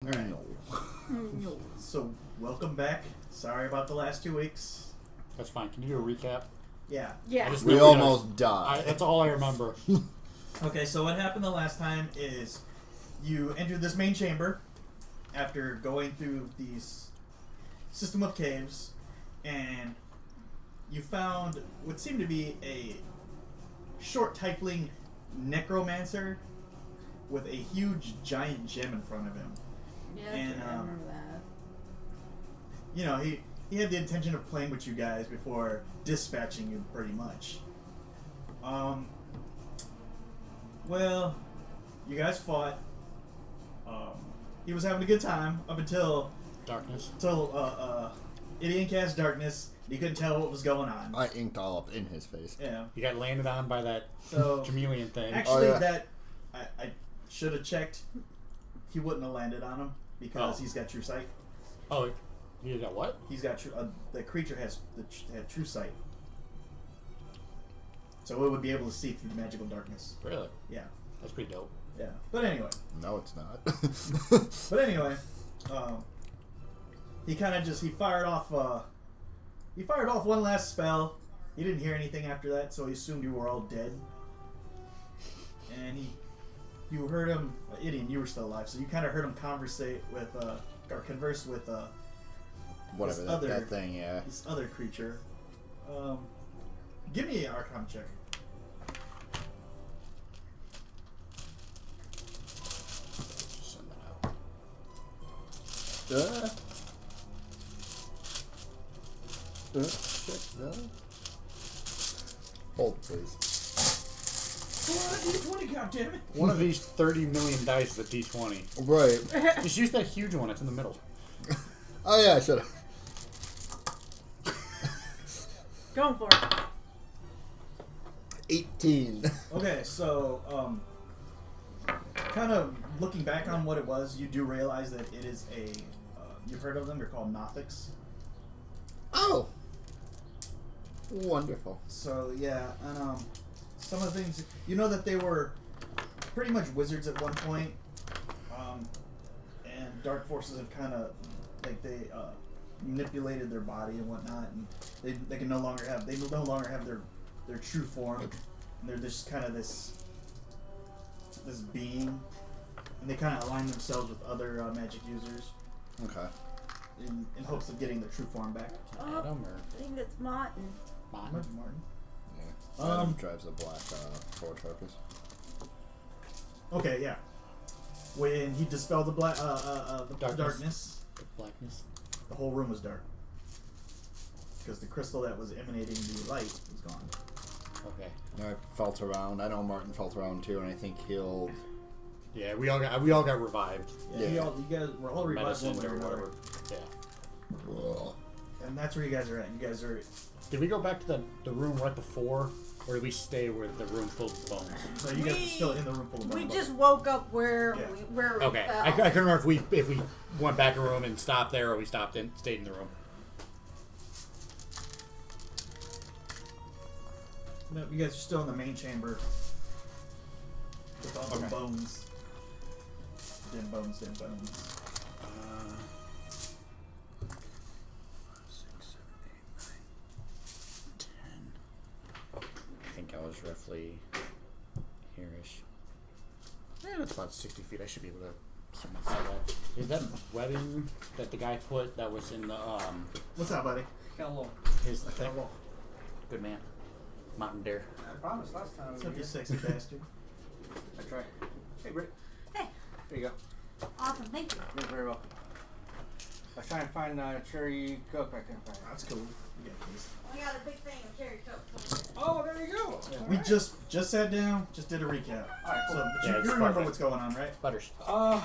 Alright. No. So, welcome back. Sorry about the last 2 weeks. That's fine. Can you do a recap? Yeah. Yeah. I just We know almost died. that's all I remember. Okay, so what happened the last time is you entered this main chamber after going through these system of caves, and you found what seemed to be a short tiefling necromancer with a huge giant gem in front of him. Yeah, And, I remember that. You know, he had the intention of playing with you guys before dispatching you, pretty much. Well, you guys fought. He was having a good time up until Darkness. Idiot cast darkness. You couldn't tell what was going on. I inked all up in his face. Yeah. You got landed on by that So chameleon thing. actually, yeah. that I should have checked. He wouldn't have landed on him because Oh. he's got true sight. Oh, you got what? He's got true. The creature had true sight, so it would be able to see through the magical darkness. Really? Yeah, That's pretty dope. yeah. But anyway, No, it's not. he kind of he fired off. He fired off one last spell. He didn't hear anything after that, so he assumed you were all dead. And you heard him. Idiot, you were still alive, so you kind of heard him converse with Whatever This that thing, yeah. this other creature. Give me an Arcana check. Send that out. Shit, no. Hold, please. D20, goddammit! One of these 30 million dice is a D20. Right. Just use that huge one. It's in the middle. Oh, yeah, I should have. Going for it. 18. Okay, so kind of looking back on what it was, you do realize that it is a. You've heard of them? They're called Nothics. Oh! Wonderful. So yeah, and some of the things you know that they were pretty much wizards at one point, and dark forces have kind of like they manipulated their body and whatnot, and they can no longer have their true form. And they're just kind of this being, and they kind of align themselves with other magic users Okay. in hopes of getting their true form back. Oh, Adam or I think it's Martin. Might Martin? be Martin. Yeah. Adam drives a black Ford Focus. Okay, yeah. When he dispelled the darkness, The blackness. the whole room was dark because the crystal that was emanating the light was gone. Okay. I felt around. I know Martin felt around too, and I think he'll. Yeah, we all got revived. Yeah, Yeah. You guys were all revived one Medicine way or or another. whatever. Yeah. Ugh. And that's where you guys are at. You guys are. Did we go back to the room right before, or did we stay with the room full of bones? So you guys are still in the room full of We bones. just woke up where Yeah. we Okay, fell. I couldn't remember if we went back a room and stopped there, or we stayed in the room. No, you guys are still in the main chamber with all the Okay. bones. Dim bones. 6, 7, 8, 9, 10. I think I was roughly here-ish. Yeah, that's about 60 feet. I should be able to see that. Is that webbing that the guy put that was in the What's up, buddy? Hello. his thing? Good man. Mountain Deer. I promised last time. What's up, you sexy bastard? I try. Hey, Britt. Hey, Here you go. awesome, thank you. You're very welcome. I was trying to find cherry coke. I couldn't find it. That's cool. You got this. I got a big thing of cherry coke. Oh, there you go. We just sat down, just did a recap. Alright, So, cool. but Yeah, you it's remember perfect. what's going on, right? Butters. Trying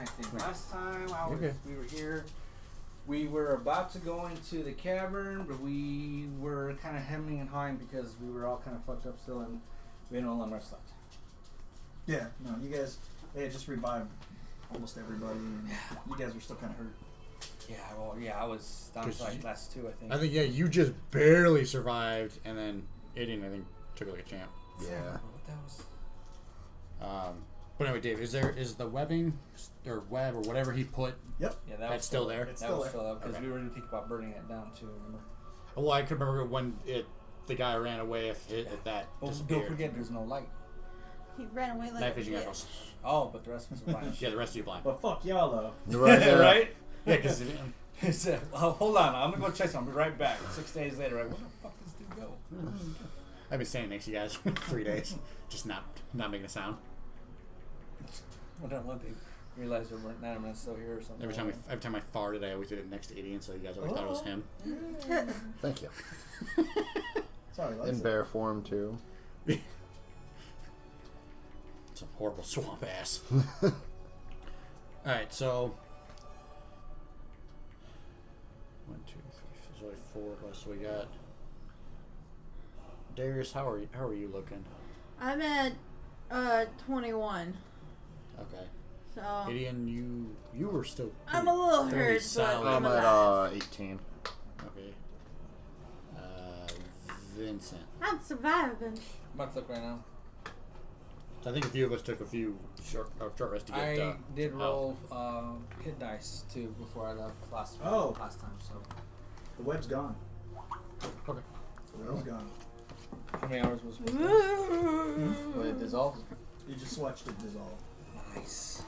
to think. Last time we were here, we were about to go into the cavern, but we were kind of hemming and hawing because we were all kind of fucked up still, and we had no long rest left. Yeah, no, you guys, they had just revived almost everybody, and you guys were still kind of hurt. Yeah, well, yeah, I was down to like last two, I think. I think you just barely survived, and then Aiden I think took it like a champ. Yeah. What that was? But anyway, Dave, is the webbing or web or whatever he put? Yep. Yeah, that That's was still there? It's That still was there. still up because Okay. we were going to think about burning it down too. Remember? Well, I could remember when the guy ran away if that Oh, disappeared. don't forget, there's no light. He ran away like Night a vision bitch. goggles. Oh, but the rest of us are blind. Yeah, the rest of you blind. But fuck y'all though. Right, right? Yeah, because He said, well, hold on, I'm gonna go check something. I'll be right back. 6 days later, like, where the fuck does this dude go? I've been standing next to you guys for 3 days, just not making a sound. Well, then one thing, realized we weren't none of us still here or something. Every time I farted, I always did it next to Idiot, so you guys always thought it was him. Thank you. Sorry, In Lex. bear form too. It's a horrible swamp ass. All right, so 1, 2, 3, there's only 4 of us. So we got Darius. How are you looking? I'm at 21. Okay. So Gideon, you were still. I'm a little 30 hurt, but solid. I'm I'm alive. at 18. Okay. Vincent. I'm surviving. I'm about to look right now. So I think a few of us took a few short rests to get. I did out. roll hit dice too before I left last time. So The web's gone. Okay. The web's gone. how many hours was it? Ooh. It dissolved. You just watched it dissolve. Nice.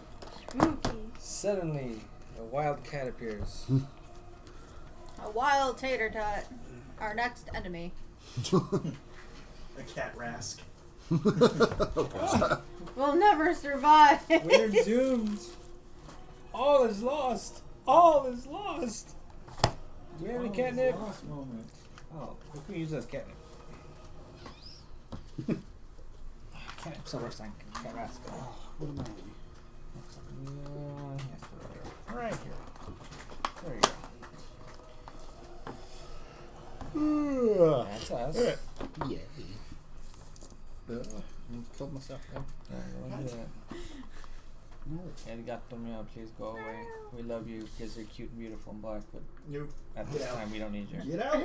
Spooky. Suddenly, a wild cat appears. A wild tater tot. Our next enemy. A cat rask. We'll never survive. We're doomed. All is lost. All is lost. Do we have any catnip? Lost moment. Oh, we can use that as catnip. Catnip Silverstein. Cat rascal. What am I? Right here. There you go. That's us. Yeah. Killed myself. Don't do that. El gato mío, please go away. We love you because you're cute and beautiful and black, but Nope. at this Get out. time we don't need you. Get out.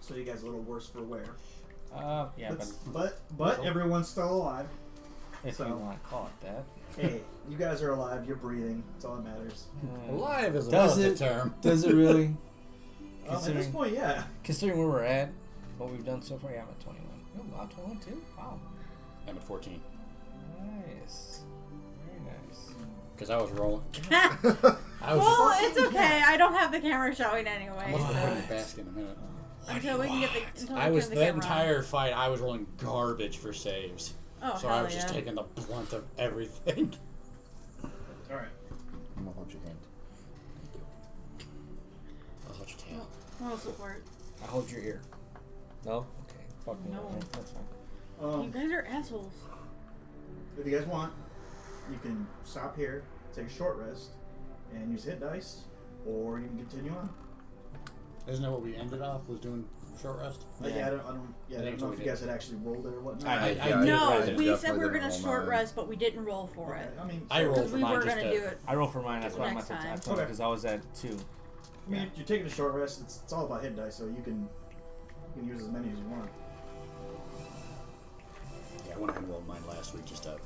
So you guys a little worse for wear. Yeah, But everyone's still alive. if so- you want to call it that. Hey, you guys are alive. You're breathing. That's all that matters. Alive is a Does relative it? term. Does it really? At this Considering- point, yeah. Considering where we're at, what we've done so far, yeah, I'm at 21. Oh, wow, 21 too? Wow. I'm at 14 Nice. Very nice. because I was rolling. well, I was it's okay. I don't have the camera showing anyway. just put in the So. basket in a minute. Until we can get the. Until we I was turn the that camera on. entire fight. I was rolling garbage for saves, Oh, so hell I was just yeah. taking the blunt of everything. All right. I'm gonna hold your hand. I'll hold your tail. Moral support. I hold your ear. No? Okay. Fuck me. No. Alright, that's fine. You guys are assholes. If you guys want, you can stop here, take a short rest, and use hit dice, or you can continue on. Isn't that what we ended off? Was doing short rest? Yeah, I don't I know think if so, you we guys did. had actually rolled it or whatnot. I Yeah, did No, right there. we said definitely we were didn't gonna roll short mine. rest, but we didn't roll for Okay, it. I mean, I rolled Because for we mine were just gonna to- do it. I roll for mine. That's why I'm Next at time. the Okay. because I was at 2. I mean, if you're taking a short rest, it's all about hit dice, so you can use as many as you want. Yeah, I went ahead and rolled mine last week just to.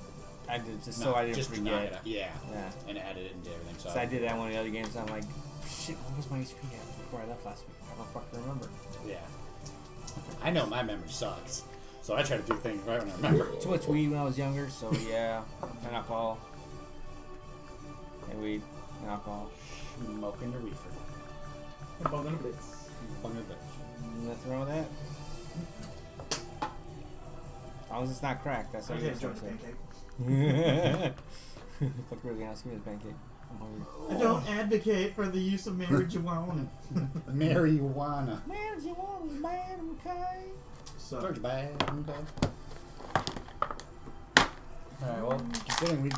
I did just No, so I didn't just to knock it forget. out. Yeah, Yeah. and added it into everything. So, So I did that one of the other games. And I'm like, shit, what was my HP at before I left last week? I don't fucking remember. Yeah. I know my memory sucks, so I try to do things right when I remember. Too much weed when I was younger, so yeah, and alcohol. And weed and alcohol. Smoking the reefer. Bungling a blitz. Smoking the bitch. Nothing wrong with that. As long as it's not crack, that's I what can't it enjoy is. the pancake. Fuck really ask me this pancake. I'm hungry. I don't advocate for the use of marijuana. Marijuana. Man, you want man, okay? So, George bad. Alright, well, Considering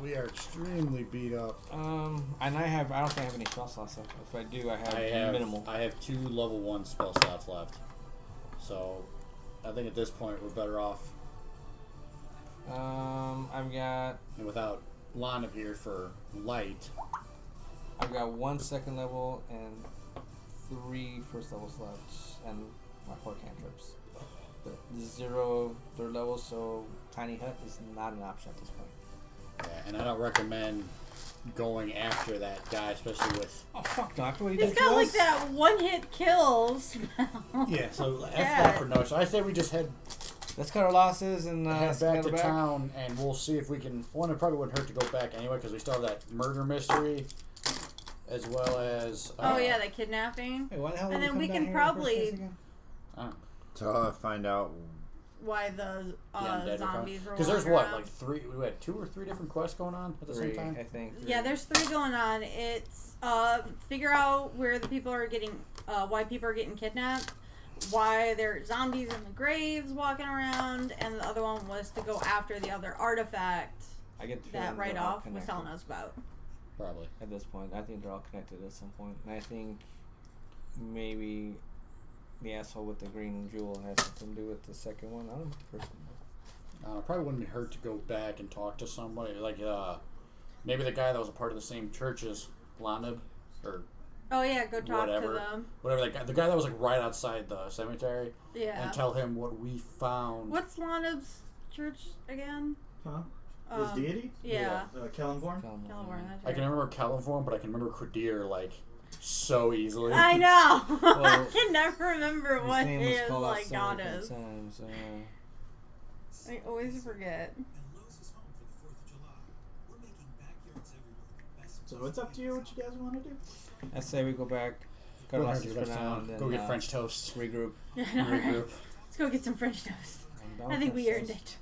we are extremely beat up. and I don't think I have any spell slots left. If I do, I have, I have minimal. I have 2 level 1 spell slots left. So I think at this point we're better off. I've got And without Lana here for light, 1 second level and 3 first levels left and my 4 cantrips. The 0 third level, so tiny hut is not an option at this point. Yeah, and I don't recommend going after that guy, especially with. Oh fuck, Doctor! What you He's did got to like us? that one-hit kill spell. Yeah, so that's Yeah. that for no. So I say we just head Let's cut our losses and head back to scale back. town, and we'll see if we can. One, it probably wouldn't hurt to go back anyway, because we still have that murder mystery, as well as. Oh yeah, the kidnapping. Wait, why the hell And did then we we come can down here in the first probably- place again? So find out. Why the zombies were Because there's walking what, around. like 3? We had 2 or 3 different quests going on at the same 3, time. I think. Yeah, there's 3 going on. It's figure out where the people are getting, why people are getting kidnapped, why there are zombies in the graves walking around, and the other one was to go after the other artifact I get the that feeling right they're all off was connected telling us about. Probably. at this point. I think they're all connected at some point. And I think maybe the asshole with the green jewel has something to do with the second one. I don't know the first one. Probably wouldn't hurt to go back and talk to somebody, like maybe the guy that was a part of the same church as Lanib, or Oh yeah, go talk Whatever. to them. whatever that guy, the guy that was like right outside the cemetery, Yeah. and tell him what we found. What's Lanib's church again? Huh? His deity? Yeah. Kellenborn? California. I can remember Californ, but I can remember Credir like so easily. I know. I Well, can never remember His what name was his called out like so god many is. times. I always forget. So it's up to you what you guys want to do. I say we go back, cut Go, losses for now, and then go get French toast. regroup. Regroup. Let's go get some French toast. I'm down I think French we earned toast.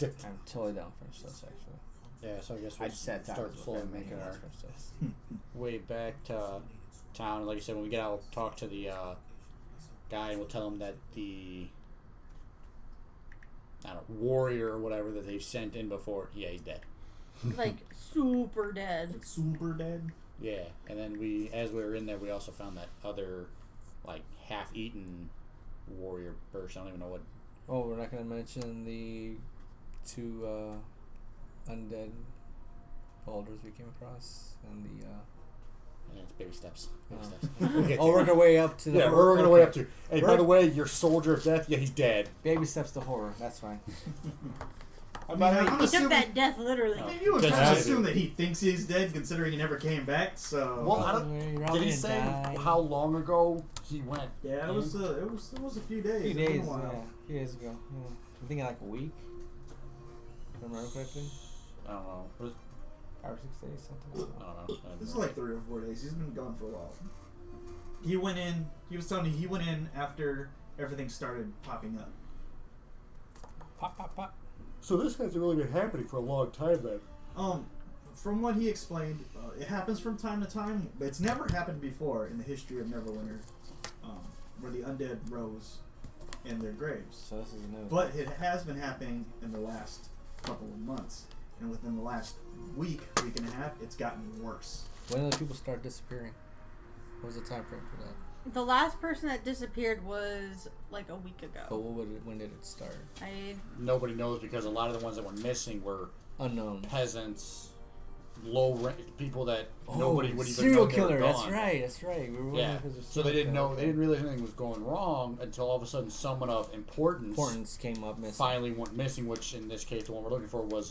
it. I'm totally down French toast, actually. Yeah, so I guess I we'll sat down start with slowly them making making our French toast. way back to town. Like I said, when we get out, we'll talk to the guy, and we'll tell him that the warrior or whatever that they've sent in before. Yeah, he's dead. Like super dead. Like super dead. Yeah, and then as we were in there, we also found that other like half-eaten warrior person. I don't even know what. Oh, we're not going to mention the 2 undead boulders we came across and the. Yeah, it's baby steps. Baby Oh. steps. We'll get Oh, to we're it. gonna way up to the. Yeah, horror. we're gonna Okay. way up to. Hey, by We're- the way, your soldier of death. Yeah, he's dead. Baby steps to horror. That's fine. I mean, By the way, I'm He took assuming that death literally. Oh. you would Just kind of had assume to. that he thinks he's dead, considering he never came back. So Well, I don't. You're all Did he gonna say die. how long ago he went? yeah, it was a few days. A few It's been days, a while. yeah. A few days ago. Yeah. I'm thinking like a week. If I remember correctly. I don't know. 5 or 6 days, something like that. I don't know. This is like 3 or 4 days. He's been gone for a while. He went in. He was telling me he went in after everything started popping up. Pop, pop, pop. So this hasn't really been happening for a long time then. From what he explained, it happens from time to time, but it's never happened before in the history of Neverwinter, where the undead rose in their graves. So this is new. But it has been happening in the last couple of months, and within the last week and a half, it's gotten worse. When did the people start disappearing? What was the time frame for that? The last person that disappeared was like a week But ago. when did it start? Nobody knows because a lot of the ones that went missing were Unknown. peasants, low rank people that nobody would even serial know they were killer. That's gone. right. That's right. We were wondering Yeah. if it was a So they serial didn't killer. know. They didn't realize anything was going wrong until all of a sudden someone of Importance came up missing. finally went missing. Which in this case, the one we're looking for was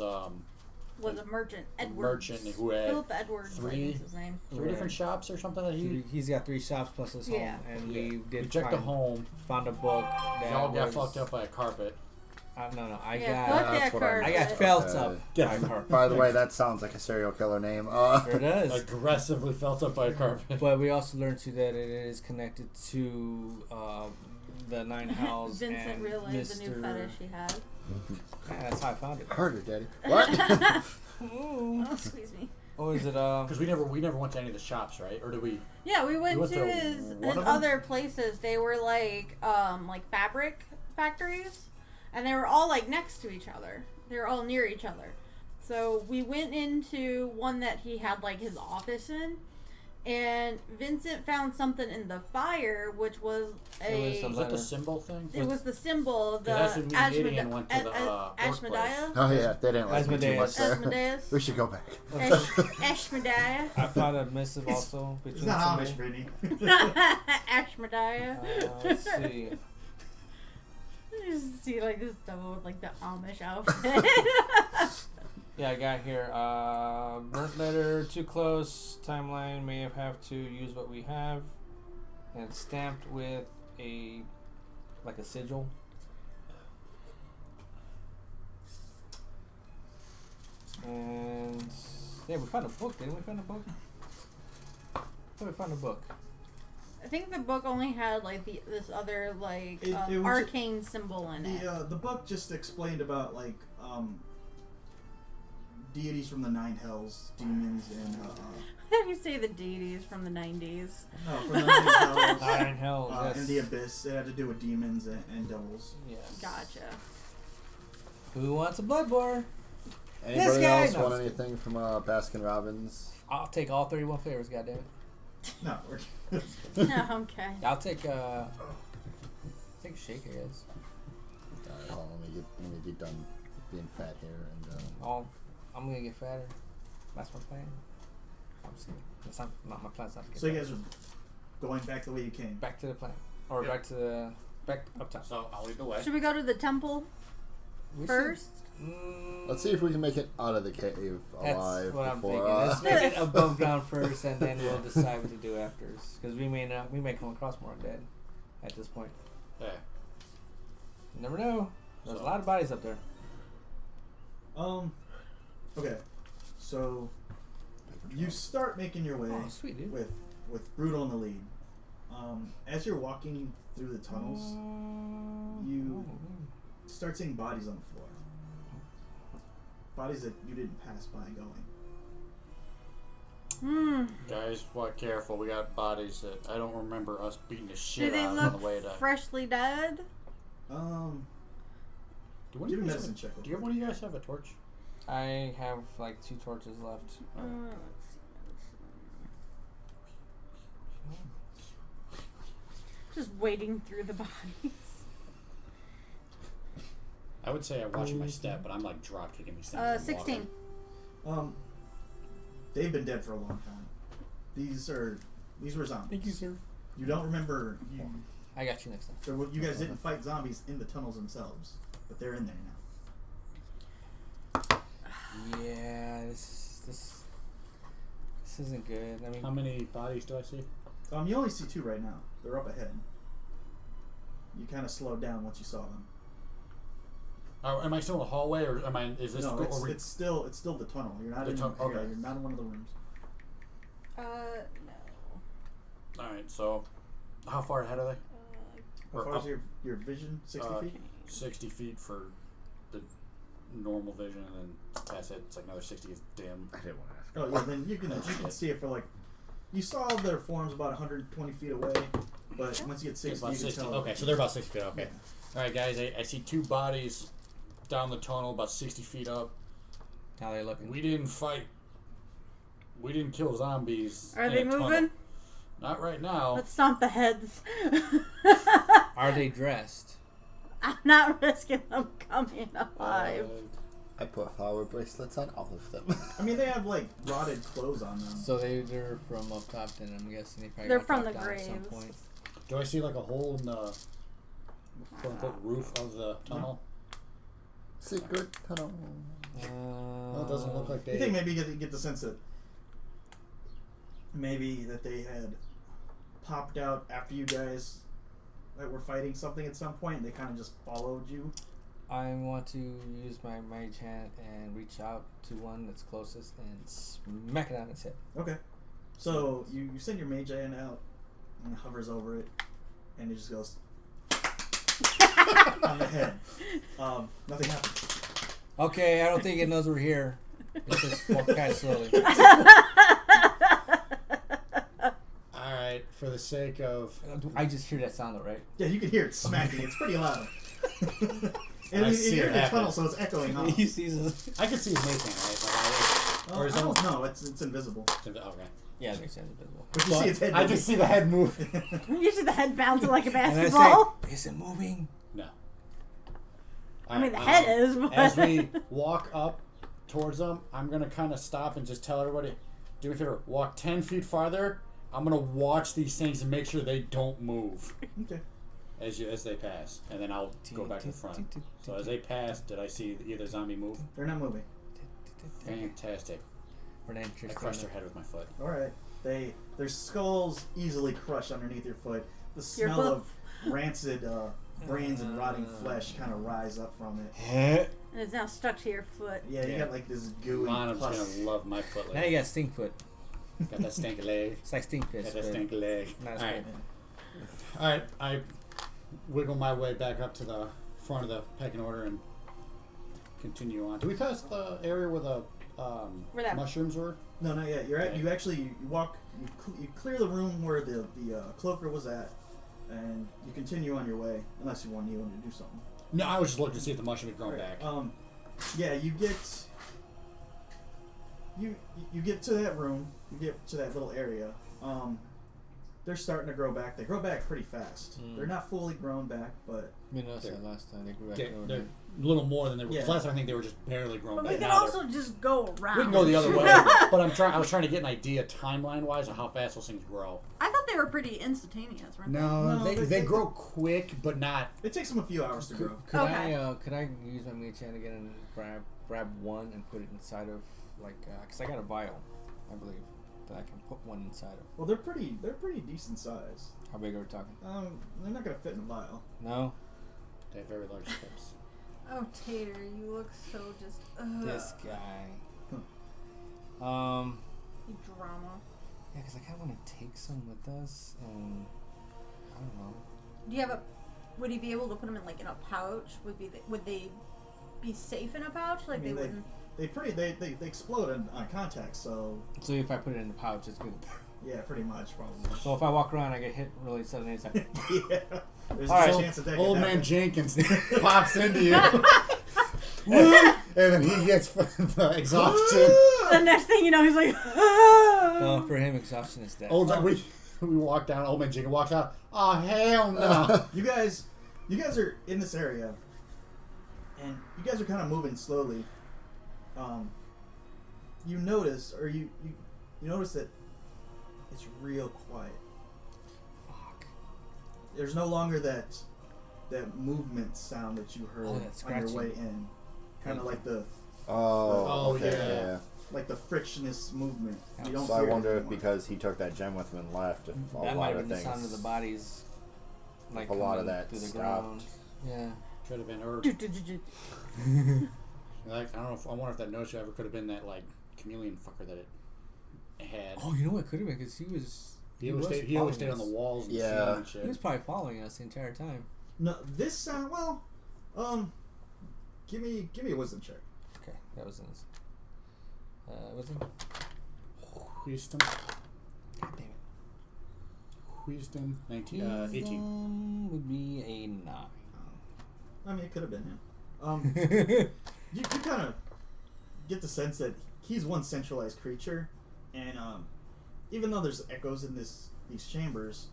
Was a merchant, a Edwards. merchant who had Philip Edwards, I think three- is his name. three Right. different shops or something that he. He's got 3 shops plus his home, Yeah. and Yeah. we did We checked the find- home. Found a book that Y'all got was, fucked up by a carpet. No, I Yeah, got fuck That's that what I- card. I got but- felt Okay. up Yeah. by carpet. By the way, that sounds like a serial killer name. Sure does. Aggressively felt up by a carpet. But we also learned too that it is connected to the Nine Hells Vincent and realized Mr. the new fetish he had. Yeah, that's how I found it. Harder, Daddy. What? Oh, excuse me. Oh, is it Because we never went to any of the shops, right? Or did we? Yeah, we went went to to his one of them? other places. They were like fabric factories, and they were all like next to each other. They were all near each other. So we went into one that he had like his office in, And Vincent found something in the fire, which was Was that the letter. symbol thing? it was the symbol, the That's when me and Gideon went to the orc Ashmediah. Oh yeah, they didn't like me too much there. Asmodeus. We should go back. Ashmediah. I found a missive also It's between not some- Amish, Brittany. Ashmediah. Let's see. You just see like this double with like the Amish outfit. Yeah, I got here. Burnt letter, too close. Timeline may have to use what we have, and it's stamped with a sigil. And yeah, we found a book. Didn't we find a book? I thought we found a book. I think the book only had like this other like It was arcane symbol in it. The book just explained about like deities from the nine hells, demons, and How do you say the deities from the 90s? no, from the nine hells, Iron Hell. Yes. and the abyss. It had to do with demons and devils. Yes. Gotcha. Who wants a blood war? Anybody guy? else No, want I'm anything from Baskin Robbins? I'll take all 31 flavors. Goddamn it. No, we're No, okay. I'll take a shake, I guess. Alright, hold on, let me be done being fat here and I'm gonna get fatter. That's my plan. I'm just kidding. That's not my plan. It's not to get so you fatter. guys are going back the way you came. Back to the plan, or back to the back up top. So I'll lead the way. Should we go to the temple We first? let's see if we can make it out of the cave That's alive what I'm before thinking. Let's make it above ground first, and then we'll decide what to do after. Because we may come across more undead at this point. Yeah. You never know. There's So- a lot of bodies up there. Okay, so you start making your way Oh, sweet dude. with Brutal in the lead. As you're walking through the tunnels, you start seeing bodies on the floor. Bodies that you didn't pass by going. Guys, what careful. We got bodies that I don't remember us beating the Do shit they out of on look the way to. freshly dead? Do one of Give you a guys medicine have, check. do you one of you guys have a torch? I have like 2 torches left. Just wading through the bodies. I would say I'm watching my step, but I'm like drop kicking these things. and 16. walking. They've been dead for a long time. These were zombies. Thank you, sir. You don't remember I got you next time. so you guys didn't fight zombies in the tunnels themselves, but they're in there now. Yeah, this isn't good. I mean, How many bodies do I see? You only see 2 right now. They're up ahead. You kind of slowed down once you saw them. Am I still in the hallway, or am I? Is this? No, or we- it's still the tunnel. You're not The in. okay. You're not in one of the rooms. No. All right. So, how far ahead are they? How Or far is up- your vision? 60 feet. 60 feet for the normal vision, and then past it, it's like another 60 is dim. I didn't want to ask. Oh yeah, then you can see it for like. You saw their forms about 120 feet away, but once you get 60, About you can 60. tell. Okay, so they're about 60 feet. Okay. All right, guys. I see 2 bodies down the tunnel, about 60 feet up. how they looking? We didn't fight. We didn't kill zombies. Are in they a tunnel. moving? Not right now. Let's stomp the heads. Are they dressed? I'm not risking them coming alive. I put flower bracelets on all of them. I mean, they have like rotted clothes on them. So they're from up top. Then I'm guessing they probably They're got from dropped the down at some graves. point. Do I see like a hole in the quote unquote roof of the tunnel? Secret tunnel. No, it doesn't look like You they. think maybe you get the sense that maybe that they had popped out after you guys were fighting something at some point, and they kind of just followed you. I want to use my mage hand and reach out to one that's closest and smack it on its head. Okay. So you send your mage hand out, and it hovers over it, and it just goes on the head. Nothing happens. Okay, I don't think it knows we're here. It just walks kind of slowly. All right, for the sake of. I just hear that sound though, right? Yeah, you can hear it smacking. It's pretty loud. And I you're see in it the happen. tunnel, so it's echoing off. He sees us. I can see his mate hand, right? Like, or is I that? don't know. It's invisible. Okay. Yeah, it makes sense. Invisible. But you see its head. I just see the head move. You see the head bouncing like a And I basketball. say, is it moving? No. I mean, the head is. But As we walk up towards them, I'm gonna kind of stop and just tell everybody, do me a favor, walk 10 feet farther. I'm gonna watch these things and make sure they don't move Okay. as they pass, and then I'll go back to the front. So as they pass, did I see either zombie move? They're not moving. Fantastic. I crushed their head with my foot. All right. Their skulls easily crush underneath your foot. The Your smell foot? of rancid brains and rotting flesh kind of rise up from it. and it's now stuck to your foot. Yeah, you Yeah. got like this gooey Monum's pus. gonna love my foot. Now you got stink foot. Got that stanky leg. It's like stink fish. Got that but stanky leg. not as All right. good. All right. I wiggle my way back up to the front of the pecking order and continue on. Do we pass the area where the Where that- mushrooms were? No, not yet. You're at. Okay. You actually you walk. You clear the room where the cloaker was at, and you continue on your way. Unless you want to do something. No, I was just looking to see if the mushroom had grown Right. back. Yeah, you get. You get to that room. You get to that little area. They're starting to grow back. They grow back pretty fast. Mm. They're not fully grown back, but We noticed that last time. They grew back. They're a little more than they were. Yeah. Last time I think they were just barely grown But back. we can Now also just go around. we can go the other way, but I was trying to get an idea timeline wise of how fast those things grow. I thought they were pretty instantaneous, weren't No, No, they they- grow quick, but not. it takes them a few hours to grow. Could Okay. could I use my meat chain again and grab one and put it inside of because I got a vial, I believe, that I can put one inside of. Well, they're pretty decent size. How big are we talking? They're not gonna fit in a vial. No. They have very large tips. Oh, Tater, you look so just. This guy. You drama. Yeah, because I kind of want to take some with us, and I don't know. Do you have a? Would he be able to put them in in a pouch? Would they be safe in a pouch? Like I mean, they wouldn't. they explode on contact. So So if I put it in the pouch, it's good. yeah, pretty much probably. So if I walk around, I get hit really suddenly. It's like, Yeah, there's All a right. chance that that Old could man happen. Jenkins pops into you, and then he gets the exhaustion. The next thing you know, he's like. no, for him, exhaustion is death. Old man, we walk down. Old man Jenkins walks out. Oh hell no! You guys are in this area, and you guys are kind of moving slowly. You notice, or you notice that it's real quiet. Fuck. There's no longer that movement sound that you heard Oh, that on your scratching. way in. Kind of like the Oh, okay, yeah. yeah. like the frictionless movement. You don't So I hear it wonder if anymore. because he took that gem with him and left, if a That lot might have of been the sound of things. the bodies. Like a lot of coming that through the stopped. ground. Yeah. Could have been Urge. Like I don't know. I wonder if that noise ever could have been that chameleon fucker that it had. Oh, you know what could have been? Because he was. He always following stayed on the us. walls and Yeah. ceiling and shit. He was probably following us the entire time. No, this sound. Well, give me a wisdom check. Okay, that was in his. Wisdom? Wisdom. God damn it. Wisdom. 18. Wisdom would be a 9. I mean, it could have been him. You kind of get the sense that he's one centralized creature, and even though there's echoes in these chambers,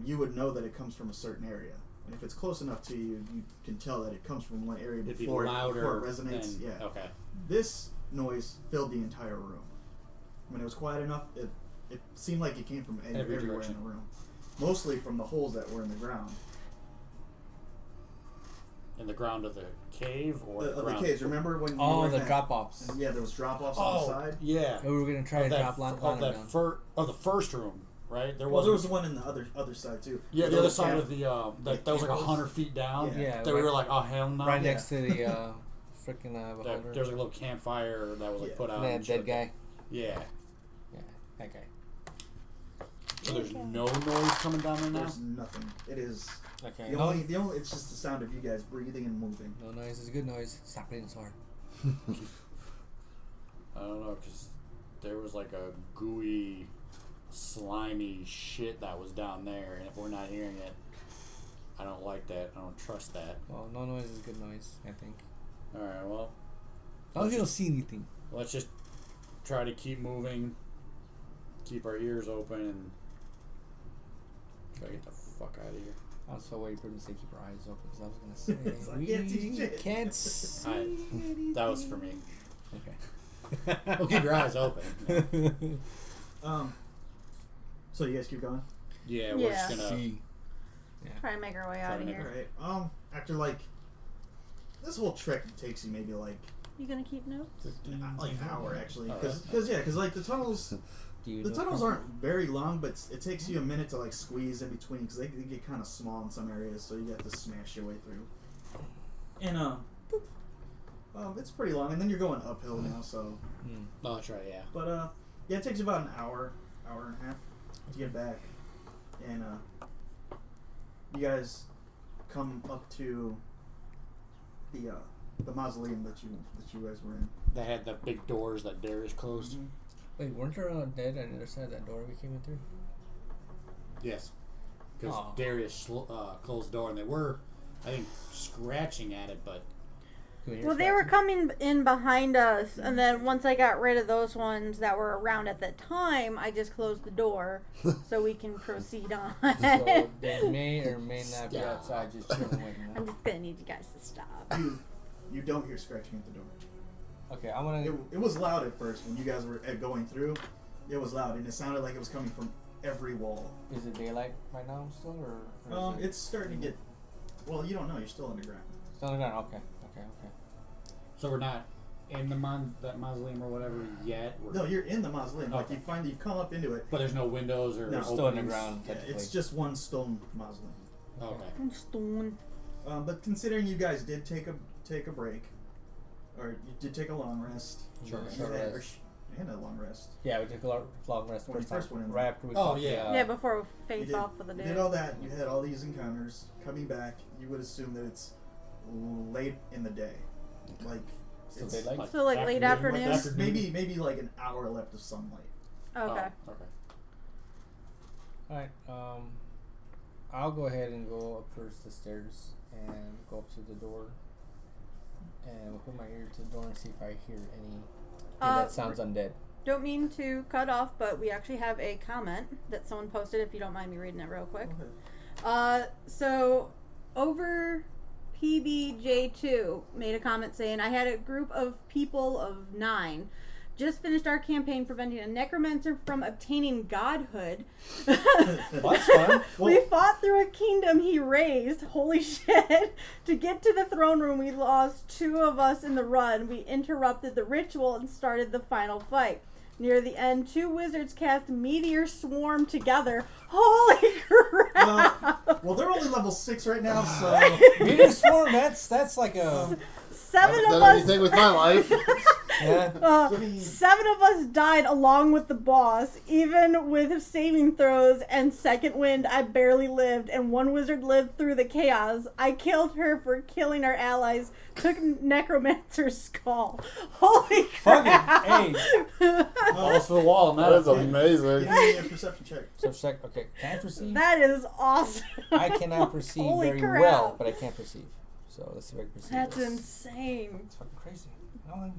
you would know that it comes from a certain area. And if it's close enough to you, you can tell that it comes from one area It'd be before louder. it resonates. than, Yeah. Okay. This noise filled the entire room. When it was quiet enough, it seemed like it came from Every everywhere direction. in the room. Mostly from the holes that were in the ground. In the ground of the cave or Of the ground? caves. Remember when you Oh, were in the that- drop offs. Yeah, there was drop-offs on the side. yeah. We were going to try to drop Lana down. The first room, right? Well, there was the one in the other side too. Yeah, the little other side cab- of the that was like campus. 100 feet down. Yeah, that we right- were like, oh hell no. Right Yeah. next to the freaking beholder. There was a little campfire that was like Yeah. put out. That and dead shit. guy. Yeah. Yeah, that guy. So there's no noise coming down there now. There's nothing. It is Okay. the only. It's just the sound of you guys breathing and moving. No noise is a good noise. Stop breathing so hard. I don't know, because there was like a gooey, slimy shit that was down there, and if we're not hearing it, I don't like that. I don't trust that. Well, no noise is good noise, I think. All right, well, I don't think you'll see anything. let's just try to keep moving keep our ears open and gotta get the fuck out of here. I was so waiting for him to say keep our eyes open because I was gonna say It's like, can't see shit. can't see anything. That was for me. Okay. Well, keep your eyes open. So you guys keep going. Yeah, we're just Yeah. gonna. Try to make our way out of Trying to here. All right. After like this whole trek takes you maybe like You gonna keep notes? an hour actually, Oh, because like the tunnels. Dude, The tunnels aren't very long, but it takes you a minute to like squeeze in between because they get kind of small in some areas, so you have to smash your way through. And it's pretty long, and then you're going uphill now, so. Oh, that's right. Yeah. But yeah, it takes you about an hour and a half to get back, and you guys come up to the mausoleum that you guys were in. They had the big doors that Darius closed. Mm-hmm. Wait, weren't there dead on the other side of that door we came in through? Yes. Because Aw. Darius closed the door, and they were, I think, scratching at it, but Can we hear Well, they were scratching? coming in behind us, and then once I got rid of those ones that were around at the time, I just closed the door so we can proceed on. So they may or may not be Stop. outside just chilling waiting. I'm just gonna need you guys to stop. You don't hear scratching at the door. Okay, I'm gonna. It was loud at first when you guys were going through. It was loud, and it sounded like it was coming from every wall. Is it daylight right now still, or is it It's starting to get. Well, you don't know. You're still underground. still on the ground? Okay. so we're not in that mausoleum or whatever yet. No, you're in the mausoleum. Like Okay. you've come up into it. But there's no windows or No. Still openings. underground. Yeah, technically. it's just one stone mausoleum. Okay. Stone. But considering you guys did take a break, or you did take a long rest, Sure. Short and, rest. and a long rest. Yeah, we took a long rest When you first went in. right after we Oh, fought yeah. Yeah, before we You face off for the you day. did all that. You had all these encounters. Coming back, you would assume that it's late in the day, like Still it's daylight? So, like, late afternoon? like maybe like an hour left of sunlight. Okay. Oh, okay. Alright, I'll go ahead and go up first the stairs and go up to the door and we'll put my ear to the door and see if I hear anything that sounds undead. Don't mean to cut off, but we actually have a comment that someone posted, if you don't mind me reading it real quick. So over PBJ2 made a comment saying, I had a group of people of 9. Just finished our campaign preventing a necromancer from obtaining godhood. That's fun. We fought through a kingdom he raised. Holy shit. To get to the throne room, we lost 2 of us in the run. We interrupted the ritual and started the final fight. Near the end, 2 wizards cast Meteor Swarm together. Holy crap! Well, they're only level 6 right now, so Meteor Swarm, that's like a... 7 Haven't of done us... anything with my life. Yeah. 7 of us died along with the boss, even with saving throws and second wind. I barely lived, and 1 wizard lived through the chaos. I killed her for killing our allies. Took Necromancer's skull. Holy Fuck crap! it. Hey. Balls to the wall. That is amazing. give me a perception check. So check. Okay, can I perceive? That is awesome. I cannot perceive Holy very crap. well, but I can perceive. So let's see if I can perceive That's this. insane. It's fucking crazy.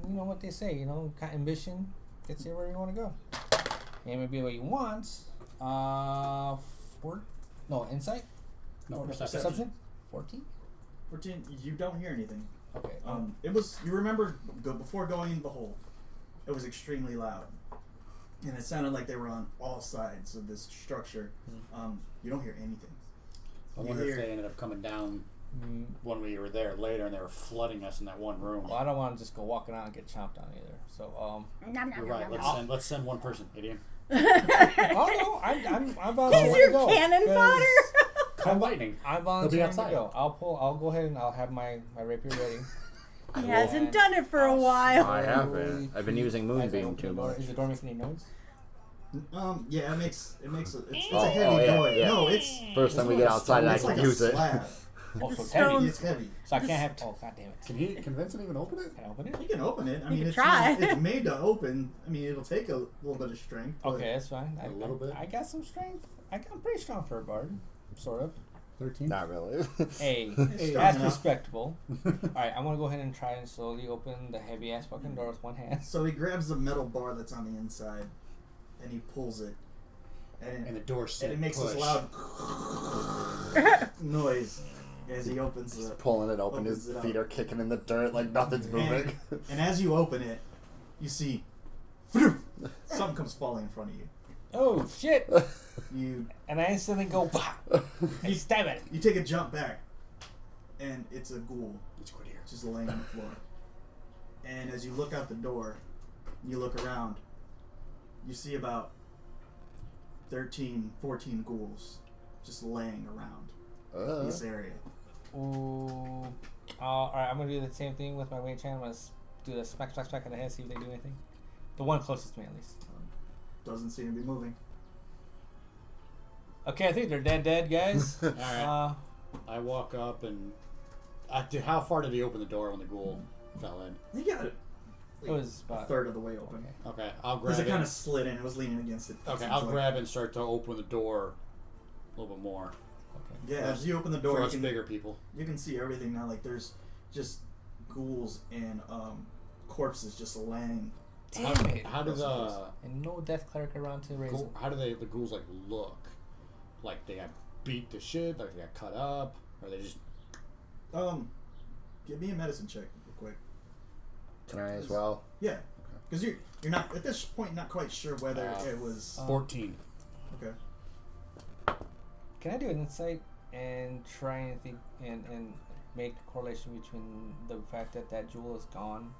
You know what they say, ambition gets you where you want to go. It may be what you want. Insight? No, Or perception. 14? 14. You don't hear anything. Okay. It was. You remember before going in the hole, it was extremely loud, and it sounded like they were on all sides of this structure. You don't hear anything. I wonder if they ended up coming down when we were there later and they were flooding us in that one room. Well, I don't want to just go walking out and get chomped on either. So, You're right. Let's send one person, idiot. oh no, I'm volunteering He's to your go. cannon 'cause fodder. Call lightning. I'm volunteering to outside. go. I'll go ahead and I'll have my rapier ready. He hasn't done it for a while. I haven't. I've been using As I Moonbeam open too the door, much. is the door making any noise? Yeah, it's a Oh, heavy oh, yeah, door. yeah. No, it's First time we get outside, I it's can like use a it. slab. Oh, so it's stone- heavy. It's heavy. So I can't have. Oh, god damn it! Can he convince him to even open it? Can I open it? You can open it. I mean, can it's try. it's made to open. I mean, it'll take a little bit of strength. But Okay, that's fine. A little bit? I got some strength. I'm pretty strong for a bard, sort of. 13. Not really. Hey, It's strong that's enough. respectable. All right, I'm gonna go ahead and try and slowly open the heavy ass fucking door with one hand. So he grabs the metal bar that's on the inside, and he pulls it, And the door said and it makes push. this loud noise as he opens He's it. pulling it open. Opens His it feet up. are kicking in the dirt like nothing's moving. And as you open it, you see something comes falling in front of you. Oh shit! You And I instantly go, "Bah!" and stab it. you take a jump back, and it's a ghoul It's good here. just laying on the floor. And as you look out the door, you look around, you see about 13, 14 ghouls just laying around this area. Ooh. Alright, I'm gonna do the same thing with my wing chant. I'm gonna do the smack on the head, see if they do anything. The one closest to me, at least. Doesn't seem to be moving. Okay, I think they're dead, guys. Alright. I walk up and. How far did he open the door when the ghoul fell in? He got it. It was a about third of the way open. Okay. Okay, I'll Because grab it kind it. of slid in. It was leaning against it. Okay, Seems I'll like. grab and start to open the door a little bit more. Okay. Yeah, for as you open the door, For you us can, bigger people. you can see everything now. Like there's just ghouls and corpses just laying. Damn it. How do the And no death cleric around to raise ghoul, it. how do the ghouls like look? Like they got beat to shit? Like they got cut up? Or they just Give me a medicine check real quick. Can I as well? Yeah, because you're not at this point not quite sure whether it was 14? okay. Can I do an insight and try and think and make a correlation between the fact that that jewel is gone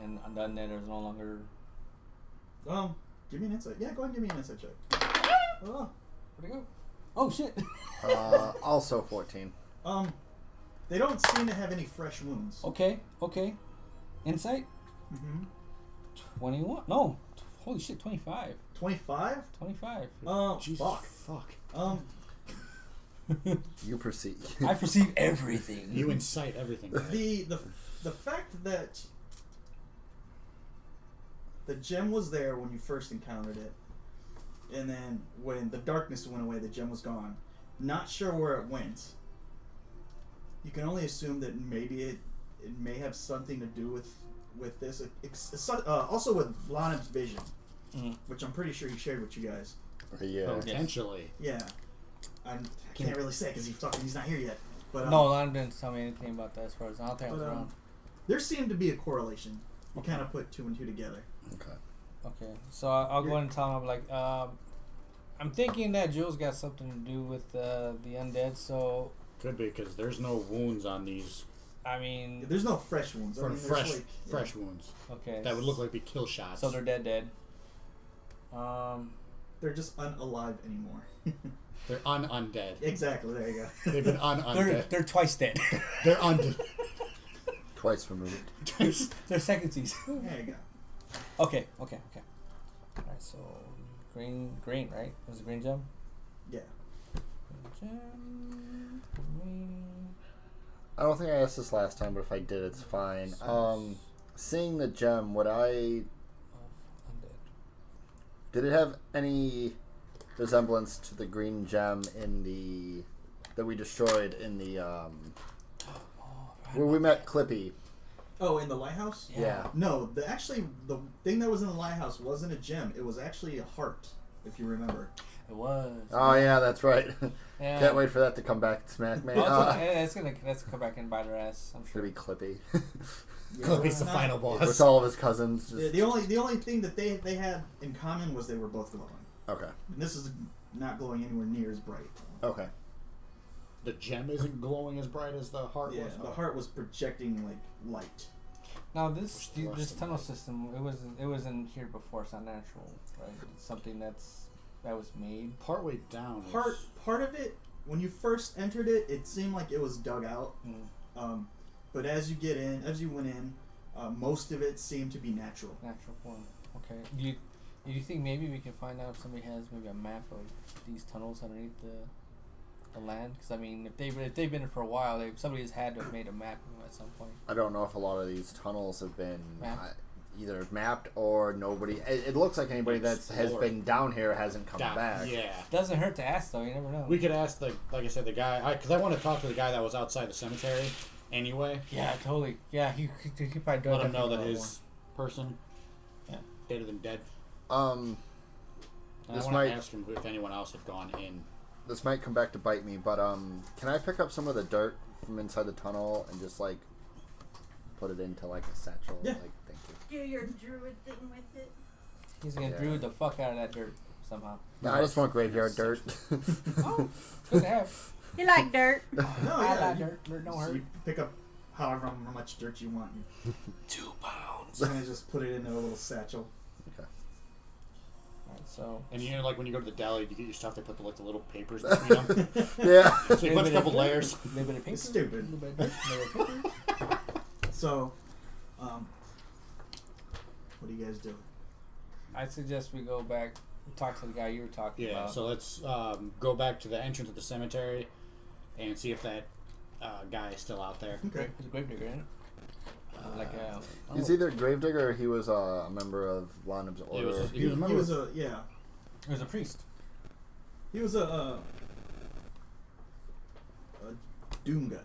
and the undead is no longer. Give me an insight. Yeah, go ahead and give me an insight check. Oh, Where'd it go? Oh shit! Also 14. they don't seem to have any fresh wounds. Okay. Insight? Mm-hmm. 21. No. Holy shit, 25. 25. 25. Jesus Fuck. fuck. You proceed. I perceive everything. You incite everything. Right? The fact that the gem was there when you first encountered it, and then when the darkness went away, the gem was gone. Not sure where it went. You can only assume that maybe it may have something to do with this. Also with Lanim's vision, which I'm pretty sure he shared with you guys. Yeah. Potentially. Yeah, I can't really say because he's not here yet. But No, Lon didn't tell me anything about that as far as I don't think I was but, around. there seemed to be a correlation. You kind of put two and two together. Okay. Okay, so I'll go and tell him, I'm like, I'm thinking that Jules got something to do with the undead, so, Could be because there's no wounds on these. I mean, There's no fresh wounds. I mean, there's fresh, like, yeah. fresh wounds. okay. That would look like be kill shots. So they're dead. They're just unalive anymore. They're undead. Exactly. There you go. They've been undead. They're twice dead. They're undead. Twice removed. They're secondies. There you go. Okay. Alright, so green, right? It was a green gem? Yeah. Green gem. Green. I don't think I asked this last time, but if I did, it's fine. Seeing the gem, would I... Undead. Did it have any resemblance to the green gem in the... that we destroyed in the, where we met Clippy? Oh, in the lighthouse? Yeah. No, the thing that was in the lighthouse wasn't a gem. It was actually a heart, if you remember. It was. Oh, yeah, that's right. Yeah. Can't wait for that to come back and smack me. It's gonna come back and bite her ass, I'm sure. Gonna be Clippy. Yeah, Clippy's it's the not- final boss. With all of his cousins. Yeah, Just... the only thing that they had in common was they were both glowing. Okay. And this is not glowing anywhere near as bright. Okay. The gem isn't glowing as bright as the heart Yeah, was. the heart was projecting like light. Now this Worse than tunnel that. system, it wasn't here before. It's not natural, right? It's something that was made. Partway down. Part of it, when you first entered it, it seemed like it was dug out. But as you went in, most of it seemed to be natural. Natural form. Okay. Do you think maybe we can find out if somebody has maybe a map of these tunnels underneath the land? Because I mean, if they've been here for a while, somebody has had to have made a map at some point. I don't know if a lot of these tunnels have been Mapped? either mapped or nobody. It looks like anybody that has Explored. been down here hasn't come Down. back. Yeah. Doesn't hurt to ask though. You never know. We could ask like I said, the guy, because I want to talk to the guy that was outside the cemetery anyway. Yeah, totally. Yeah, he probably Let him definitely know that know his person, Yeah. deader than dead. I This want might- to ask him if anyone else had gone in. This might come back to bite me, but can I pick up some of the dirt from inside the tunnel and just like put it into like a satchel? Yeah. Like, thank you. Do your druid thing with it. He's gonna Yeah. druid the fuck out of that dirt somehow. No, I just want graveyard dirt. Oh, it's good to have. You like dirt. No, I yeah, like you, dirt. Dirt don't so hurt. you pick up however much dirt you want. 2 pounds. And then just put it in a little satchel. Alright, so And you know, like when you go to the deli, you get your stuff. They put the little papers between them. Yeah. So you put a couple layers. little bit of paper. It's stupid. Little bit of dirt, little bit of paper. So, what do you guys do? I suggest we go back, talk to the guy you were talking Yeah. about. So let's go back to the entrance of the cemetery and see if that guy is still out there. Okay. He's a gravedigger, ain't it? Like He's either Gravedigger or he was a member of Lonib's He order. was a He member was of- a he was a priest. He was a Doom Guide.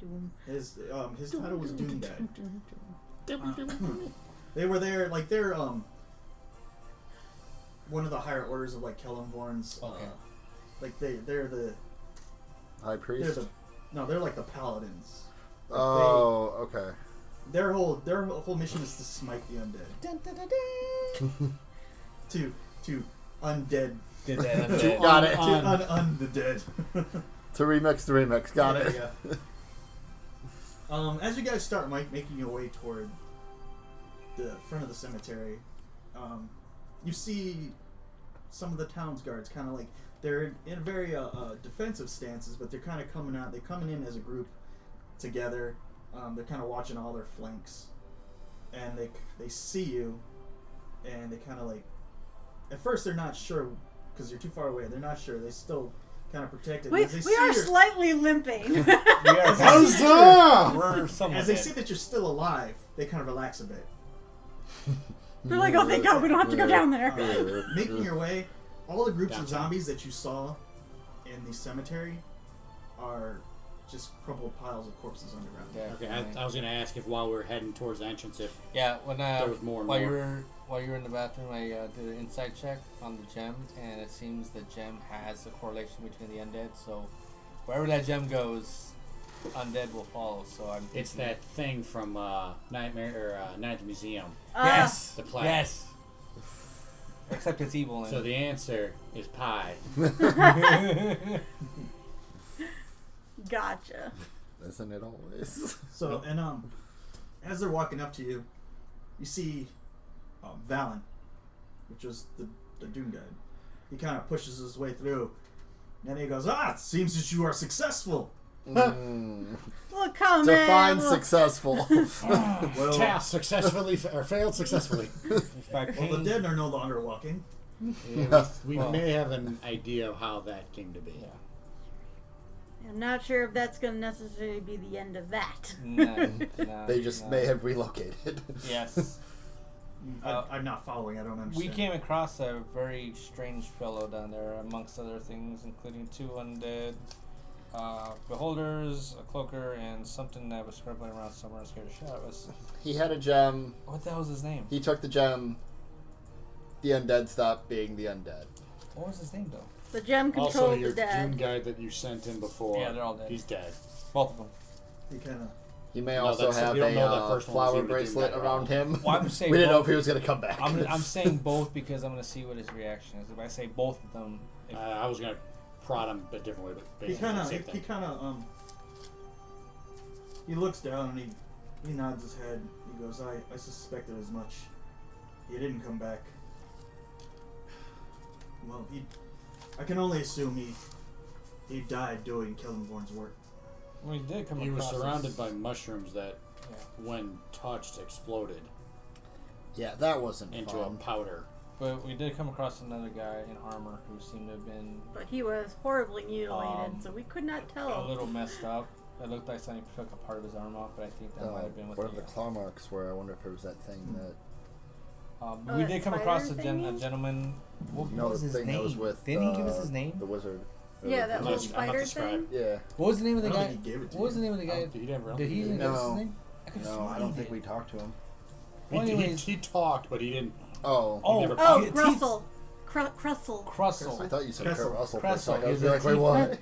Doom. His title was Doom Guide. They were there, like they're one of the higher orders of like Kellenborn's. Okay. Like they're the High priest. they're like the paladins. Like Oh, okay. their whole mission is to smite the undead. To undead. Did that. Got it. To the dead. To remix the remix. Got it. Yeah. As you guys start making your way toward the front of the cemetery, you see some of the town's guards kind of like they're in very defensive stances, but they're kind of coming out. They're coming in as a group together. They're kind of watching all their flanks, and they see you, and they kind of like. At first, they're not sure because you're too far away. They're not sure. They still kind of protect it. We As they are see your- slightly limping. We are Huzzah! We're somewhat As they dead. see that you're still alive, they kind of relax a bit. They're like, oh, thank God, we don't have to go down there. Making your way, all the groups of Gotcha. zombies that you saw in the cemetery are just crumpled piles of corpses underground. Yeah, Okay, right. I was gonna ask if while we were heading towards the entrance, if Yeah, when there was more and while more. you were in the bathroom, I did an insight check on the gem, and it seems the gem has a correlation between the undead. So wherever that gem goes, undead will follow. So I'm. it's thinking- that thing from Nightmare or Night at the Museum. Yes. The plaque. Yes. Except it's evil. So the answer is pie. Gotcha. Isn't it always? So, and as they're walking up to you, you see Valen, which was the Doom Guide. He kind of pushes his way through, and he goes, it seems that you are successful. Look how Define man. successful. Well, Task successfully or failed successfully. If I well, the paint- dead are no longer walking. Yeah, we Well- may have an idea of how that came to be. Yeah. I'm not sure if that's going to necessarily be the end of that. No, They just may have relocated. Yes. I'm not following. I don't understand. We came across a very strange fellow down there, amongst other things, including 2 undead beholders, a cloaker, and something that was scrambling around somewhere and scared the shit out of us. He had a gem. What the hell was his name? He took the gem. The undead stopped being the undead. What was his name, though? The gem Also, controlled your the dead. Doom guy that you sent in before. Yeah, they're all dead. He's dead. Both of them. He kind of. He may No, also that's- have we don't know that a first one was flower even the Doom bracelet guy, around him. Well, I'm saying we didn't know both. if he was going to come back. I'm saying both because I'm going to see what his reaction is. If I say both of them, if, I was gonna prod him a different way, but He basically kind the of. same He thing. kind of. He looks down and he nods his head. He goes, I suspected as much. He didn't come back. Well, I can only assume he died doing Kellenborn's work. we did come He was across surrounded this- by mushrooms that, when touched, exploded Yeah, that wasn't into a fun. powder. But we did come across another guy in armor who seemed to have been But he was horribly mutilated, so we could not a tell. little messed up. It looked like somebody took a part of his arm off, but I think that might have been what Where the the claw marks were. I wonder if it was that thing that. but Oh, we that did come spider across a thingy? gentleman. What No, was the his thing name? that was with. Didn't he give us his name? The wizard. Or Yeah, the- that I'm little not spider described. thing. Yeah. What was the name of the I don't guy? think he gave it to What was the you. name of the guy? Did he never? Did he even give us No. his name? I could've No, sworn I don't he think did. we talked to him. Well, anyways, he talked, but he didn't Oh. Oh, never- Oh, Teeth- Grussel. Crustle. I Crustle. thought you said Cressel. Kurt Russell for a Cressel. second. I was He's a like, wait, what?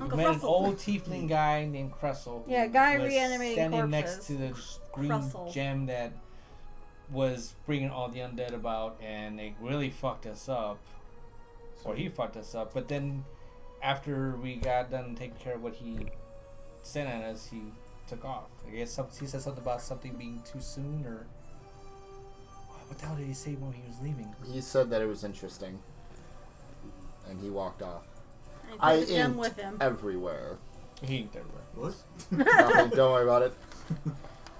Uncle Met an Crustle. old tiefling guy named Cressel. Yeah, who guy was reanimating standing corpses. next to the green Crustle. gem that was bringing all the undead about, and they really fucked us up. Or he fucked us up. But then, after we got done taking care of what he sent at us, he took off. I guess he said something about something being too soon, or what the hell did he say when he was leaving? He said that it was interesting. And he walked off. And I he took the gem inked with him. everywhere. He inked everywhere. What? Nothing, don't worry about it.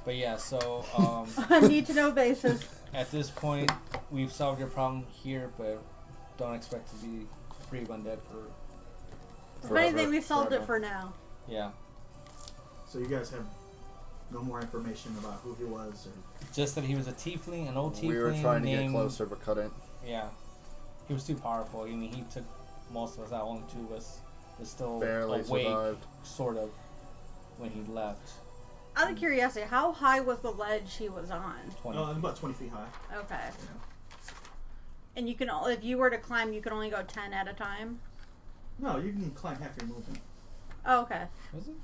But yeah, so On need to know basis. at this point, we've solved your problem here, but don't expect to be free of undead for If anything, Forever. we solved it Forever. for now. yeah. So you guys have no more information about who he was, or Just that he was a tiefling, an old tiefling. We were trying to get named- closer, but couldn't. Yeah, he was too powerful. I mean, he took most of us out. Only two of us was still Barely awake, survived. sort of, when he left. Out of curiosity, how high was the ledge he was on? 20. about 20 feet high. Okay. Yeah. And you can, if you were to climb, you can only go 10 at a time. No, you can climb half your movement. Oh, okay. Was it?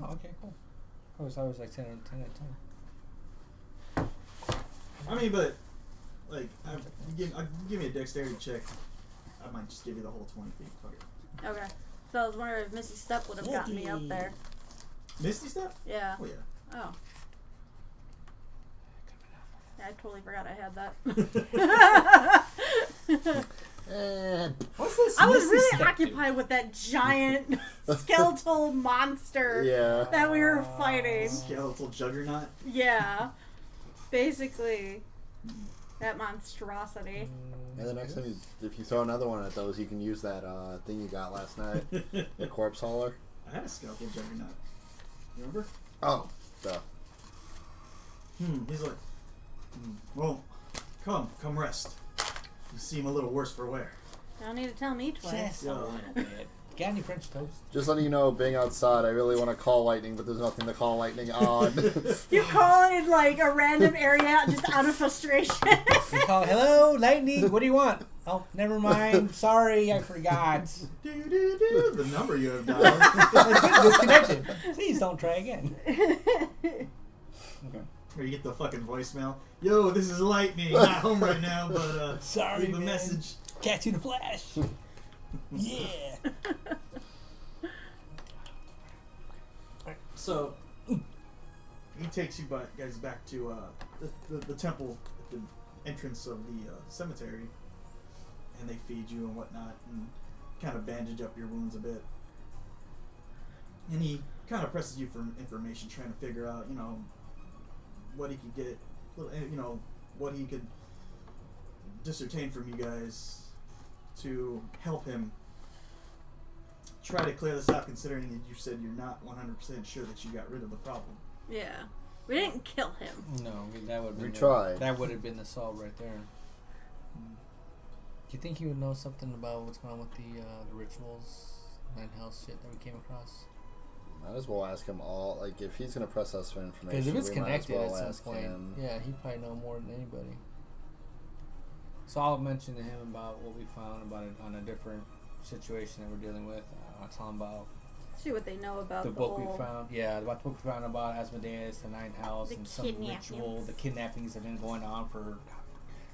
Oh, okay, cool. I was like 10 at a time. I mean, but like, give me a dexterity check. I might just give you the whole 20 feet. Fuck it. Okay. So I was wondering if Misty Step would have gotten me up there. Misty step? Yeah. Oh yeah. Oh. Yeah, I totally forgot I had that. What's this? I was Misty really Step occupied with that giant skeletal monster Yeah. that we were fighting. Skeletal juggernaut. Yeah. Basically, that monstrosity. And the next time, if you throw another one at those, you can use that thing you got last night, the corpse hauler. I had a skeletal juggernaut. You remember? Oh, duh. He's like, well, come rest. You seem a little worse for wear. Don't need to tell me twice. Just a little bit. Got any French toast? Just letting you know, being outside, I really want to call lightning, but there's nothing to call lightning on. You call it like a random area just out of frustration. We call, hello, lightning. What do you want? Oh, never mind. Sorry, I forgot. Do the number you have dialed. It's been disconnected. Please don't try again. Okay. Or you get the fucking voicemail. Yo, this is lightning. Not home right now, but Sorry, leave a man. message. Catch you in a flash. Yeah. So he takes you guys back to the temple at the entrance of the cemetery, and they feed you and whatnot, and kind of bandage up your wounds a bit. And he kind of presses you for information, trying to figure out, what he could get, what he could discertain from you guys to help him try to clear this out, considering that you said you're not 100% sure that you got rid of the problem. Yeah. We didn't kill him. No, I mean, that would have We been tried. That would have been the solve right there. Do you think he would know something about what's going on with the rituals, nine house shit that we came across? Might as well ask him all. Like, if he's gonna press us for information, Because if it's we might as connected well at ask some point, him. yeah, he'd probably know more than anybody. So I'll mention to him about what we found about it on a different situation that we're dealing with. I'll tell him about See what they know about the book whole... we found. Yeah, about the book we found about Asmodeus, the Ninth House, The and some kidnappings. ritual. The kidnappings have been going on for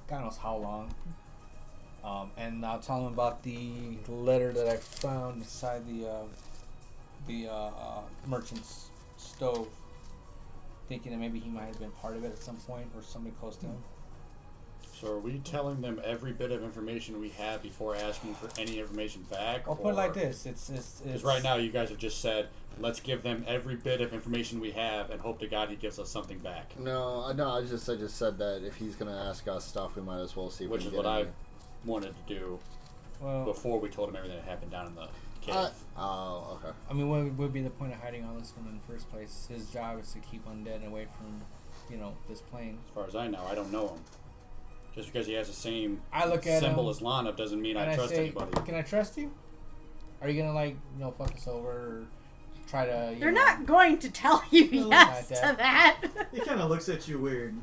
God knows how long. And I'll tell him about the letter that I found inside the merchant's stove, thinking that maybe he might have been part of it at some point or somebody close to him. So are we telling them every bit of information we have before asking for any information back? I'll put it like this: it's Because right now you guys have just said, let's give them every bit of information we have and hope to God he gives us something back. No. I just said that if he's gonna ask us stuff, we might as well see. If Which we is can what get I any. wanted to do well. before we told him everything that happened down in the cave. Oh, okay. I mean, what would be the point of hiding all this one in the first place? His job is to keep undead away from, this plane. As far as I know, I don't know him. Just because he has the same I look at symbol him, as Lana doesn't mean and I trust say, anybody. "Can I trust you? Are you gonna fuck us over or try to?" They're not going to tell you No, yes like to that. He kind of looks at you weird.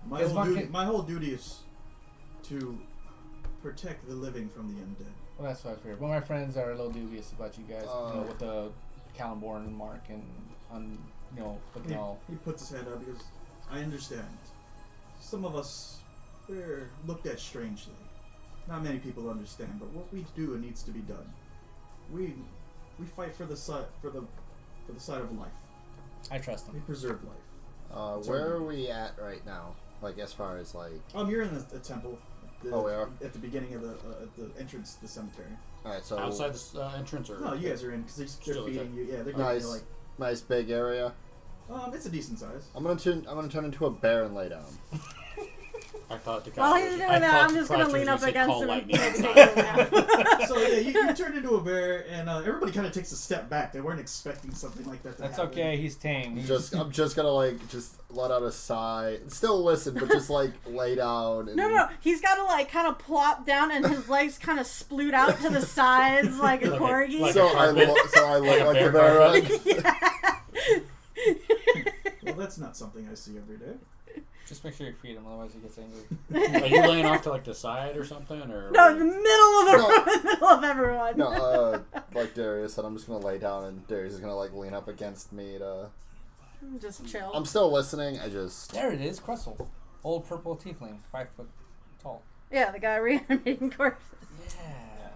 Because My whole duty is to protect the living from the undead. Well, that's what I figured. Well, my friends are a little dubious about you guys, with the Caliborn mark and looking all. He puts his hand up because I understand. Some of us, we're looked at strangely. Not many people understand, but what we do needs to be done. We fight for the side of life. I trust We them. preserve life. Where are we at right now? Like, as far as, like... You're in the temple. Oh, we are? At the beginning of the entrance to the cemetery. Alright, so... Outside the entrance, or No, you guys are in because they're Still feeding okay. you. Yeah, they're giving Nice. you like. Nice big area. It's a decent size. I'm gonna turn into a bear and lay down. I thought the While crowd he's was- doing I that, thought I'm the just gonna crowd lean was up say against call him and lightning. maybe take a nap. So yeah, you turn into a bear, and everybody kind of takes a step back. They weren't expecting something like that to That's happen. okay. He's tame. I'm just gonna just let out a sigh. Still listen, but just lay down. And, No, he's got to kind of plop down, and his legs kind of sploot out to the sides like a corgi. like So a I carpet. look like bear a bear. carpet. Right? Well, that's not something I see every day. Just make sure you feed him, otherwise he gets angry. Are you laying off to the side or something, or? No, in the middle of the No. room, in the middle of everyone. No, like Darius said, I'm just gonna lay down, and Darius is gonna lean up against me to. Just chill. I'm still listening. I just. There it is, Crustle. Old purple tiefling, 5 foot tall. Yeah, the guy reanimating corpses. Yeah,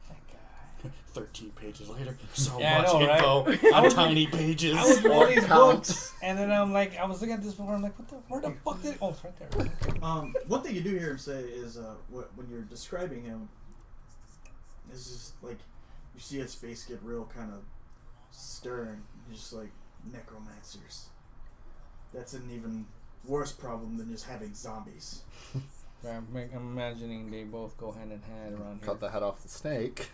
that guy. 13 pages later, so Yeah, I much know, right? info on tiny pages. I was reading all these Counts. books, and then I was looking at this before. I'm like, where the fuck did? Oh, it's right there. Okay. One thing you do hear him say is when you're describing him is just you see his face get real kind of stern. He's just like necromancers. That's an even worse problem than just having zombies. Yeah, I'm imagining they both go hand in hand around here. Cut the head off the snake.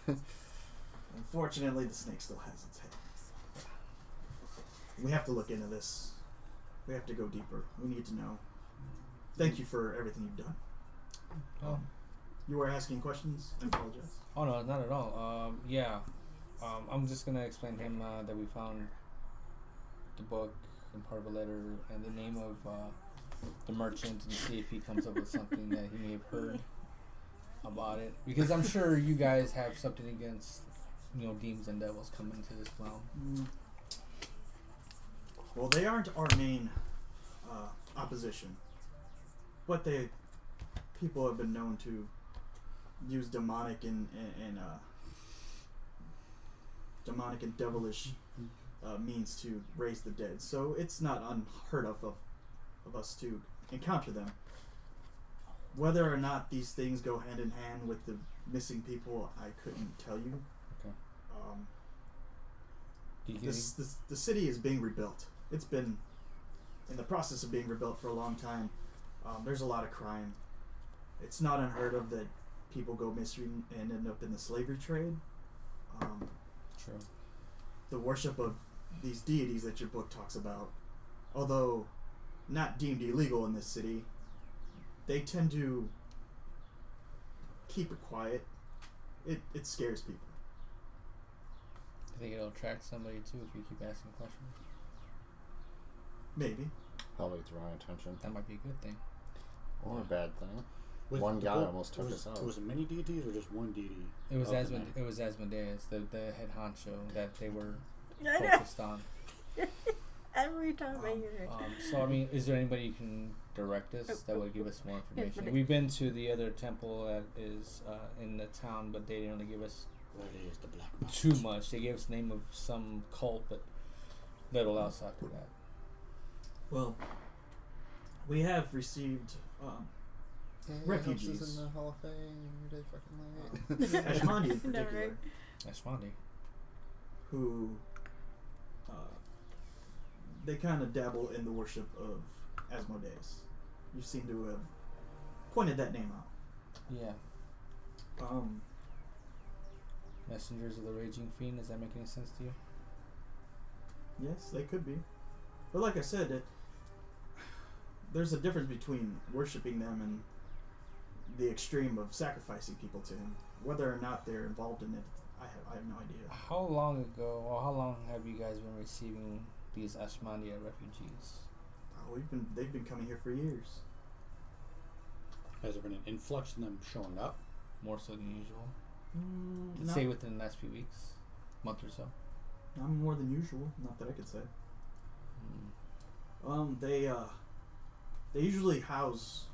Unfortunately, the snake still has its head. We have to look into this. We have to go deeper. We need to know. Thank you for everything you've done. Oh. You were asking questions? I apologize. Oh no, not at all. I'm just gonna explain to him that we found the book and part of a letter and the name of the merchant, and see if he comes up with something that he may have heard about it. Because I'm sure you guys have something against demons and devils coming into this realm. Well, they aren't our main opposition, but people have been known to use demonic and devilish means to raise the dead. So it's not unheard of us to encounter them. Whether or not these things go hand in hand with the missing people, I couldn't tell you. Okay. The city is being rebuilt. It's been in the process of being rebuilt for a long time. There's a lot of crime. It's not unheard of that people go missing and end up in the slavery trade. True. The worship of these deities that your book talks about, although not deemed illegal in this city, they tend to keep it quiet. It scares people. I think it'll attract somebody too if you keep asking questions. Maybe. Probably drawing attention. That might be a good thing. Or a bad thing. Was One the guy book- almost took us out. Was it many deities or just one deity? It was of the night? It was Asmodeus, the head honcho that they were I know. focused on. Every time I hear it. So I mean, is there anybody you can direct us that would give us more information? We've been to the other temple that is in the town, but they didn't really give us That is the Black Mountain. too much. They gave us the name of some cult, but little else after that. Well, we have received refugees. in the Hall of Fame. They fucking late. Ashmandi in No, particular, right? Ashmandi. who they kind of dabble in the worship of Asmodeus. You seem to have pointed that name out. Yeah. Messengers of the Raging Fiend. Does that make any sense to you? Yes, they could be. But like I said, there's a difference between worshiping them and the extreme of sacrificing people to him. Whether or not they're involved in it, I have no idea. How long ago, or how long have you guys been receiving these Ashmandia refugees? They've been coming here for years. Has there been an influx in them showing up? More so than usual. Not, Say within the last few weeks, month or so. not more than usual. Not that I could say. They usually house,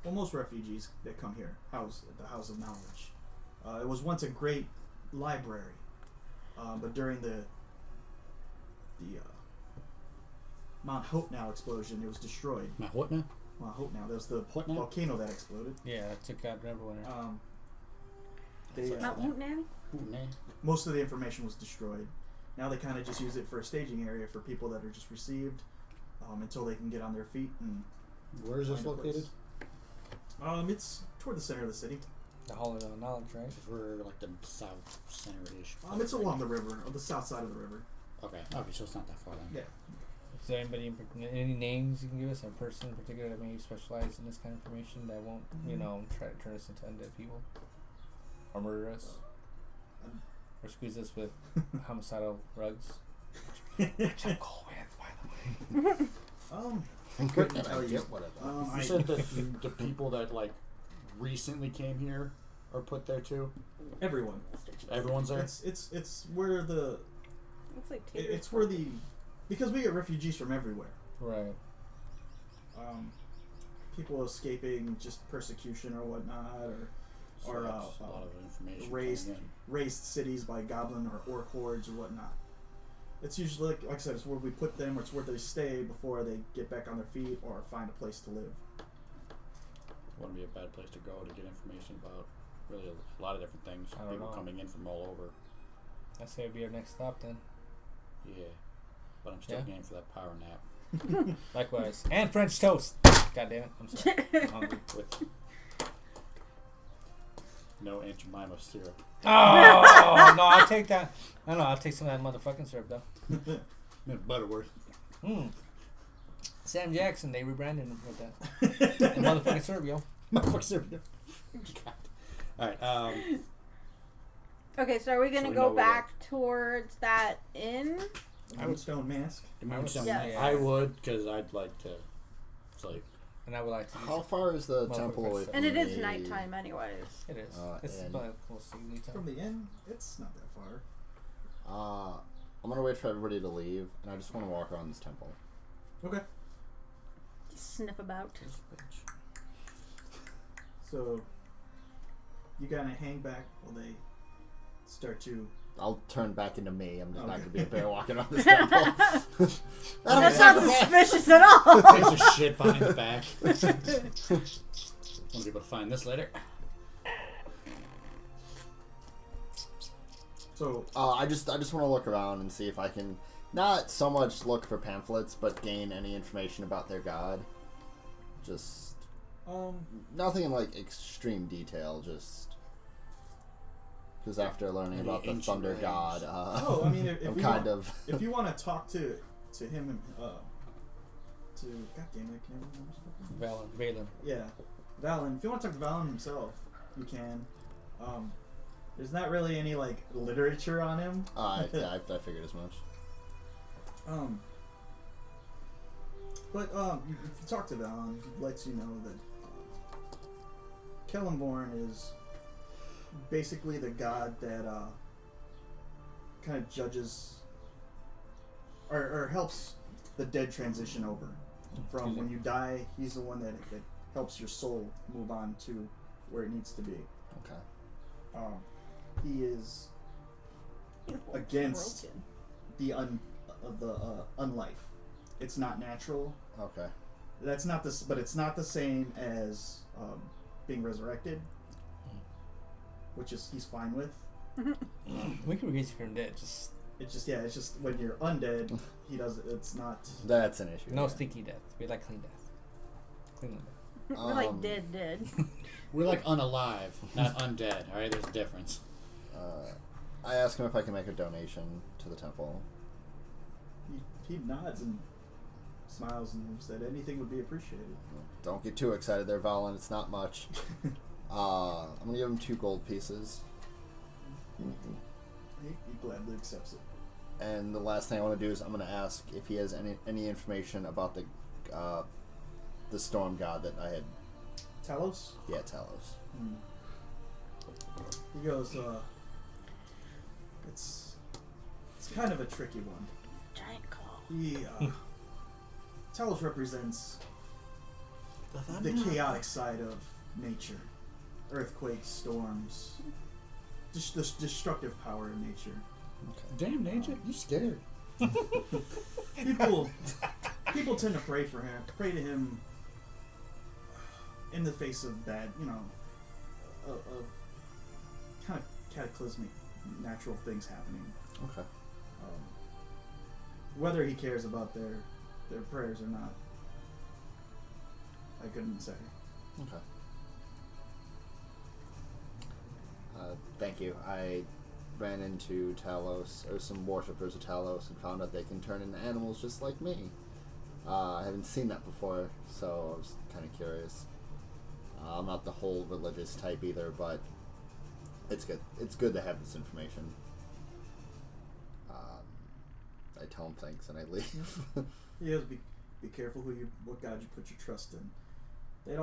well, most refugees that come here house at the House of Knowledge. It was once a great library, but during the Mount Hope explosion, it was destroyed. Mount what now? Mount Hope that was the What now? volcano that exploded. Yeah, that took out Neverwinter. They, Mount Hootenanny? most of the information was destroyed. Now they kind of just use it for a staging area for people that are just received until they can get on their feet and. Where is this find a place. located? It's toward the center of the city. The Hall of Knowledge, right? We're like the south center-ish. It's along the river, on the south side of the river. Okay, so it's not that far then. Yeah. Is there anybody, any names you can give us, a person in particular that may specialize in this kind of information that won't, try to turn us into undead people? Or murder us? Or squeeze us with homicidal rugs? Which I'm cool with, by the way. I'm couldn't good. tell I you. get what I thought. You said that the people that like recently came here are put there too. Everyone. Everyone's there. It's where the Looks like it's where the because we get refugees from everywhere. Right. People escaping just persecution or whatnot, So or that's a lot of information. raised coming raised cities by goblin or orc hordes or whatnot. It's usually like I said, it's where we put them, or it's where they stay before they get back on their feet or find a place to live. Wouldn't be a bad place to go to get information about really a lot of different things. I don't People know. coming in from all over. I say it'd be our next stop then. Yeah, but I'm still Yeah. game for that power nap Likewise. And French toast! God damn it. I'm sorry. I'm hungry. with no Aunt Jemima syrup. Oh, no, I'll take that. No, I'll take some of that motherfucking syrup, though. Butterworth. Sam Jackson, they rebranded him with that. And motherfucking syrup, yo. Motherfucking syrup. Alright, Okay, so are we So gonna we go know where back towards that inn? Moonstone Mask. Yeah. I would, because I'd like to. It's like, And I would like to. How far is the Motherfucker temple away stuff. from And it is the- nighttime, anyways. It is. Uh, It's and- about close to evening From time. the inn, it's not that far. I'm gonna wait for everybody to leave, and I just want to walk around this temple. Okay. Just sniff about. this bitch. So you kind of hang back while they start to. I'll turn back into me. I'm just not Okay. gonna be a bear walking around this temple. That's not suspicious at all. Takes a shit behind the back. Want to be able to find this later. So I just want to look around and see if I can not so much look for pamphlets, but gain any information about their god. Just nothing in like extreme detail. Just because after learning Any about the ancient thunder ways. god, I mean, if I'm you kind want, of. if you want to talk to him and to God damn it, I can't remember his fucking name. Valen. Yeah, Valen. If you want to talk to Valen himself, you can. There's not really any like literature on him. I figured as much. But if you talk to Valen, he lets you know that Kellenborn is basically the god that kind of judges or helps the dead transition over. From when you die, he's the one that helps your soul move on to where it needs to be. Okay. He is against the unlife. It's not natural. Okay. That's not this, but it's not the same as being resurrected, which is he's fine with. We can raise you from dead. Just It's just when you're undead, he does. It's not. That's an issue. no yeah. stinky death. We like clean death. Clean death. We're like dead. We're like unalive, not undead. Alright, there's a difference. I asked him if I can make a donation to the temple. He nods and smiles and said anything would be appreciated. Don't get too excited there, Valen. It's not much. I'm gonna give him 2 gold pieces. He gladly accepts it. And the last thing I want to do is I'm gonna ask if he has any information about the storm god that I had Talos? Yeah, Talos. He goes, it's kind of a tricky one. Giant claw. He, Talos represents the chaotic side of nature. Earthquakes, storms, destructive power in nature. Damn, nature, you scared. People tend to pray to him in the face of bad, of kind of cataclysmic natural things happening. Okay. Whether he cares about their prayers or not, I couldn't say. Okay. Thank you. I ran into Talos, or some worshippers of Talos, and found out they can turn into animals just like me. I haven't seen that before, so I was kind of curious. I'm not the whole religious type either, but it's good. It's good to have this information. I tell them thanks and I leave. You have to be careful what God you put your trust in. They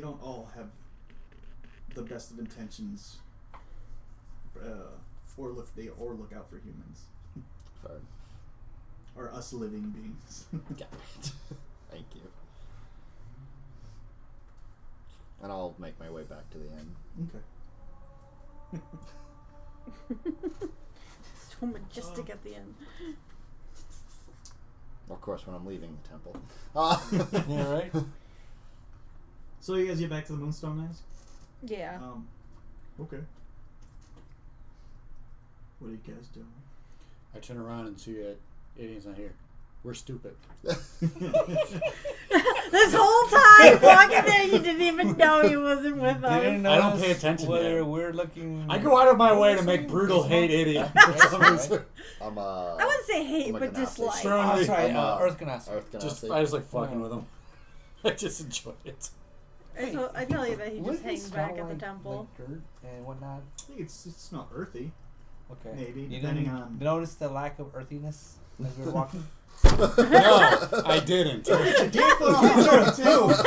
don't all have the best of intentions, or look out for humans. Fair. Or us living beings. Got it. Thank you. And I'll make my way back to the end. Okay. So majestic at the end. Of course, when I'm leaving the temple. Yeah, right? So you guys get back to the Moonstone Lands? Yeah. Okay. What are you guys doing? I turn around and see that Idiot's not here. We're stupid. This whole time walking there, you didn't even know he wasn't with us. Didn't I don't notice pay attention to whether him. we're looking. I go out of my way to make Brutal hate Idiot. For some reason. I'm I wouldn't say hate, I'm a but Ganassi. dislike. Oh, that's right. I'm, Earth Ganassi. Earth Ganassi. I just like fucking with him. I just enjoy it. I tell you that he Wouldn't just hangs smell back at the like- temple. Like dirt and whatnot. I think it's not earthy. Okay. Maybe, You depending didn't on- notice the lack of earthiness as we were walking. No, I didn't. Damn too. Off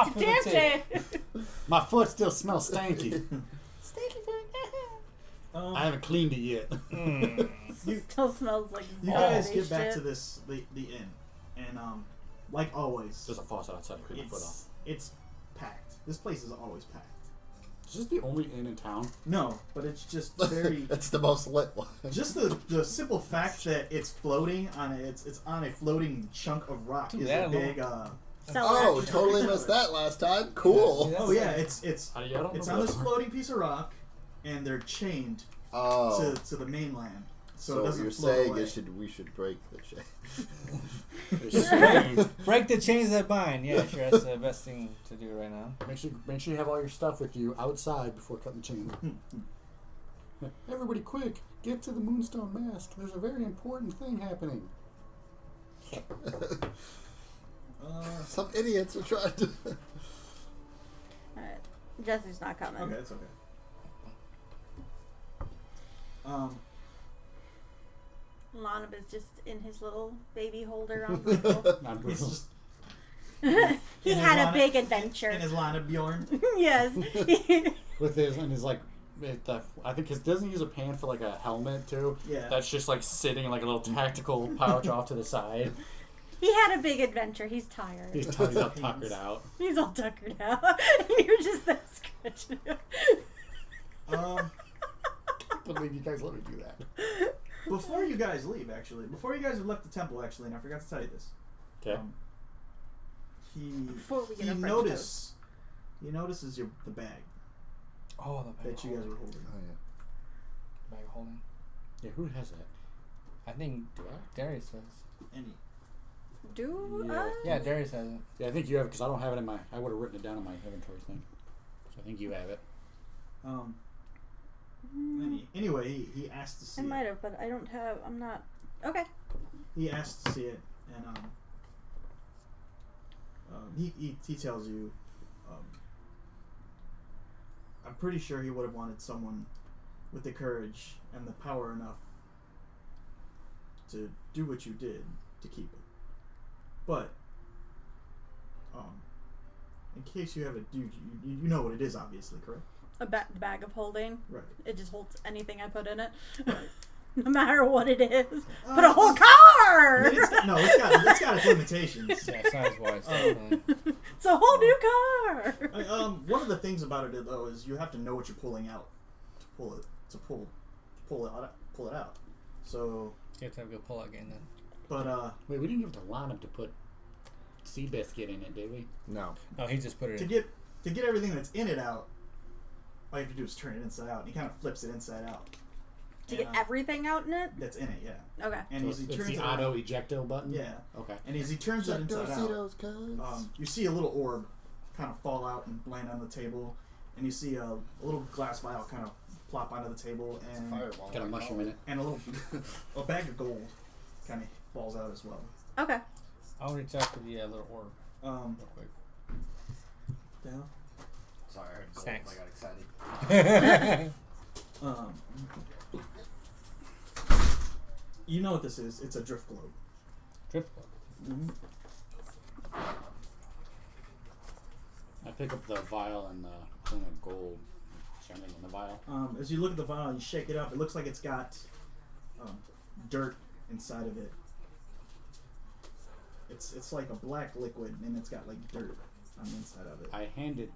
of the Damn tip. it! My foot still smells stanky. Stinky food. I haven't cleaned it yet. Still smells like You guys zombie get back shit. to the inn, and like always, There's a faucet outside. I clean my foot off. it's packed. This place is always packed. Is this the only inn in town? No, but it's just very. It's the most lit one. Just the simple fact that it's floating on it's on a floating chunk of rock Dude, is that a big. Oh, totally missed that last time. Cool. Yeah. Oh yeah, it's I don't it's know on that this part. floating piece of rock, and they're chained Oh. to the mainland, so So it what doesn't you're float saying away. is we should break the chain. Break the chains that bind. Yeah, sure. That's the best thing to do right now. Make sure you have all your stuff with you outside before cutting the chain. Everybody, quick! Get to the Moonstone Mast. There's a very important thing happening. Some idiots are trying to. Alright. Jesse's not coming. Okay, it's okay. Lanab is just in his little baby holder on Brutal. Not He's brutal. just He in his had a Lana- big adventure. in his line of Bjorn. Yes. With his and his like, I think his doesn't he use a pan for like a helmet too. Yeah. That's just like sitting in like a little tactical pouch off to the side. He had a big adventure. He's tired. He's all tuckered out. He's all tuckered out. You're just there scratching him. I believe you guys let me do that. Before you guys leave, actually, before you guys have left the temple, actually, and I forgot to tell you this. Okay. Before we get he our French notices the bag Oh, the bag that you guys were holding. Oh yeah. Bag holding. Yeah, who has that? I think Do I? Darius does. And Do Yeah. Yeah, Darius has it. Yeah, I think you have it because I don't have it in my. I would have written it down in my inventory thing. So I think you have it. anyway, he asked to see I it. might have, but I don't have. I'm not. Okay. He asked to see it, and he tells you, I'm pretty sure he would have wanted someone with the courage and the power enough to do what you did to keep it. But in case you have a dude, you know what it is, obviously, correct? A bag of holding. Right. It just holds anything I put in it. Right. No matter what it is. Put a whole car! It's got its limitations. Yeah, size-wise. It's a whole new car! One of the things about it though is you have to know what you're pulling out to pull it out. So, You have to have a good pull-out game then. but Wait, we didn't give it to Lana to put Seabiscuit in it, did we? No. No, he just put it to in. get everything that's in it out, all you have to do is turn it inside out. And he kind of flips it inside out. To get everything out in it? That's in it, yeah. Okay. And So as he it's turns the it auto out, ejecto button? yeah. Okay. And as he turns it inside out, Cheetos, cuz. you see a little orb kind of fall out and land on the table, and you see a little glass vial kind of plop onto the table, and Fireball. Got a mushroom in it. and a bag of gold kind of falls out as well. Okay. I'll reach out for the little orb Um, real quick. down. Sorry, I heard gold. Thanks. I got excited. You know what this is? It's a drift globe. Drift club. I pick up the vial and the clean of gold. Something in the vial. As you look at the vial, you shake it up. It looks like it's got dirt inside of it. It's like a black liquid, and it's got like dirt on the inside of it. I hand it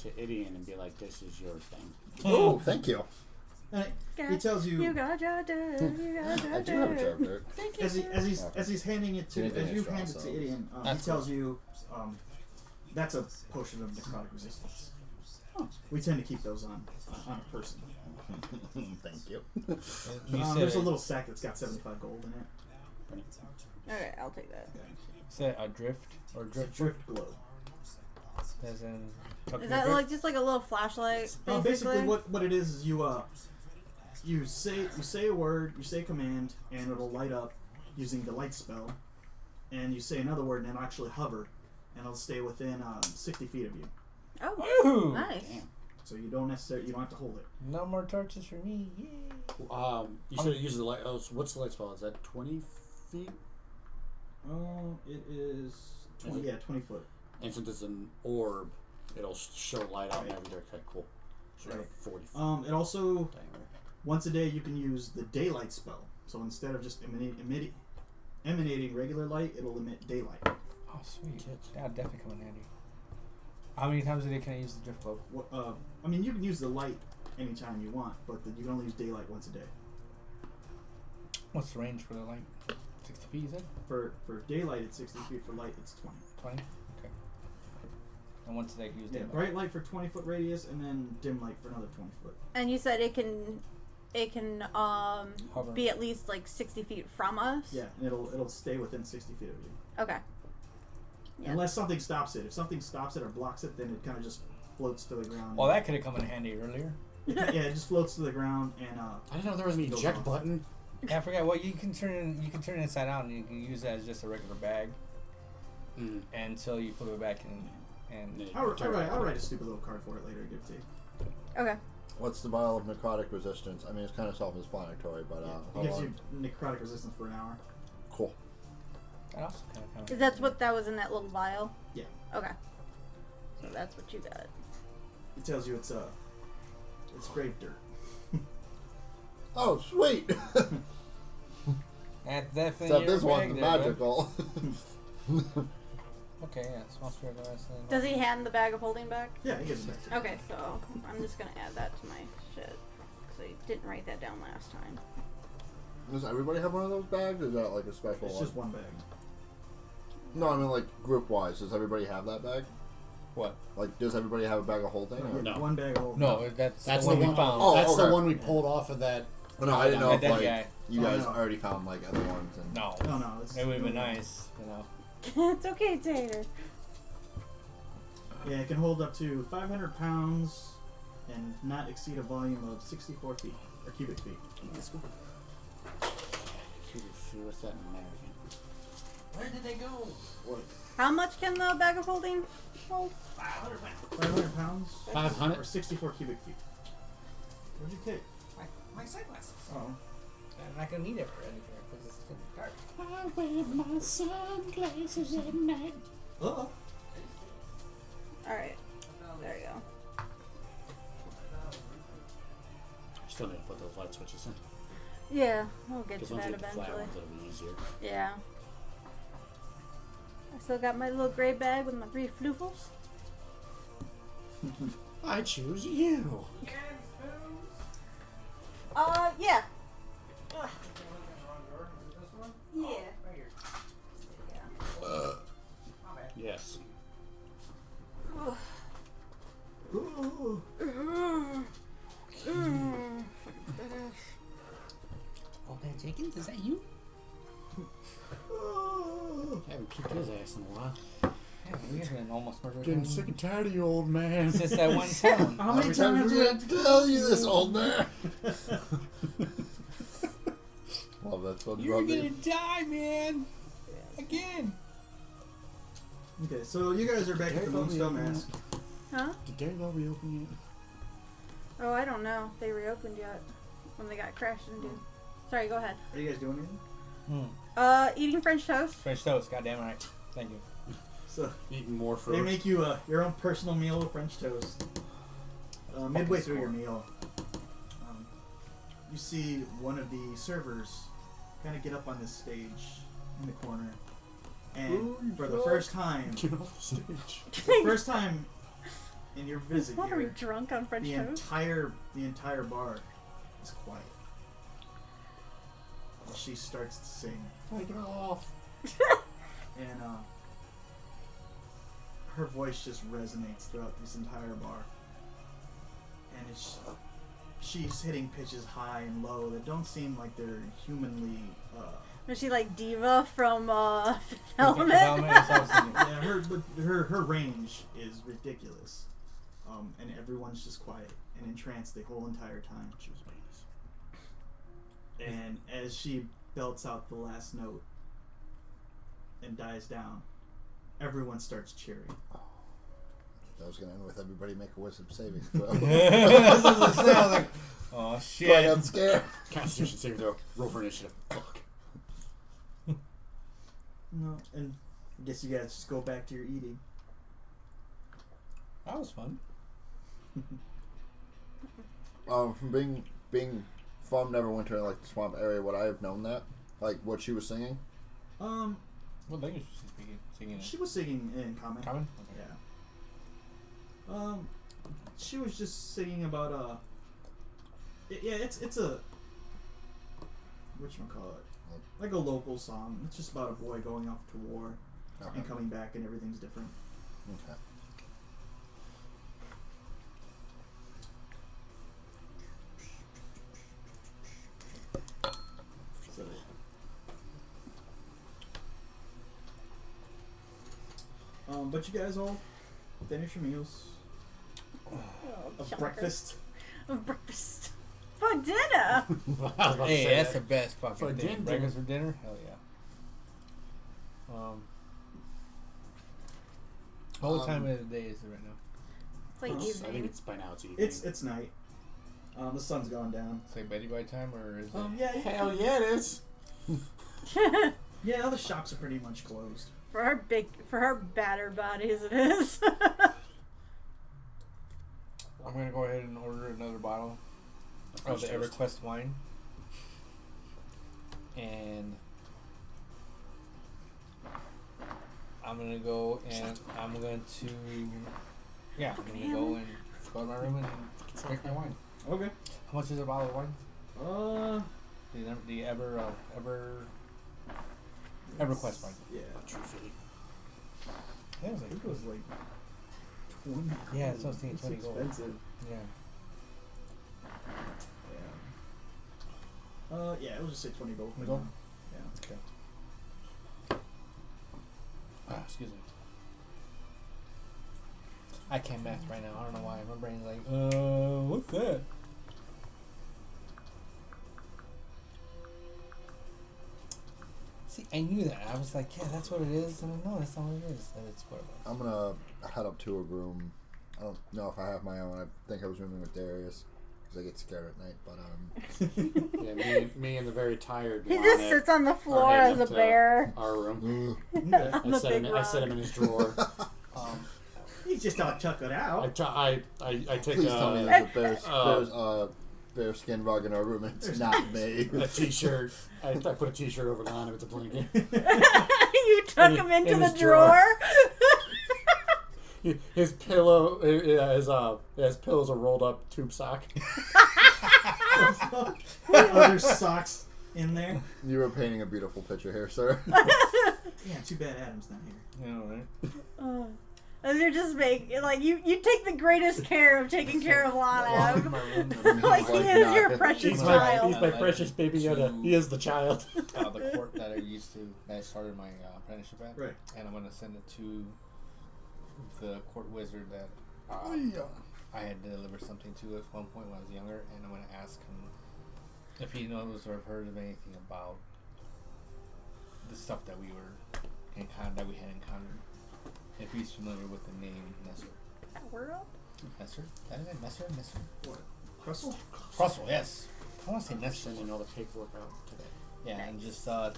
to Idian and be like, "This is your thing." Oh, thank you. And he tells you You got your dirt. You got your I do have a dirt. joke there. Thank you, as sir. he's handing it to Anything as you extra hand it to also. Idian, he That's tells you that's a potion of necrotic resistance. We tend to keep those on a person. Thank you. You said There's a it- little sack that's got 75 gold in it. Okay, I'll take that. said a drift or drift. Drift globe. As in. Is that like just like a little flashlight? Basically, what it is you say a word, you say a command, and it'll light up using the light spell, and you say another word, and it'll actually hover, and it'll stay within 60 feet of you. Oh, Ooh! nice. Damn. So you don't have to hold it. No more torches for me. Yay! You said it uses the light. Oh, so what's the light spell? Is that 20 feet? Oh, it is 20. Yeah, 20 foot. And since it's an orb, it'll show light out in Right. every direction. Okay, cool. So Right. 40 feet It also diameter. once a day you can use the daylight spell. So instead of just emanating regular light, it'll emit daylight. Oh, sweet. That'll definitely come in handy. How many times a day can I use the drift globe? I mean, you can use the light anytime you want, but you can only use daylight once a day. What's the range for the light? 60 feet, you said? For daylight, it's 60 feet. For light, it's 20. 20? Okay. And once a day, I can use Yeah, daylight. bright light for 20 foot radius, and then dim light for another 20 foot. And you said it can Hover. be at least like 60 feet from us. Yeah, and it'll stay within 60 feet of you. Okay. Yeah. Unless something stops it. If something stops it or blocks it, then it kind of just floats to the ground. Well, that could have come in handy earlier. Yeah, it just floats to the ground, and I didn't know there was an Goes eject off. button. Yeah, I forgot. Well, you can turn it inside out, and you can use it as just a regular bag until you flip it back and I'll write a stupid little card for it later to give it to you. Okay. What's the vial of necrotic resistance? I mean, it's kind of self-explanatory, but It hold gives on. you necrotic resistance for an hour. Cool. that also kind of. That's what that was in that little vial? Yeah. Okay. So that's what you got. It tells you it's grave dirt. Oh, sweet! That's definitely Except your this one's bag there, bud. magical. Okay, yeah, small spirit glass. Does he hand the bag of holding back? Yeah, it gives it back to you. Okay, so I'm just gonna add that to my shit. Because I didn't write that down last time. Does everybody have one of those bags? Or is that like a special It's one? just one bag. No, I mean like group-wise. Does everybody have that bag? What? Like, does everybody have a bag of holding? Or? No. One bag of No, that's That's the one we one. found. Oh, that's the okay. one we pulled off of that. No, I didn't know if That like guy. you Oh, guys no. already found like other ones. And... No. No, it's It would have been nice, you know. It's okay, Tater. Yeah, it can hold up to 500 pounds and not exceed a volume of 64 feet or cubic feet. What's that in American? Where did they go? What? How much can the bag of holding hold? 500 pounds? 500? Or 64 cubic feet. What'd you take? My sunglasses. Oh. I'm not gonna need it for anything because it's gonna be dark. I wear my sunglasses at night. Oh. Alright. There you go. Still need to put those light switches in. Yeah, we'll get Because to once that you get the flat eventually. ones, it'll be easier. Yeah. I still got my little gray bag with my 3 floofles. I choose you. Yeah. Yeah. Yes. Oh, man, Jenkins, is that you? Haven't kicked his ass in a while. Yeah, we haven't almost murdered Getting him. sick and tired of you, old man. It's just that one time. How many Every time times we we have to tell you this, old man. Well, that's what You're gonna die, man. Again. Okay, so you guys are back at the Moonstone Mask. Huh? Did Daredevil reopen yet? Oh, I don't know. They reopened yet. When they got crashed into. Sorry, go ahead. Are you guys doing anything? Eating French toast. French toast, goddamn right. Thank you. So Eating more they fruit. make you your own personal meal of French toast. Midway through your meal, you see one of the servers kind of get up on this stage in the corner, and for the first time, Get off the stage. the first time in your visit What are we here, drunk on French the toast? entire bar is quiet. And she starts to sing, Take it off. and her voice just resonates throughout this entire bar. And she's hitting pitches high and low that don't seem like they're humanly. Was she like Diva from Fifth Element, Element? that's what I was thinking. Yeah, her range is ridiculous, and everyone's just quiet and entranced the whole entire time. She was penis. And as she belts out the last note and dies down, everyone starts cheering. That was going to end with everybody make a wisdom saving throw. That's what I was saying. I was like, oh But I shit. got scared. Constitution saving throw. Roll for initiative. Fuck. No, and I guess you guys just go back to your eating. That was fun. From being from Neverwinter, like the swamp area, would I have known that? Like what she was singing? What language was she speaking? Singing She was singing in common. Common? Yeah. She was just singing about it's a whatchamacallit, like a local song. It's just about a boy going off to war Okay. and coming back, and everything's different. Okay. So, but you guys all finish your meals of shocker. breakfast. Of breakfast. For dinner. Hey, that's the best fucking For thing. dinner. Breakfast for dinner? Hell yeah. What time of the day is it right now? It's like I I think evening. it's by now. It's evening. It's night. The sun's gone down. It's like Betty by time, or is it? Yeah. Hell yeah, it is. Yeah, all the shops are pretty much closed. For our battered bodies, it is. I'm gonna go ahead and order another bottle of the French toast. EverQuest wine, and I'm gonna go and I'm going to go and go to my room and drink my wine. Okay. How much is a bottle of wine? The EverQuest wine. Yeah. True Philly. Yeah, it was I like think it was like 20. Yeah, it's something It's 20 gold. expensive. yeah. Yeah, it was just say 20 gold. for Gold? now. Yeah. Okay. Excuse me. I can't math right now. I don't know why. My brain's like, what's that? See, I knew that. I was like, yeah, that's what it is. I'm like, no, that's not what it is. And it's what it was. I'm gonna head up to a room. I don't know if I have my own. I think I was rooming with Darius because I get scared at night. But Yeah, me and the very tired. He just Lonnet sits on the floor are heading as a up to bear. Our room. Okay. On the big I set him in his drawer. You Please just don't chuck it out. I take Please tell me there's a bearskin rug in our room and it's not me. a t-shirt. I put a t-shirt over the line if it's a blanket. You tuck him into in the his drawer. drawer. His pillow, his pillow's a rolled up tube sock. Other socks in there. You were painting a beautiful picture here, sir. Yeah, too bad Adam's not here. Yeah, right. And you're just you take the greatest care of taking care of Lana. Like he is your precious He's child. my precious baby Yoda. He is the child. The court that I started my apprenticeship at. Right. And I'm gonna send it to the court wizard that I had to deliver something to at one point when I was younger, and I'm gonna ask him if he knows or heard of anything about the stuff that we had encountered. If he's familiar with the name Nesser. Word up? Nesser? That is it? Nesser? What? Crustle? Crustle, yes. I want to say Nesser. Sending all the paperwork out today. Yeah, and just tell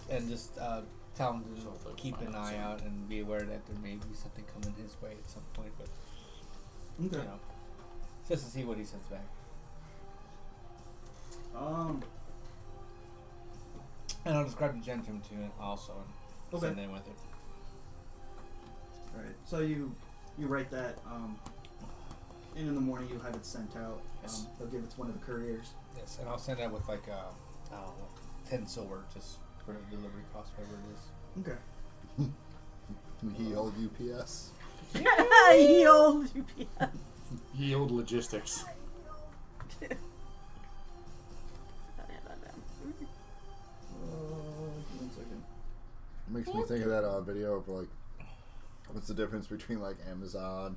him to keep an eye out and be aware that there may be something coming his way at some point, but Okay. you know, just to see what he sends back. And I'll describe the gem to him too, also, and send in with it. Alright, so you write that, and in the morning you have it sent out. Yes. They'll give it to one of the couriers. Yes, and I'll send that with like 10 silver just for the delivery cost, whatever it is. Okay. Ye old UPS. Ye old UPS. Ye old logistics. One second. It makes me think of that video of like, what's the difference between like Amazon,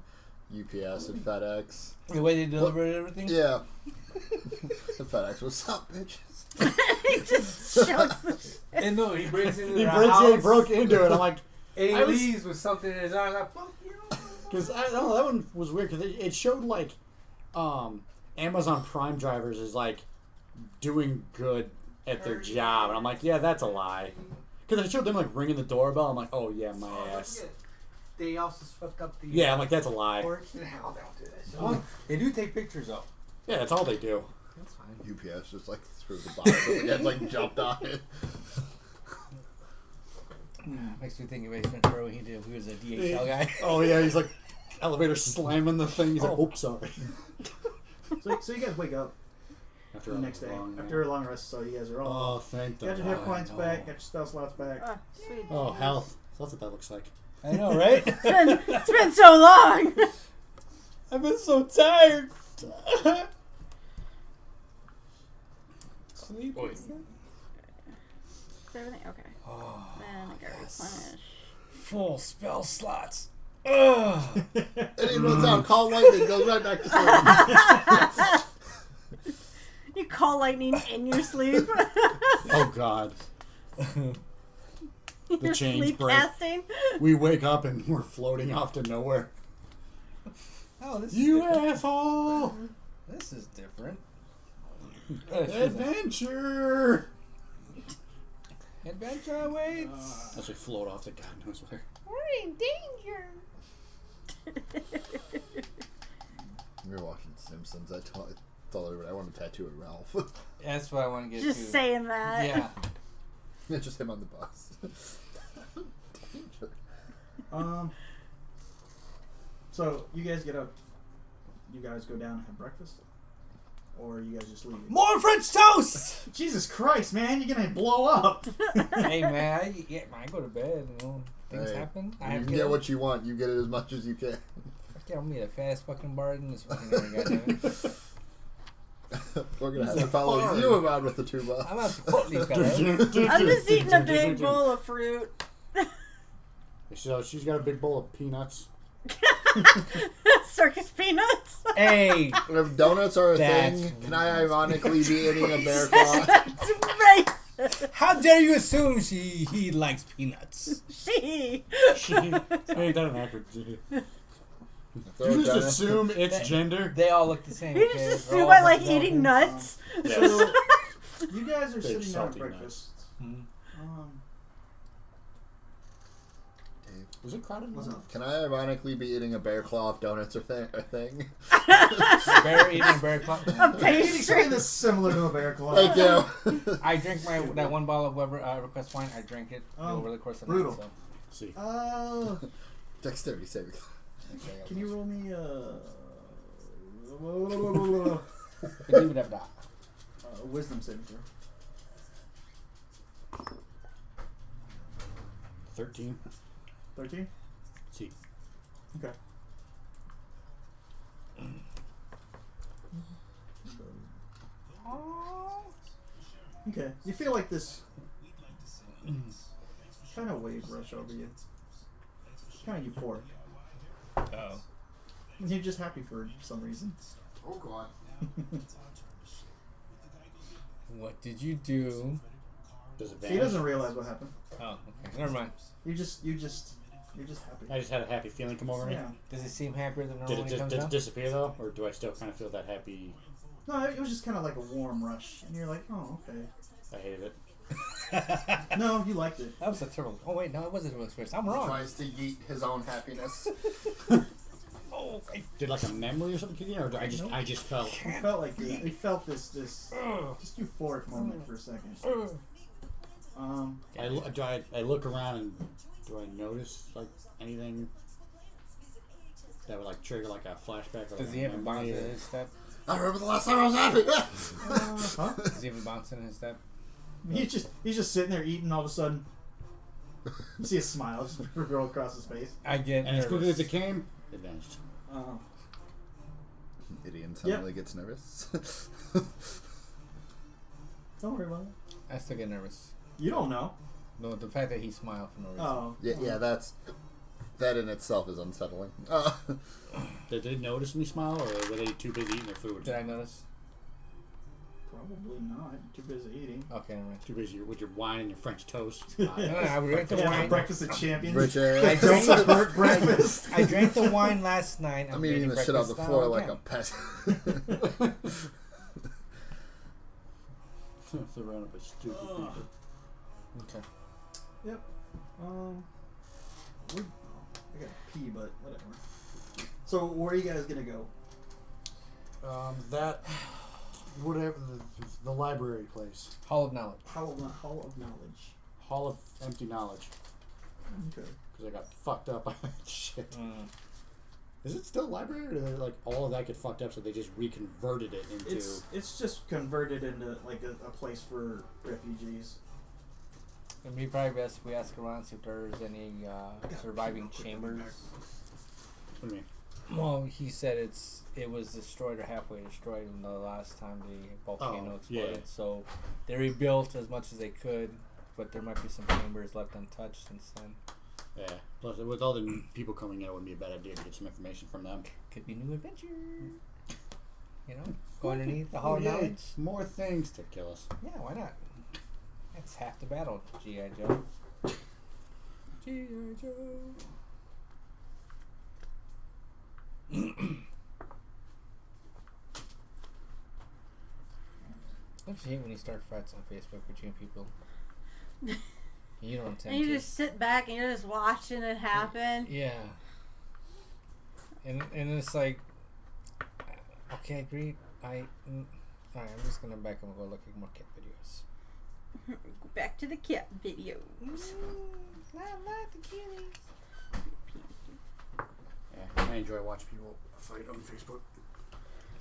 UPS, and FedEx? The way they deliver everything? Yeah. The FedEx, what's up, bitches? He just shouts the shit. And no, he breaks into He the house. broke into it. I'm like, And I he was- leaves with something in his arm. Like, fuck you. because I don't know, that one was weird because it showed like Amazon Prime drivers is like doing good at their job, and I'm like, yeah, that's a lie. Because it showed them like ringing the doorbell. I'm like, oh yeah, my ass. They also swept up the Yeah, I'm like, that's a lie. porch. Hell, they don't do that. So they do take pictures though. Yeah, that's all they do. That's fine. UPS just like threw the box. It had like jumped on it. Makes me think of Ace Ventura when he was a DHL guy. Oh yeah, he's like elevator slamming the thing. He's like, oh, sorry. So you guys wake up After the next day after a long rest. So you guys are all Oh, thank got your hit points back, got your spell slots back. Oh, sweet. Oh, health. So that's what that looks like. I know, right? It's been so long. I've been so tired. Sleep. Is everything okay? Then I gotta replenish. Full spell slots. Ugh. And he runs out, call lightning, goes right back to sleep. You call lightning in your sleep. Oh God. You're chains sleep break. casting. We wake up and we're floating off to nowhere. Oh, this You is different. asshole! This is different. Adventure! Adventure awaits. As we float off to God knows where. We're in danger. We were watching Simpsons. I told everybody I want to tattoo a Ralph. That's what I want to get Just to. saying that. Yeah. It's just him on the bus. So you guys get up. You guys go down and have breakfast, or you guys just leave? More French toast. Jesus Christ, man! You're gonna blow up. Hey man, I go to bed. You know, things Hey, happen. I You have can to get what you want. You get it as much as you can. Yeah, I'm gonna be the fast fucking bard in this fucking area, goddammit. We're gonna have to follow you around with the tuba. I'm not totally fast. I'm just eating a big bowl of fruit. So she's got a big bowl of peanuts. Circus peanuts. Hey, If donuts are a That's thing, can I ironically be eating a bear claw? That's racist. how dare you assume he likes peanuts? She. Hey, that an actor. Throw You a just donut. assume it's gender. They all look the same. You okay? just They're assume all I like fucking eating dolphins. nuts. So you guys are Big sitting down at salty breakfast. Mhm. Um, Dave, Was it crowded? What's up? Can I ironically be eating a bear claw if donuts are a thing? Bear eating a bear claw. A Eating pastry. something that's similar to a bear claw. Thank you. I drank that one bottle of Weber Request wine. I drank it over the course of the brutal. night. So. See. Oh. Dexterity saving. Can you roll me wisdom saving throw? 13. 13? See. Okay. Okay. You feel like this kind of wave rush over you. Kind of euphoric. Oh. You're just happy for some reason. Oh god. What did you do? Does it He vanish? doesn't realize what happened. Oh, okay. Never mind. You're just happy. I just had a happy feeling come over me. Yeah. Does it seem happier than Did normal it when it just comes did it down? disappear though, or do I still kind of feel that happy? No, it was just kind of like a warm rush, and you're like, oh, okay. I hated it. No, you liked it. That was a terrible. Oh wait, no, it wasn't a terrible experience. I'm wrong. Tries to yeet his own happiness. Oh, I Did like a memory or something kick in, or I just felt. You felt like you felt this just euphoric moment for a second. I look around and do I notice like anything that would like trigger like a flashback? Or, Does like, he have a bounce memory in or- his step? I remember the last time I was happy. Huh? Does he have a bounce in his step? He's just sitting there eating. All of a sudden, you see a smile just roll across his face. I get And as quickly as nervous. it came, it vanished. Oh. Idiot suddenly gets nervous. Don't worry about it. I still get nervous. You don't know. No, the fact that he smiled for no reason. Oh. yeah, that in itself is unsettling. Did they notice me smile, or were they too busy eating their food? Did I notice? Probably not. Too busy eating. Okay, never mind. Too busy with your wine and your French toast. No, I drank the Yeah, wine. breakfast at Champions. Richard. I drank the breakfast. I drank the wine last night. I'm eating the shit off the floor like a pet. Surrounded by stupid people. Okay. Yep. I gotta pee, but whatever. So where are you guys gonna go? That whatever the library place, Hall of Knowledge. Hall of Knowledge. Hall of Empty Knowledge, Okay. because I got fucked up by that shit. Mm. Is it still a library, or did they, like all of that get fucked up, so they just reconverted it into? It's just converted into like a place for refugees. It'd be probably best if we ask around see if there's any surviving chambers. What do you mean? Well, he said it was destroyed or halfway destroyed in the last time the volcano exploded. yeah. So they rebuilt as much as they could, but there might be some chambers left untouched since then. Yeah. Plus, with all the new people coming in, it wouldn't be a bad idea to get some information from them. Could be new adventure. You know, go underneath the Hall of yay. Knowledge. More things to kill us. Yeah, why not? That's half the battle, G.I. Joe. G.I. Joe. I just hate when you start fights on Facebook between people. You don't intend And you to. just sit back and you're just watching it happen. Yeah. And it's like, okay, I agree. Alright, I'm just gonna back up and go look at more cat videos. Back to the cat videos. I like the kitties. Yeah, I enjoy watching people fight on Facebook.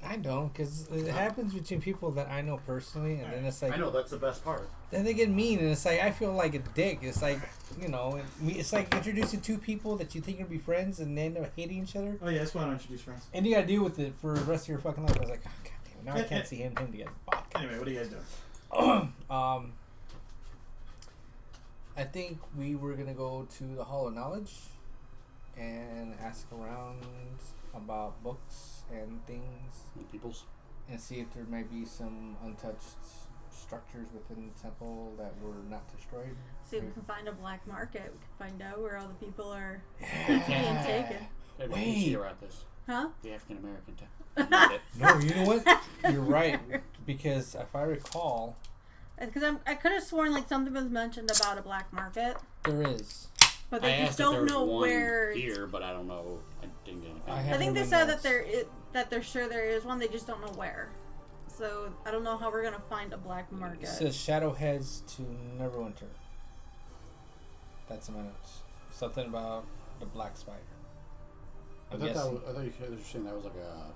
I don't, because it happens between people that I know personally, and then it's like, I know that's the best part. then they get mean, and it's like, I feel like a dick. It's like, you know, it's like introducing two people that you think are gonna be friends, and they end up hating each other. Oh yeah, that's why I don't introduce friends. And you gotta deal with it for the rest of your fucking life. I was like, oh, god damn it, now I can't see him together. Fuck. Anyway, what are you guys doing? I think we were gonna go to the Hall of Knowledge and ask around about books and things, And people's. and see if there might be some untouched structures within the temple that were not destroyed. See if we can find a black market. We can find out where all the people are Yeah. being taken. Maybe Wait. we can see her at this. Huh? The African American town. No, you know what? You're right, because if I recall, Because I could have sworn like something was mentioned about a black market. there is. but I they asked just if there don't was know one where. here, but I don't know. I didn't get I anything. have I think it they in said notes. that they're sure there is one. They just don't know where. So I don't know how we're gonna find a black market. It says shadow heads to Neverwinter. That's in my notes. Something about the black spider. I I'm thought guessing. I thought you were saying that was like a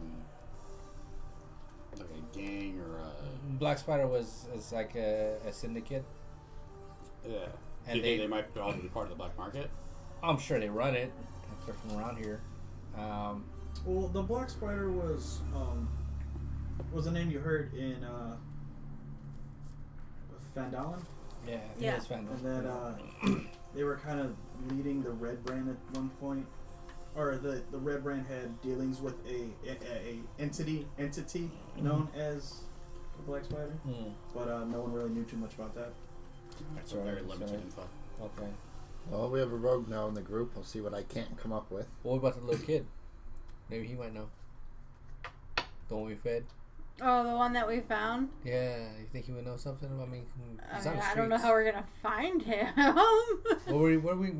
gang or a Black Spider is like a syndicate. yeah. And Do you they- think they might all be part of the black market? I'm sure they run it if they're from around here. Well, the Black Spider was a name you heard in Fandalin, Yeah, I think Yeah. it's Vandal. and that they were kind of leading the Red Brand at one point, or the Red Brand had dealings with a entity known as the Black Spider, but no one really knew too much about that. That's Right, very that's limited right. info. Okay. Well, we have a rogue now in the group. I'll see what I can't come up with. What about the little kid? Maybe he might know. The one we fed? Oh, the one that we found. Yeah, you think he would know something? I mean, he's on the I don't know streets. how we're gonna find him. Where we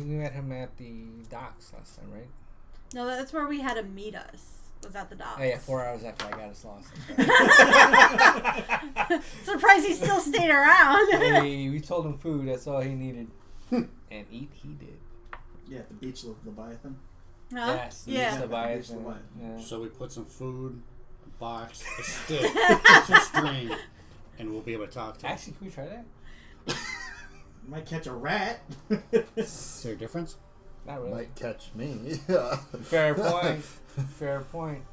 met him at the docks last time, right? No, that's where we had him meet us. Was at the docks. Oh yeah, 4 hours after I got us lost. Surprised he still stayed around. Hey, we told him food. That's all he needed, and eat he did. Yeah, at the beach of Leviathan. Huh? Yes, Yeah. the bias. Beach Leviathan. Yeah. So we put some food, a box, a stick, some string, and we'll be able to talk to him. Actually, can we try that? You might catch a rat. Is there a difference? Not really. Might catch me. Fair point. Fair point.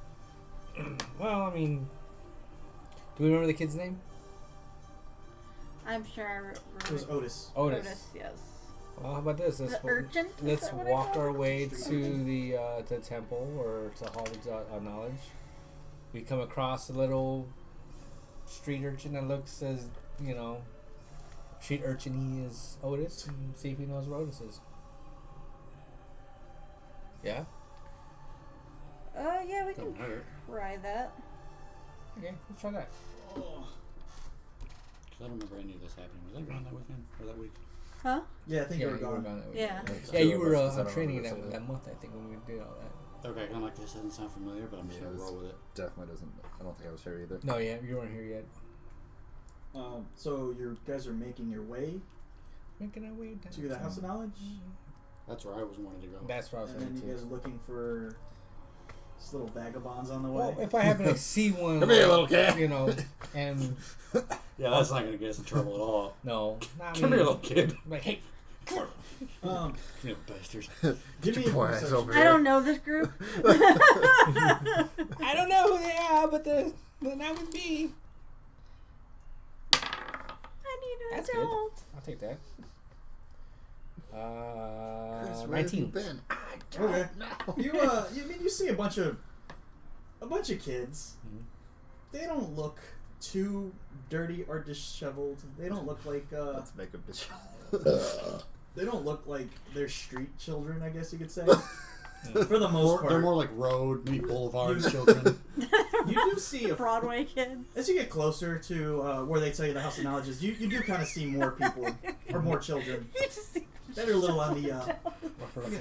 Well, I mean, do we remember the kid's name? I'm sure I It was Otis. Otis. yes. Well, how about this? The urchin? Is Let's that what I walk call our it? way to the temple or to Hall of Knowledge. We come across a little street urchin that looks as, street urchin-y as Otis, and see if he knows where Otis is. Yeah? Yeah, we can Doesn't hurt. try that. Okay, let's try that. Because I don't remember any of this happening. Was I gone that weekend or that week? Huh? Yeah, I think Yeah, you were you were gone. gone that week. Yeah. Yeah, you were on on training that month, I think, when we did all that. Okay, I'm like, this doesn't sound familiar, but I'm just Yeah, going to this- roll with it. Definitely doesn't. I don't think I was here either. No, yeah, you weren't here yet. So you guys are making your way Making our way down to the House of Knowledge, That's where I was wanting to go. That's where I was and then going you guys to. are looking for these little vagabonds on the way. Well, if I happen to see one, Come here, little kid. And Yeah, that's not going to get us in trouble at all. no, not Come me. here, little kid. Like, hey, Um, Come here, bastard. give me a Boy, it's perception. over I don't know this group. I don't know who they are, but they're not with me. I need an That's good. adult. I'll take that. Chris, where have you 19. been? I Okay. don't know. You see a bunch of kids. Mhm. They don't look too dirty or disheveled. They don't look like Let's make him dis- they don't look like they're street children, I guess you could say. For the most They're part. more like road, maybe boulevard children. You do see a Broadway kids. as you get closer to where they tell you the House of Knowledge is, you do kind of see more people or more children You just see that are a little on the Rougher looking.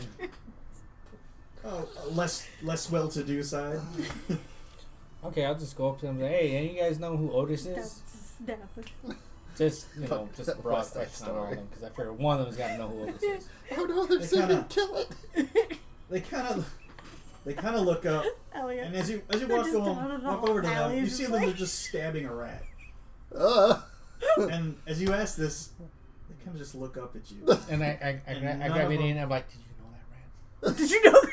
less well-to-do side. Okay, I'll just go up to them and say, hey, any of you guys know who Otis is? Snap. Just, just a broad What's that question on all of story? them, because I figure one of them's got to know who Otis is. Oh no, they're They saying kinda- kill it. They kind of look up, Elliot. and as you They're walk just down over, in the walk over to them, alleys, you just see them like- they're just stabbing a rat. And as you ask this, they kind of just look up at you. And I And grab none it of in them- and I'm like, did you know that rat? Did you know that?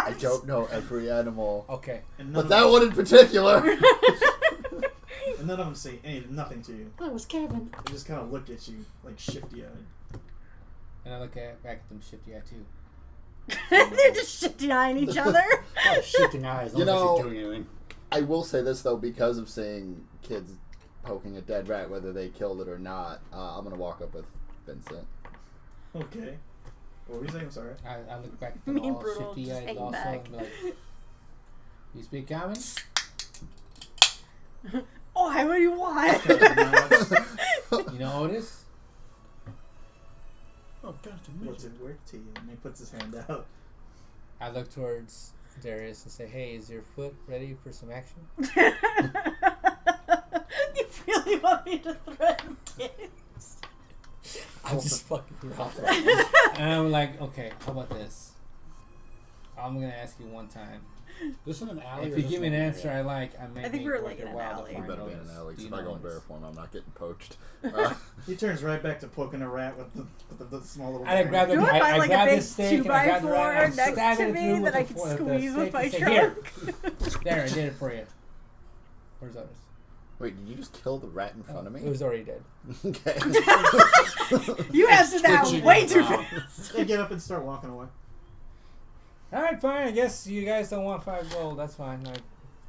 I don't know every animal, Okay. And but none, that of, one in particular. and none of them say nothing to you. That was Kevin. They just kind of look at you like shifty-eyed. And I look back at them shifty eye too. They're just shifty eyeing each other. Oh, shifting eyes. You Don't know- doing anything. I will say this though, because of seeing kids poking a dead rat, whether they killed it or not, I'm gonna walk up with Vincent. Okay. What were you saying? I'm sorry. I look back at them Me and all Brutal shifty just eyed hang also back. and be like, you speak common? Oh, what do you want? You know Otis? Oh, gosh, What's it worth to you? And he puts his hand out. I look towards Darius and say, "Hey, is your foot ready for some action?" You really want me to threaten kids? I'm just fucking around. And I'm like, okay, how about this? I'm gonna ask you one time. This in an alley. If you give me an answer I like, I may I think make we were, it like, worth in your an while alley. to You find better be in Otis. an alley Do because you if I know go in Otis? bear form, I'm not getting poached. He turns right back to poking a rat with the small little. I grabbed Do the, I find I like a grabbed big the steak and I grabbed the rat 2x4 and I next stabbed to it me through that I the could fo- the squeeze steak with my and say, "Here." trunk? There, I did it for you. Where's Otis? Wait, did you just kill the rat in front of me? It was already dead. Okay. You answered that twitching way too around. fast. They get up and start walking away. Alright, fine. I guess you guys don't want 5 gold. That's fine. I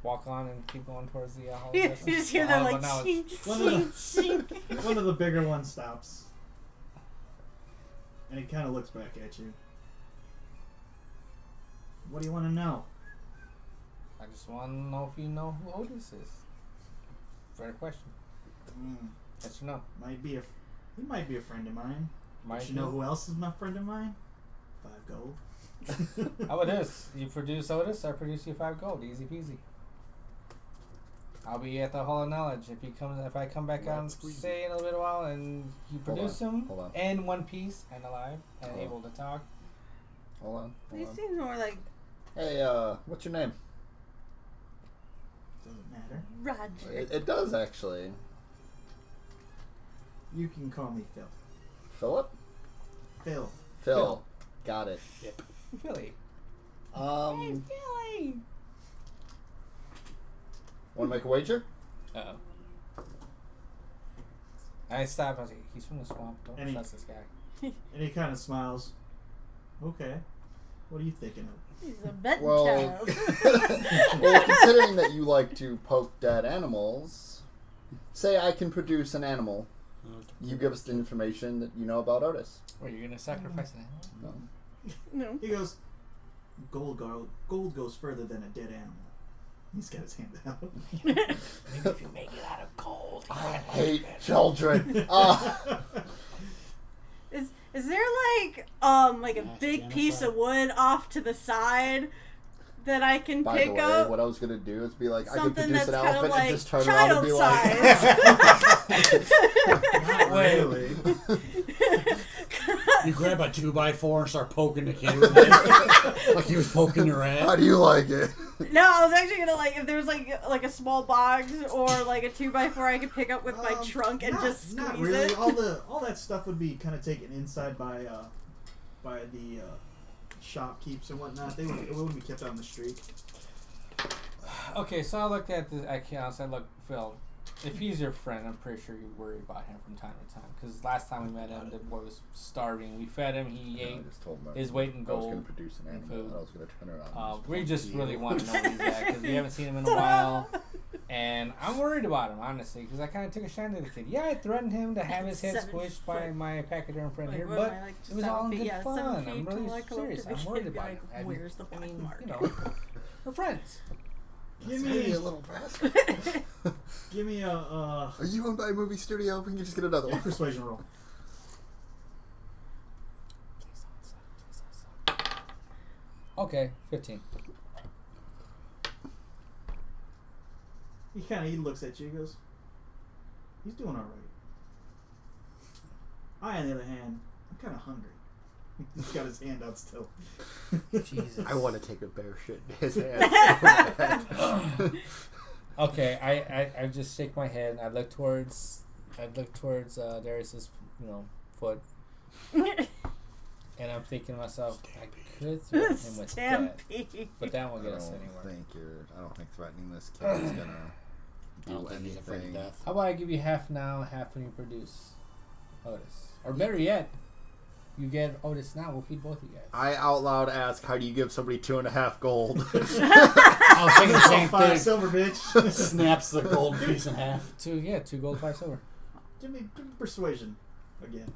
walk on and keep going towards the hall. You just hear them like, now chink, One of chink, the- chink. One of the bigger ones stops, and he kind of looks back at you. What do you want to know? I just want to know if you know who Otis is. Fair question. Yes or no? He might be a friend of mine. Might But you know who else is my friend of mine? 5 gold. How about this? You produce Otis, I produce you 5 gold. Easy peasy. I'll be at the Hall of Knowledge. If I come back out, say in a little while, and you produce him hold on. in one piece and alive and Hold on. able to talk. Hold on. He seems more like Hey, what's your name? Doesn't matter. Roger. It does actually. You can call me Phil. Philip? Phil. Phil. Got it. Philly. Um, Philly. want to make a wager? Uh-oh. I stopped. I was like, he's from the swamp. Don't Any- trust this guy. And he kind of smiles. Okay. What are you thinking of? He's a bet Well, child. well, considering that you like to poke dead animals, say I can produce an animal. You give us the information that you know about Otis. Wait, you're gonna sacrifice an animal? No. No. He goes, gold goes further than a dead animal. He's got his hand out. Maybe if you make it out of gold. I hate children. Is there like a Mass big genocide. piece of wood off to the side that I can By pick the way, up? what I was gonna do is be like, I could Something produce that's an kind of elephant and like just turn around and child be size. Not really. You grab a 2x4 and start poking the kid with it. Like he was poking your like, ass. how do you like it? No, I was actually gonna if there was like a small box or like a 2x4 I could pick up with my trunk and just squeeze not really. it. All that stuff would be kind of taken inside by the shopkeepers and whatnot. It wouldn't be kept out on the street. Okay, so I looked at the account. I said, "Look, Phil, if he's your friend, I'm pretty sure you worry about him from time to time. Because last time we met him, the boy was starving. We fed him. He I ate just told him his weight in I was gonna gold. produce an and animal. food. I was gonna turn around. and We just really you. want to know where he's at because we haven't seen him in a while, and I'm worried about him honestly because I kind of took a shine to the kid. Yeah, I threatened him to have his head 7 squished by foot. my pachyderm friend Like, here, what but am I, like, it was 7 all in feet? good Yeah, 7 fun. feet I'm till really I come up serious. to the I'm kid worried and be about like, him. where's the black mark? You know, we're friends. Give Hey, me you little bastard. give me a Are you owned by a movie studio? We can just get another one. persuasion roll. Okay, 15. He looks at you. He goes, he's doing all right. I, on the other hand, I'm kind of hungry. He's got his hand out still. Jesus. I want to take a bear shit in his hand. Okay, I just shake my head. I look towards Darius's foot, and I'm thinking to myself, I could threaten him with death, Stampede. but that won't I get us don't anywhere. think threatening this kid is gonna I do don't think he's afraid of anything. death. How about I give you half now, half when you produce Otis, or better yet, you get Otis now. We'll feed both of you guys. I out loud ask, how do you give somebody 2.5 gold? I was thinking the same 5 thing. silver, bitch. Snaps the gold piece in half. 2 gold, 5 silver. give me persuasion again.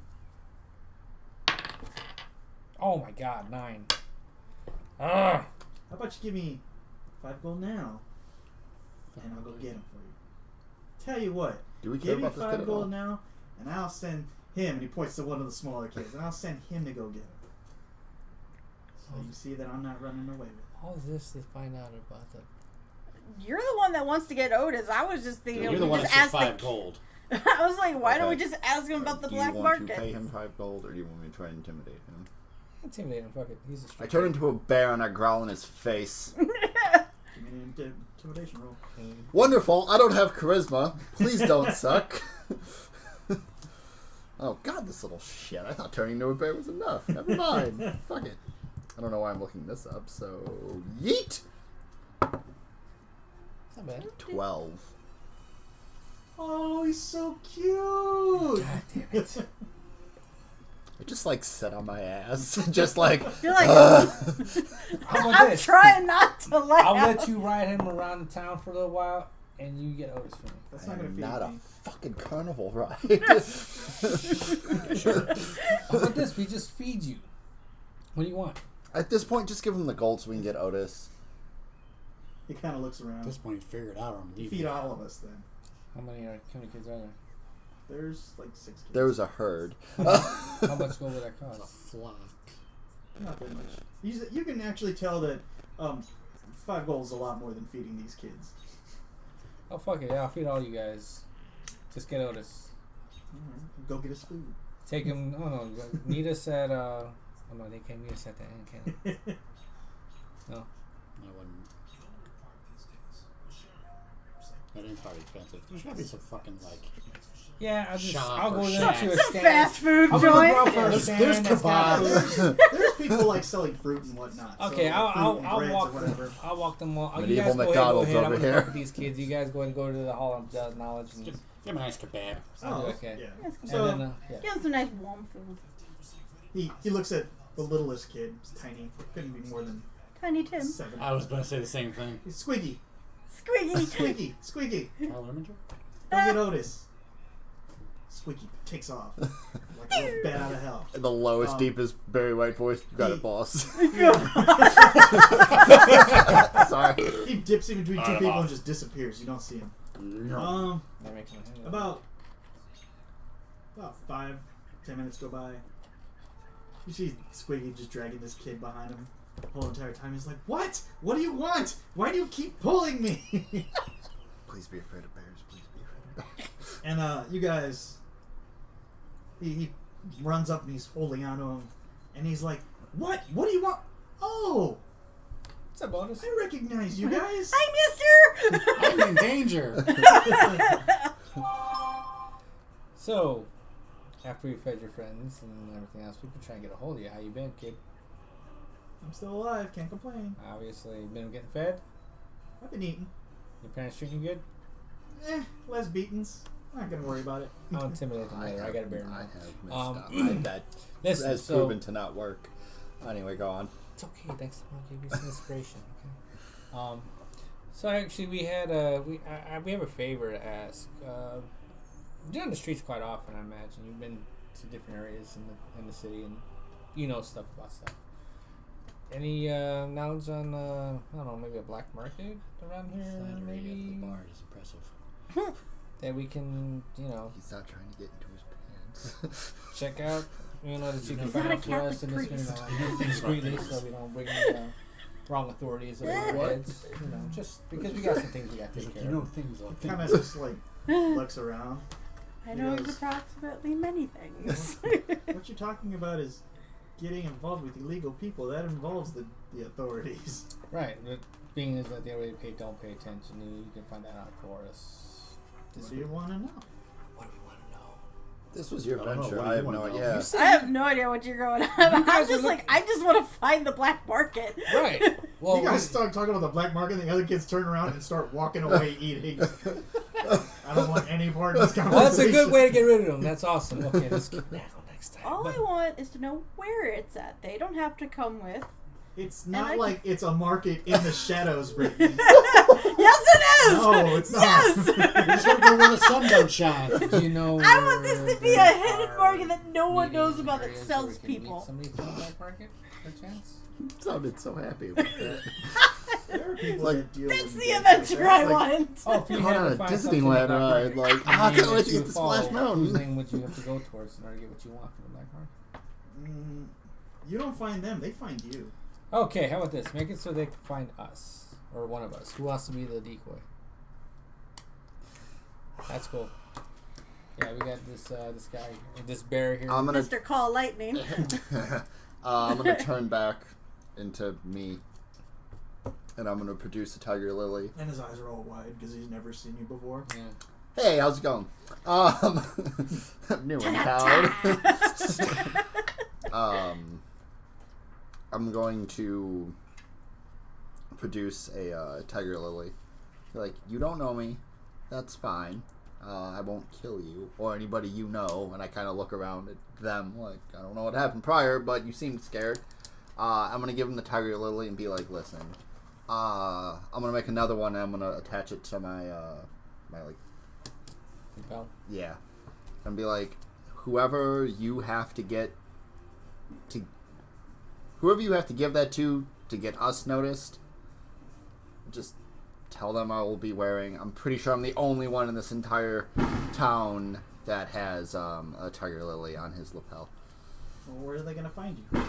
Oh my God, 9. Ah, How about you give me 5 gold now, and I'll go get them for you. Tell you what, Do we care give me about this kid 5 at all? gold now, and I'll send him, and he points to one of the smaller kids, and I'll send him to go get him. So you see that I'm not running away with it. All this to find out about the. You're the one that wants to get Otis. I was just thinking. You're the one that just said ask 5 the, gold. I was like, why don't we Okay. just ask him about the do black you want market? to pay him 5 gold, or do you want me to try and intimidate him? Intimidate him, fuck it. He's a I straight. turn into a bear and I growl in his face. Give me an intimidation roll. Wonderful! I don't have charisma. Please don't suck. Oh god, this little shit. I thought turning into a bear was enough. Never mind. Fuck it. I don't know why I'm looking this up, so... Yeet! It's not bad. 12. Oh, he's so cute. God damn it. I just like sit on my ass. Just like... You're like, How about I'm this? trying not to laugh. I'll let you ride him around the town for a little while, and you get Otis for me. That's I not gonna am feed not a me. fucking carnival ride. How about this? We just feed you. What do you want? At this point, just give him the gold so we can get Otis. He kind of looks At around. this point, he figured out I'm leaving. Feed all of us then. How many kids are there? There's like 6 kids. There was a herd. How much gold would that It's a cost? flock. Not that much. You can actually tell that 5 gold is a lot more than feeding these kids. Oh fuck it, yeah, I'll feed all you guys. Just get Otis. Alright, go get us food. Take him. Oh no, meet us at. Oh no, they can't meet us at the end, can they? No. I wouldn't. That is probably expensive. There's gotta be some fucking like. Yeah, Shop I'll go or there shack. to a Some stand. fast food I'll go to joint. Brown for a There's stand kebabs. that's got Otis. There's people like selling fruit and whatnot. Okay, so, I'll fruit and I'll breads walk or whatever. I'll walk them all. You Medieval guys go McDonald's ahead. I'm over gonna here. fuck with these kids. You guys go ahead and go to the Hall of Knowledge. And Give him a nice kebab. I'll do Oh, okay. yeah. Yes. And So then, yeah. Give him some nice warm food. he looks at the littlest kid. He's tiny. Couldn't be more than Tiny Tim. 7. I was gonna say the same thing. He's squeaky. Squeaky. Squeaky. Squeaky. Charles Erminger? Go get Otis. Squeaky takes off like a little bat out of hell. The lowest, deepest Barry White voice. You got it, boss. Sorry. He dips in between 2 I'm people off. and just disappears. You don't see him. No. They're making a hang of it. About 5-10 minutes go by. You see Squiggy just dragging this kid behind him the whole entire time. He's like, "What? What do you want? Why do you keep pulling me?" Please be afraid of bears. Please be afraid of bears. And you guys, he runs up and he's holding onto him, and he's like, "What? What do you want?" Oh, What's up, Otis? I recognize you guys. Hi, mister! I'm in danger. So, after we fed your friends and everything else, we can try and get a hold of you. How you been, kid? I'm still alive. Can't complain. Obviously, been getting fed. I've been eating. Your parents treating you good? Less beatings. I'm not gonna worry about it. I'll intimidate them later. I got a bear I now. have messed up. That Listen, has so proven to not work. Anyway, go on. it's okay. Thanks so much. Give you some inspiration. Okay. So actually, we had we have a favor to ask. You're on the streets quite often, I imagine. You've been to different areas in the city, and you know stuff about stuff. Any knowledge on I don't know, maybe a black market around here, Flattery at maybe the bar is impressive. that we can He's not trying to get into his pants. check out. That you can He's find not a out for us Catholic and just priest. discreetly, so we don't bring wrong authorities over our heads. Just because we got some things we got to He's take like, care you of. know things like Kind of things. just like looks around. I know Yes. approximately many things. What you're talking about is getting involved with illegal people. That involves the authorities. Right. The thing is that they already don't pay attention. You can find that out for us. What do you want to know? What do we want to know? This was your I don't know. venture. What do I you have wanna no know? idea. I have no idea what you're going on. I'm guys just are like, I just want to find the black market. Right. Well, You guys start talking about the black market, and the other kids turn around and start walking away eating. I don't want any part of this conversation. well, that's a good way to get rid of them. That's awesome. Okay, let's keep that on next time. All But- I want is to know where it's at. They don't have to come with. It's And not I- like it's a market in the shadows, Brittany. Yes, it is! No, it's not. Yes! You just gotta go where the sun don't shine. Do you know? I want this to be a where hidden our market that no one meeting knows about that areas sells where we can meet people. Somebody from the black market, per chance? Sounded so happy with that. There are people Like- that deal That's with the things adventure like I that. Like, want. Oh, if you Going had on to a find Disneyland something in the Black ride, Market, like, the how name can I let that you you get the Splash follow, Mountain? Whose name would you have to go towards in order to get what you want from the Black Market? you don't find them; they find you. Okay, how about this? Make it so they can find us. Or one of us. Who wants to be the decoy? That's cool. Yeah, we got this this guy, this bear here. I'm gonna Mr. Call Lightning. I'm gonna turn back into me, and I'm gonna produce a tiger lily. And his eyes are all wide because he's never seen you before. Yeah. Hey, how's it going? New in town. I'm going to produce a tiger lily. Like, you don't know me, that's fine. I won't kill you or anybody you know. And I kind of look around at them like, I don't know what happened prior, but you seemed scared. I'm gonna give them the tiger lily and be like, listen. I'm gonna make another one and I'm gonna attach it to my my like. Compel. Yeah. And be like, whoever you have to give that to get us noticed, just tell them I will be wearing. I'm pretty sure I'm the only one in this entire town that has a tiger lily on his lapel. Well, where are they gonna find you?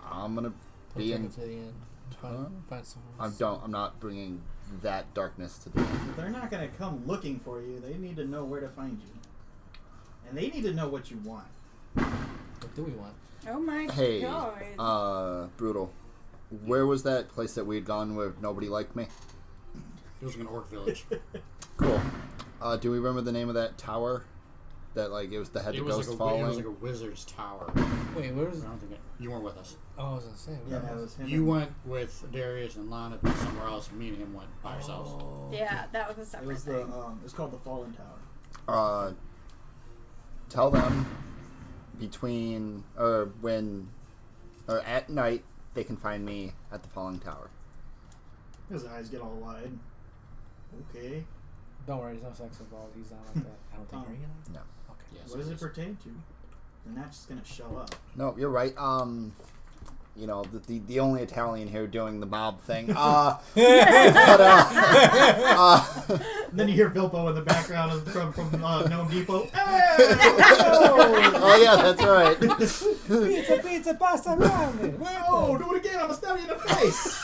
I'm gonna We'll be take in. it to the end. Find someone else. I'm not bringing that darkness to the end. They're not gonna come looking for you. They need to know where to find you, and they need to know what you want. What do we want? Oh my Hey, god. Brutal. Where was that place that we had gone where nobody liked me? It was like an orc village. Cool. Do we remember the name of that tower? That like it was the head It of was, ghost like following. it was like a wizard's tower. Wait, where was? I don't think you weren't with us. Oh, I was gonna say. Yeah, where that was was him. You and- went with Darius and Lana to somewhere else. Me and him went by ourselves. Oh. Yeah, that was a It separate was the thing. it's called the Fallen Tower. Tell them at night they can find me at the falling tower. His eyes get all wide. Okay. Don't worry, there's no sex involved. He's not like that. I don't think. Oh. Are you gonna? No. Okay. Yes, What does it is. pertain to? They're not just gonna show up. No, you're right. You know, the only Italian here doing the mob thing. And then you hear Bilbo in the background from Gnome Depot. Oh yeah, that's right. Pizza, pasta, ramen. Oh, do it again! I'm gonna stab you in the face.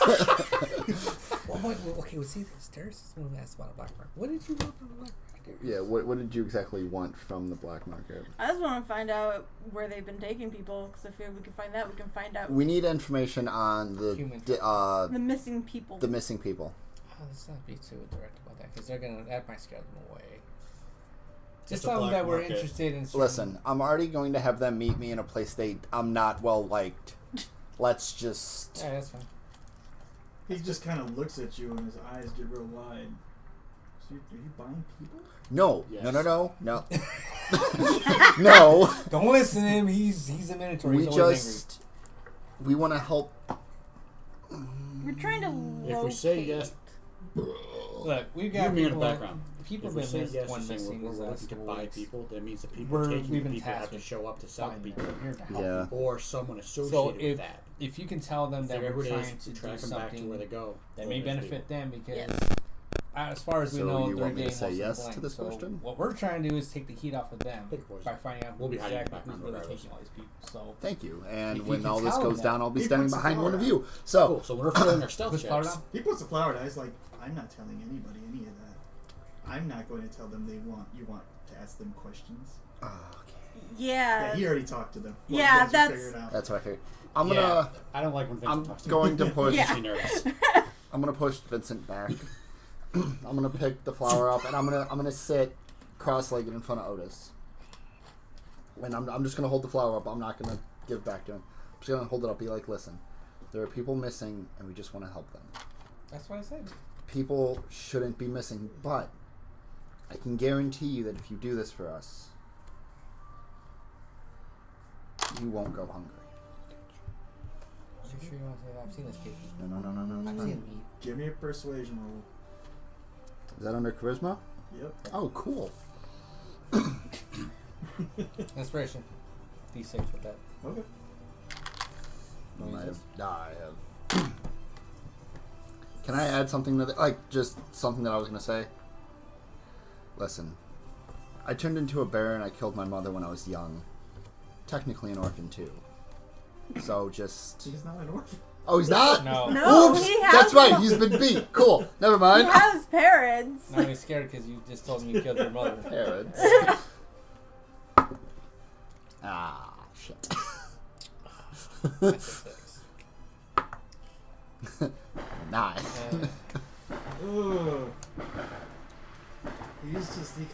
Okay, well, see this. Darius is going to ask about a black market. What did you want from the black market, Darius? Yeah, what did you exactly want from the black market? I just want to find out where they've been taking people, because if we can find that, we can find out We need information on Human. the missing people. the missing people. Oh, let's not be too direct about that, because that might scare them away. It's Just a tell them black that we're market. interested in. Listen, I'm already going to have them meet me in a place I'm not well liked. Let's just. Yeah, that's fine. He just kind of looks at you and his eyes get real wide. So are you buying people? No, Yes. no. No. Don't listen to him. He's a minotaur. We He's always just. We want to help. We're trying to locate. If we say yes, angry. Look, we've you got and me in the people. background. People If have we been say missed. yes One to saying missing we're is looking to buy people, that means the people taking we've the been people have tasked to with show up to sell finding people. them. We're here to help. Yeah. Or someone associated So with that. if you can tell them that Figure we're who it trying is, to do track them back to something where they go. that may benefit them, because Yes. as far as we So know, you they're want me to getting say most of yes the blame. to this So question? what we're trying to do is take the heat off of them Pick a poison. by finding out We'll be hiding in the exactly who's background really regardless. taking all these people. So Thank you. And If you when can all this tell goes them down, I'll be He standing puts the behind one flower of you. So. Cool. So when we're filling our stealth Who's flower checks, down? He puts the flower down. He's like, I'm not telling anybody any of that. I'm not going to tell them you want to ask them questions. Oh, okay. Yeah. Yeah, he already talked to them. Yeah, you guys are that's- figuring it out. That's what I figured. I'm Yeah. gonna. I don't like when Vincent I'm talks to going me. to push. Yeah. Makes me nervous. I'm gonna push Vincent back. I'm gonna pick the flower up and I'm gonna sit cross-legged in front of Otis. And I'm just gonna hold the flower up. I'm not gonna give it back to him. I'm just gonna hold it up. Be like, listen, there are people missing, and we just want to help them. that's what I said. People shouldn't be missing, but I can guarantee you that if you do this for us, you won't go hungry. You sure you want to say that? I've seen this kid eat. No. I've it's seen fine. him eat. Give me a persuasion roll. Is that under charisma? Yep. Oh, cool. Inspiration. D6 with that. Okay. I have. Can I add something to just something that I was gonna say? Listen, I turned into a bear and I killed my mother when I was young. Technically an orphan too. So just. He's not an orphan. Oh, he's not. No. No, Oops, he has. that's right. He's been beat. Cool. Never He mind. has parents. Now he's scared because you just told me you killed your mother. Parents. Ah, shit. That's a 6. 9. Ooh. He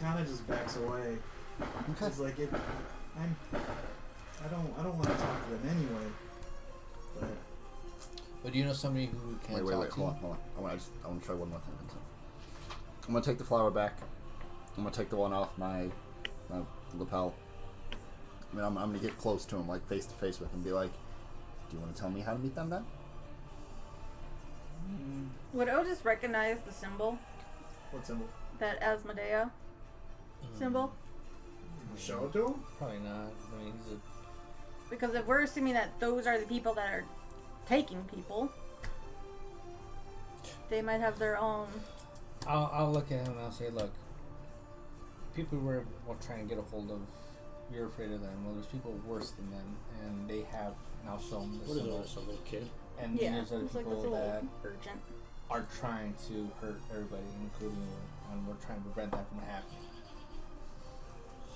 kind of just backs away. Okay. He's like, I don't want to talk to them anyway. But But do you know somebody who can Wait, talk to hold you? on. I want to try one more thing. I'm gonna take the flower back. I'm gonna take the one off my lapel. I mean, I'm gonna get close to him, like face to face with him, and be like, "Do you want to tell me how to meet them then?" Would Otis recognize the symbol? what symbol? That Asmodea symbol? Show it to him? Probably not. I mean, he's a. Because if we're assuming that those are the people that are taking people, they might have their own. I'll look at him and I'll say, look, people we're trying to get a hold of, you're afraid of them. Well, there's people worse than them, and they have now shown the What is symbol. this, a little kid? And Yeah, there's other it's like people this that little urgent. are trying to hurt everybody, including you, and we're trying to prevent that from happening.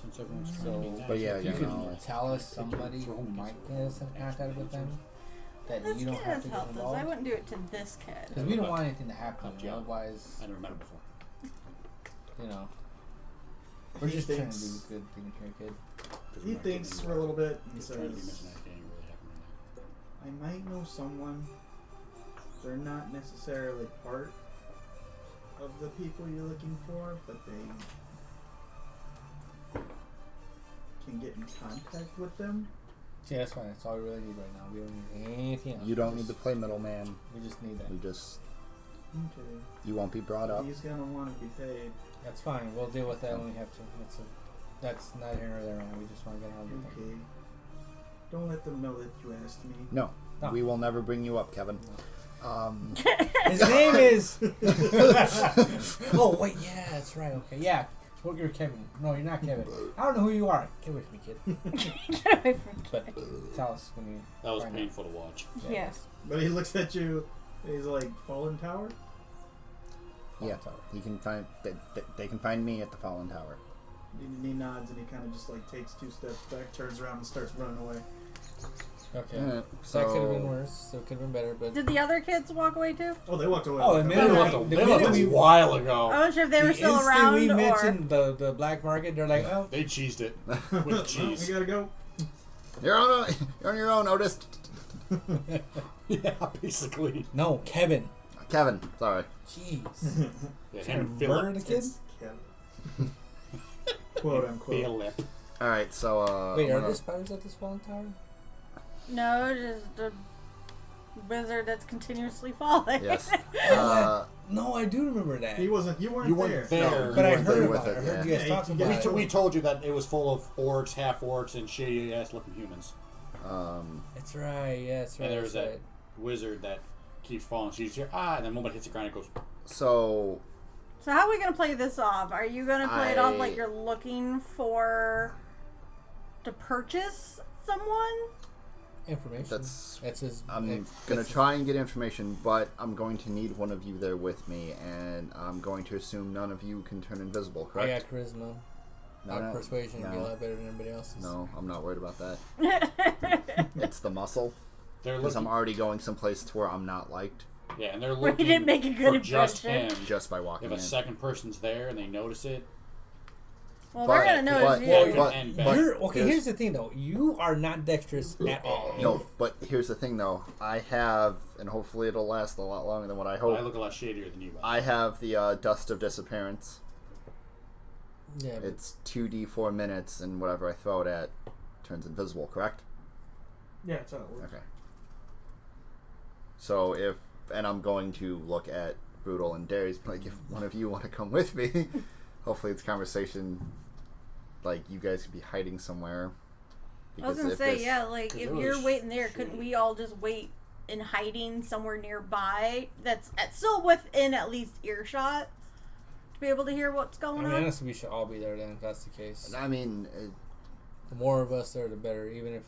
Since everyone's So, trying to be nice, but yeah, if you you could know. tell us somebody who might get us in contact with them, that This you don't kid have has to get helped us. I involved. wouldn't do it to this kid. Because we don't want anything to happen. Helped you out. Otherwise, I never met him before. you know, we're He just trying to do thinks- a good thing here, kid. 'Cause He we're not thinks getting for a little bit and He's trying to be says, missing anything really happening right I might know someone. They're not necessarily part of the people you're looking for, but they can get in contact with them. See, that's fine. That's all we really need right now. We don't need anything else. You don't need to play middleman. We just need that. You just Okay. you won't be brought up. He's gonna want to be paid. That's fine. We'll deal with that when we have to. That's not here or there. Right now. We just want to get out of it. Okay. Don't let them know that you asked me. No, No. we will never bring you up, Kevin. His name is. Oh wait, yeah, that's right. Okay, yeah. Well, you're Kevin. No, you're not Kevin. I don't know who you are. Get with me, kid. But tell us when you. That was find painful to watch. out. Yes. But he looks at you. And he's like, Fallen Tower. Yeah, you can find. They can find me at the Fallen Tower. He nods and he kind of just like takes 2 steps back, turns around, and starts running away. Okay. Alright, That could have been worse. So it could have been better, but. Did the other kids walk away too? Oh, they walked away. Oh, Like, and They then- left a we- while ago. I wasn't sure if they were the still instant around we or. mentioned the black market, they're like, oh. They cheesed it "Well, with cheese. we gotta go. You're on your own, Otis. Yeah, basically. No, Kevin. Kevin, sorry. Jeez. Yeah, Trying him to and murder the kid? It's Kevin. Quote unquote. Philip. All right, so Wait, I'm are gonna- there spiders at this fallen tower? No, just a wizard that's continuously falling. Yes. No, I do remember that. He wasn't. You weren't You there. weren't there. No, But you I weren't there heard with about it. I it, heard you yeah. guys Yeah, talking you- about it. We told you that it was full of orcs, half orcs, and shady ass looking humans. That's right. Yeah, that's right. And there's that's that right. wizard that keeps falling. She's here, and then the moment it hits the ground, it goes. So So how are we gonna play this off? Are you gonna play it off I- like you're looking to purchase someone? Information. That's- That's his. I'm it's- gonna that's- try and get information, but I'm going to need one of you there with me, and I'm going to assume none of you can turn invisible, I correct? got charisma. No, My no, persuasion would be a no. lot better than everybody else's. No, I'm not worried about that. It's the muscle, They're because I'm looking. already going someplace to where I'm not liked Yeah, and they're We looking didn't make a good for just impression. him. just by walking If a in. second person's there and they notice it, Well, But- they're gonna know but- it's well, you. but- and but You're okay. here's- Here's the thing, though. You are not dexterous at all. No, but here's the thing, though. I have, and hopefully it'll last a lot longer than what I hope. I look a lot shadier than you. I have the Dust of Disappearance. Yeah. But It's 2d4 minutes, and whatever I throw it at turns invisible, correct? Yeah, that's how it works. Okay. So and I'm going to look at Brutal and Darius, like, if one of you want to come with me, hopefully it's conversation, like, you guys could be hiding somewhere. I was gonna if say, this- yeah, like Cause if there you're was waiting there, shit. couldn't we all just wait in hiding somewhere nearby that's still within at least earshot to be able to hear what's I going mean, on. honestly, we should all be there then, if that's the case. I mean, The more of us there, the better. Even if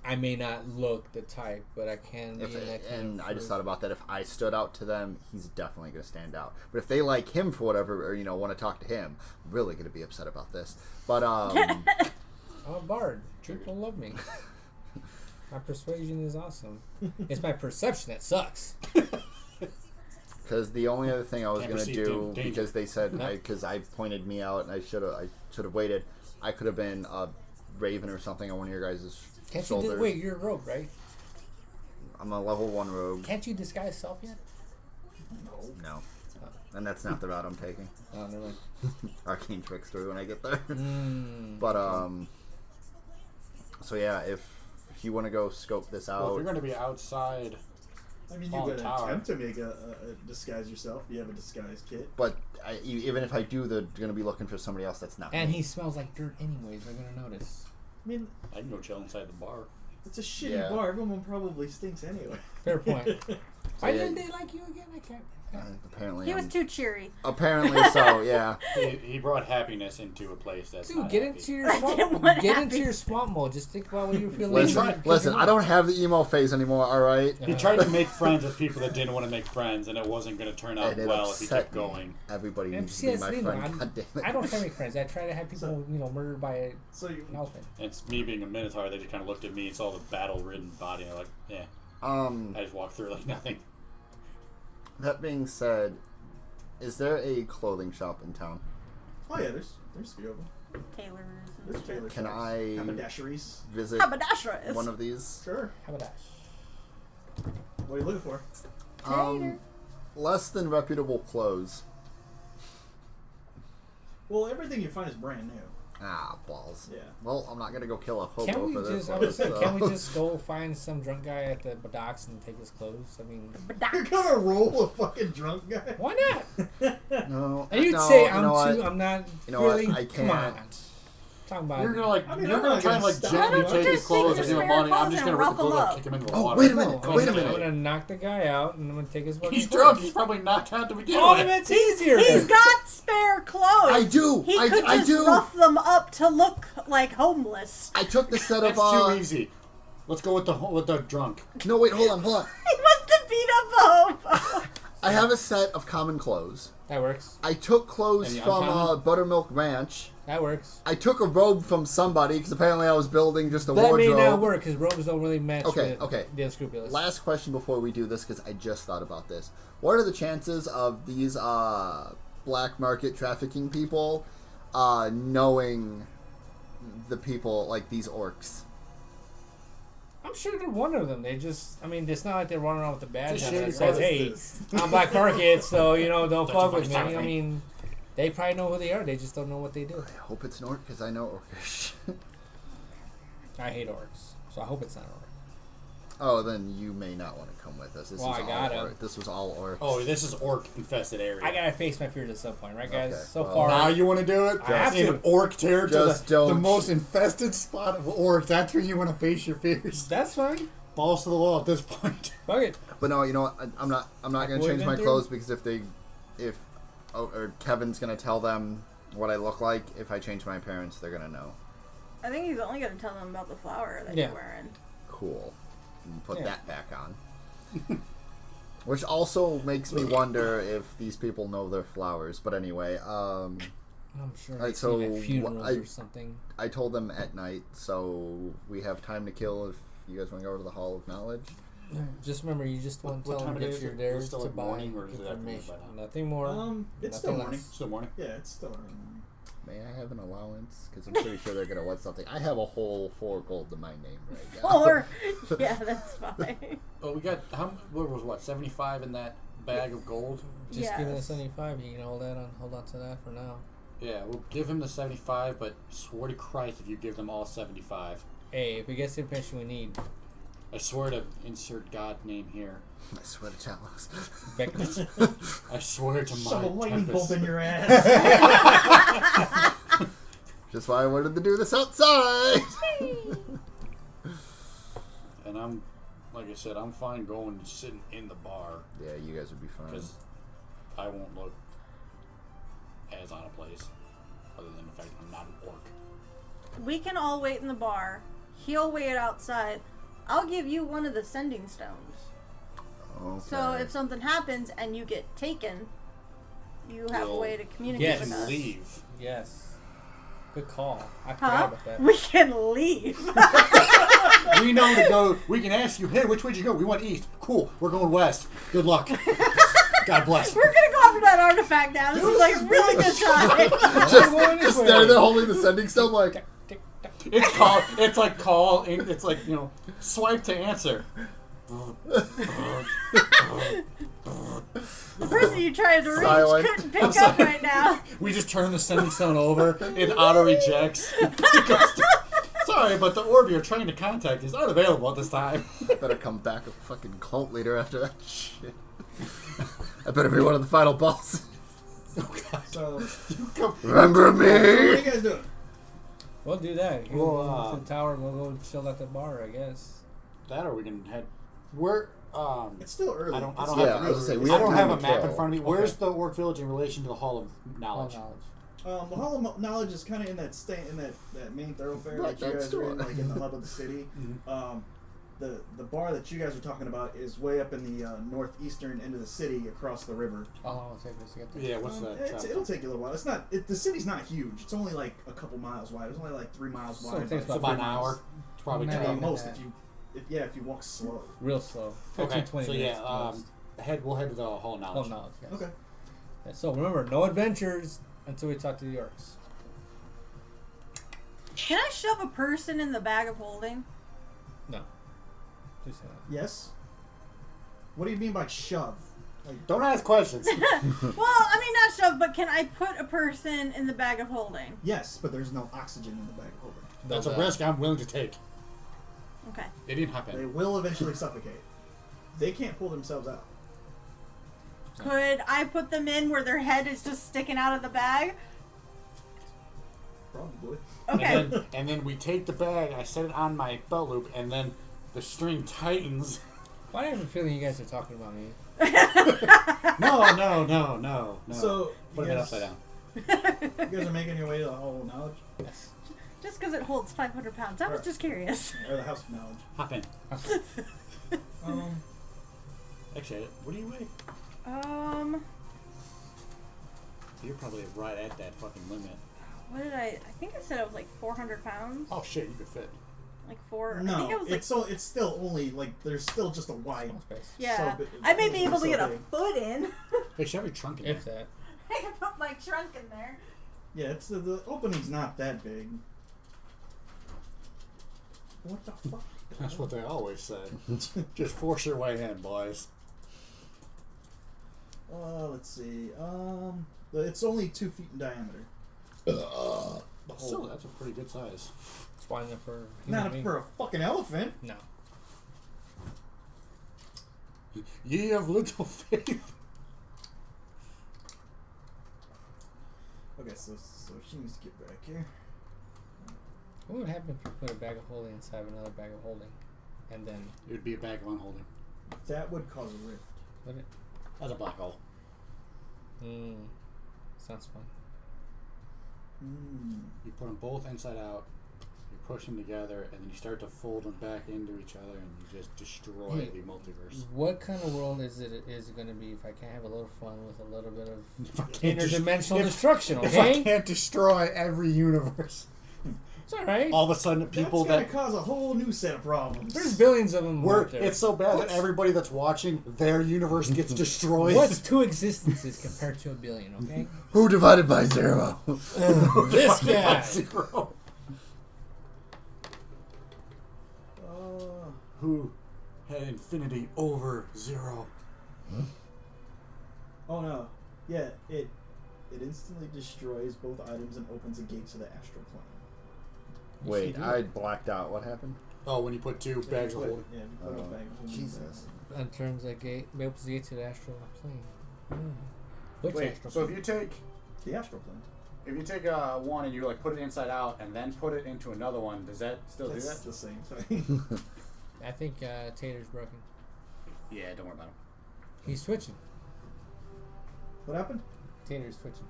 I may not look the type, but I can be in that kind and of I just fruit. thought about that. If I stood out to them, he's definitely going to stand out. But if they like him for whatever, or want to talk to him, I'm really going to be upset about this. But I'm a bard. People love me. My persuasion is awesome. It's my perception that sucks. because the only other thing I was Can't going to perceive do, danger. because they said No. because I pointed me out and I should have waited. I could have been a raven or something on one of your guys' Can't shoulders. you wait, you're a rogue, right? I'm a level 1 rogue. Can't you disguise self yet? No. And that's not the route I'm taking. Oh, never mind. Arcane trickster when I get there. Mm. But so yeah, if you want to go scope this Well, if out, you're going to be outside, I mean, you Small could tower. attempt to make a disguise yourself. You have a disguise kit. but even if I do, they're going to be looking for somebody else that's not And me. he smells like dirt anyways. They're going to notice. I mean, I can go chill inside the bar. it's a shitty Yeah. bar. Everyone probably stinks anyway. Fair point. Why yeah. didn't they like you again? I can't. Apparently, He was I'm- too cheery. apparently so. Yeah. He brought happiness into a place that's Dude, not get happy. into your I didn't swamp. want Get happy. into your swamp mode. Just think about what you feel Listen, like. listen. I don't have the emo phase anymore. All right. He tried to make friends with people that didn't want to make friends, and it wasn't going to turn out And it well if he upset kept me. going. Everybody And needs see, to be that's my the thing, friend. though. God damn it. I don't try to make friends. I try to have people, murdered by an So you, elephant. And it's me being a Minotaur, they just kind of looked at me and saw the battle-ridden body, and they're like, yeah. I just walked through like nothing. That being said, is there a clothing shop in town? oh yeah, there's a few of them. Tailors. There's tailor Can shops, I haberdasheries. visit Haberdasheries. one of these? Sure. How about that? What are you looking for? Less than reputable clothes. Well, everything you find is brand new. Ah, balls. Yeah. Well, I'm not gonna go kill a hobo Can we for this. just? I one, would say, so- can we just go find some drunk guy at the docks and take his clothes? I mean, You're gonna roll a fucking drunk guy. why not? No. And you'd no, say you I'm know too. what? I'm not. You know what? really. I Come on. can't. Talking about. You're gonna I mean, you're I'm gonna not try and gonna like stop gently you. take Just his clothes take and give your him money. spare I'm just clothes gonna and rip the clothes rough out, him kick him into the Oh, water. wait a minute. No, Wait a I'm minute. gonna knock the guy out, and I'm gonna take his fucking He's clothes. drunk. He's probably knocked out to begin Oh, with. that's easier. He's got spare clothes. I do. He I could I just do. rough them up to look like homeless. I took the set of. That's too easy. Let's go with the drunk. No, wait. Hold on. He must have beat up a hobo. I have a set of common clothes. That works. I took clothes Any from uncommon? Buttermilk Ranch. That works. I took a robe from somebody because apparently I was building just a That may wardrobe. not work because robes don't really match Okay, with okay. the unscrupulous. Last question before we do this, because I just thought about this. What are the chances of these black market trafficking people knowing the people, like these orcs? I'm sure they're one of them. They just, I mean, it's not like they're running around with a badge Just on that shady says, "Hey, I'm Black Market, so don't fuck with me." I mean, they probably know who they are. They just don't know what they do. I hope it's an orc, because I know orcish. I hate orcs, so I hope it's not an orc. Oh, then you may not want to come with us. This Well, was I all gotta. orc. This was all orcs. Oh, this is orc infested area. I gotta face my fears at some point, right, guys? Okay, So well, far, Now you want to do it? I have In to. orc territory, Just the don't. most infested spot of orcs. That's where you want to face your fears. that's fine. Balls to the wall at this point. Fuck it. But no, you know what? I'm not Like gonna what change we've my been clothes because or Kevin's gonna tell them what I look like. If I change my appearance, they're gonna know. I think he's only going to tell them about the flower that Yeah. you're wearing. Cool. And put Yeah. that back on. Which also makes me wonder if these people know their flowers. But anyway, I'm sure. Alright, I've seen it so at funerals I- or something. I told them at night, so we have time to kill if you guys want to go to the Hall of Knowledge. Just remember, you just want to What tell time them of day that is you're it? there Is it still to like buy morning or is it afternoon information. by now? Nothing more. It's nothing still less. morning. Still morning. Yeah, it's still morning. May I have an allowance? Because I'm pretty sure they're gonna want something. I have a whole 4 gold to my name right now. Or, yeah, that's fine. Oh, we got what 75 in that bag of gold. Just give me the Yes. 75. You can hold on to that for now. Yeah, we'll give him the 75, but swear to Christ if you give them all 75. Hey, if we get the information we need, I swear to insert God name here. I swear to Talos. Vectors. I swear to Shove a my lightning bolt Tempest. in your ass. Just why I wanted to do this outside. And I'm like I said, I'm fine going and sitting in the bar Yeah, you guys would be fine. because I won't look as out of place, other than the fact that I'm not an orc. We can all wait in the bar. He'll wait outside. I'll give you one of the sending stones. Okay. So if something happens and you get taken, you have a way to communicate Yes. with us. Leave. Yes. Good call. I Huh? forgot about that. We can leave. We know to go. We can ask you, hey, which way did you go? We went east. Cool. We're going west. Good luck. God bless. We're gonna go after that artifact now. This is like a really good time. just standing there holding the sending stone, like. It's called. It's like call. It's like swipe to answer. The person you tried to reach Silent. couldn't pick up right now. We just turn the sending stone over. It auto rejects. Sorry, but the orb you're trying to contact is unavailable at this time. Better come back a fucking cult leader after that shit. I better be one of the final bosses. Oh God. So, Remember what are you me? guys doing? We'll do that. Well, We'll go to the tower and we'll go chill at the bar, I guess. That or we can head. We're It's still early. I don't It's have. still Yeah, I was gonna say, we I have don't time have to a map kill. in front of me. Okay. Where's the orc village in relation to the Hall of Knowledge? The Hall of Knowledge is kind of in that that main thoroughfare Right that you next guys are in, door. like in the hub of the city. The bar that you guys are talking about is way up in the northeastern end of the city, across the river. How long will it take us to get there? Yeah, what's that? It'll take you a little while. It's not. The city's not huge. It's only like a couple miles wide. It's only like 3 miles So wide. it takes by It's about about 3 an miles. hour. It's probably Not At even total. most, that. if you walk slow. Real slow. Okay, 15, 20 so minutes. yeah, we'll head to the Hall of Knowledge. Oh, knowledge, yes. Okay. Yeah, so remember, no adventures until we talk to the orcs. Can I shove a person in the bag of holding? No. Just say that. Yes. What do you mean by shove? Like, Don't ask questions. Well, I mean not shove, but can I put a person in the bag of holding? yes, but there's no oxygen in the bag of holding. That's a risk I'm willing to take. Okay. It didn't They happen. will eventually suffocate. They can't pull themselves out. Could I put them in where their head is just sticking out of the bag? Probably. Okay. And then we take the bag. I set it on my belt loop, and then the string tightens. Why do I have a feeling you guys are talking about me? No. So put you it guys, upside down. you guys are making your way to the Hall of Knowledge, Yes. Just because it holds 500 pounds. I was just curious. or the House of Knowledge. Hop in. Um, Actually, what do you weigh? You're probably right at that fucking limit. What did I think I said it was like 400 pounds? Oh shit, you could fit. Like four. I no, think it was like. it's still only like there's still just a wide. Small space. Yeah. so big- I may be able to so get a big. foot in. Hey, shove your trunk in If there. that. I can put my trunk in there. Yeah, it's the opening's not that big. What the fuck? That's what they always say. Just force your way in, boys. Let's see. It's only 2 feet in diameter. Still, that's a pretty good size. It's wide enough for a human Not being. for a fucking elephant. No. Ye have little faith. Okay, so she needs to get back here. What would happen if you put a bag of holding inside of another bag of holding? And then. It would be a bag of unholding. That would cause a rift. Would it? That's a black hole. Sounds fun. You put them both inside out. You push them together, and then you start to fold them back into each other, and you just destroy Hey. the multiverse. What kind of world is it going to be if I can't have a little fun with a little bit of If I can't interdimensional if- destruction, If I okay? can't destroy every universe, It's alright. all of a sudden people That's that gonna cause a whole new set of problems. There's billions of them we're out there. it's so bad that everybody that's watching their universe gets destroyed. What's 2 existences compared to a billion, okay? Who divided by 0? This guy! Zero. Who had infinity over 0? Oh no. Yeah, it instantly destroys both items and opens a gate to the astral plane. Wait, I blacked out. What happened? Oh, when you put 2 bags of holding. Yeah, you put a bag of holding. Jesus. In terms of gate, opens the gate to the astral plane. Which Wait, astral so plane? if you take The astral plane. one and you like put it inside out and then put it into another one, does that still That's do the same thing. I think Tater's broken. Yeah, don't worry about him. He's twitching. What happened? Tater's twitching.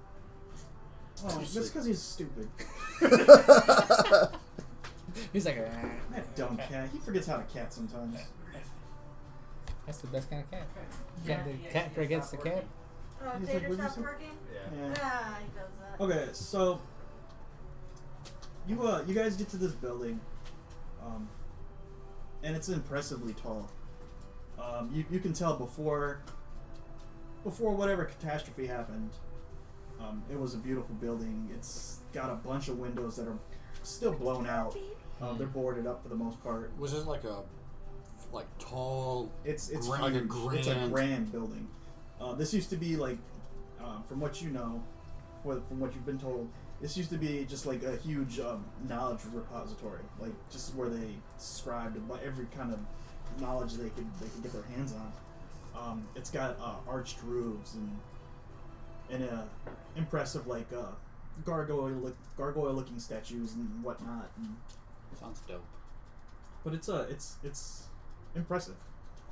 Oh, that's because he's stupid. He's like, That dumb cat. He forgets how to cat sometimes. that's the best kind of cat. Cat forgets the cat. Oh, He's like, Tater "What'd you stopped say?" working? Yeah. Ah, he does that. Okay, so you guys get to this building, and it's impressively tall. You can tell before whatever catastrophe happened, it was a beautiful building. It's got a bunch of windows that are still blown out. They're boarded up for the most part. Was it like a tall? It's Like a huge. It's a grand- grand building. This used to be like, from what you know, from what you've been told, this used to be just like a huge knowledge repository, like just where they described about every kind of knowledge they could get their hands on. It's got arched roofs and impressive like gargoyle looking statues and whatnot. And, Sounds dope. but it's impressive,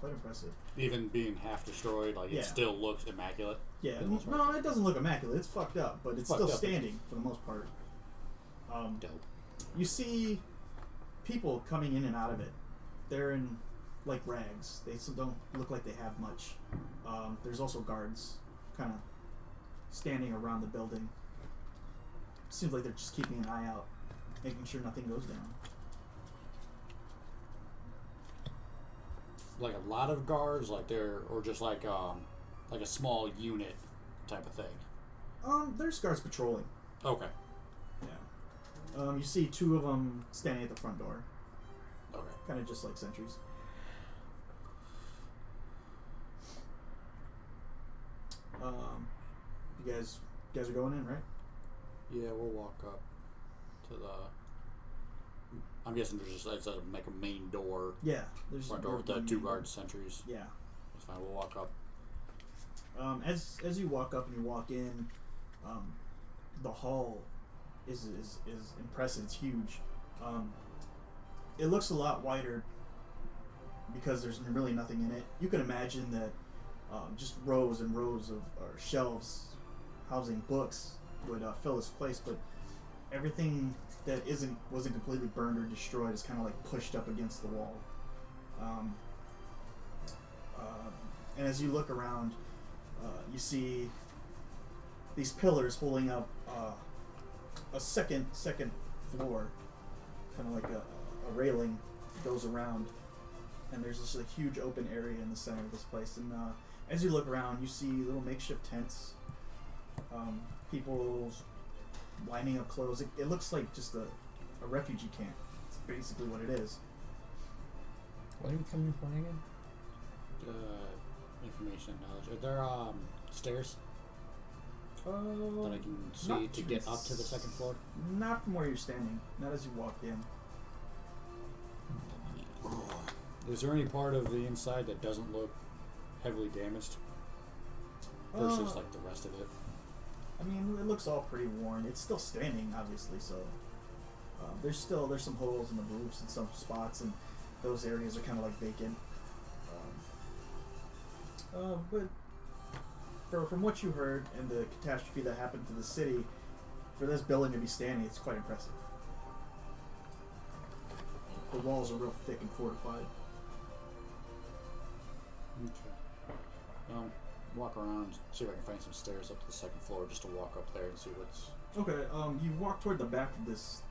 quite impressive. Even being half destroyed, like Yeah. it still looks immaculate. Yeah, For the most no, part. it doesn't look immaculate. It's fucked up, but it's Fucked still up. standing for the most part. Dope. You see people coming in and out of it. They're in like rags. They still don't look like they have much. There's also guards kind of standing around the building. Seems like they're just keeping an eye out, making sure nothing goes down. Like a lot of guards, like they're or just like a small unit type of thing. There's guards patrolling. Okay. Yeah. You see two of them standing at the front door, Okay. kind of just like sentries. You guys are going in, right? Yeah, we'll walk up to the. I'm guessing there's just it's like a main door, Yeah. There's front a door with the two main guard sentries. Yeah. That's fine. We'll walk up. As you walk up and you walk in, the hall is impressive. It's huge. It looks a lot wider because there's really nothing in it. You can imagine that just rows and rows of shelves housing books would fill this place, but everything that wasn't completely burned or destroyed is kind of like pushed up against the wall. And as you look around, you see these pillars holding up a second floor, kind of like a railing goes around, and there's just a huge open area in the center of this place. And as you look around, you see little makeshift tents, people lining up clothes. It looks like just a refugee camp. It's basically what it is. What are we coming for again? Information and knowledge. Are there stairs that I can see Not to get up to the second floor? Not from where you're standing. Not as you walked in. Is there any part of the inside that doesn't look heavily damaged versus like the rest of it? I mean, it looks all pretty worn. It's still standing, obviously. So there's some holes in the roofs in some spots, and those areas are kind of like vacant. But from what you heard and the catastrophe that happened to the city, for this building to be standing, it's quite impressive. The walls are real thick and fortified. Okay. Walk around, see if I can find some stairs up to the second floor, just to walk up there and see what's. Okay. You walk toward the back of this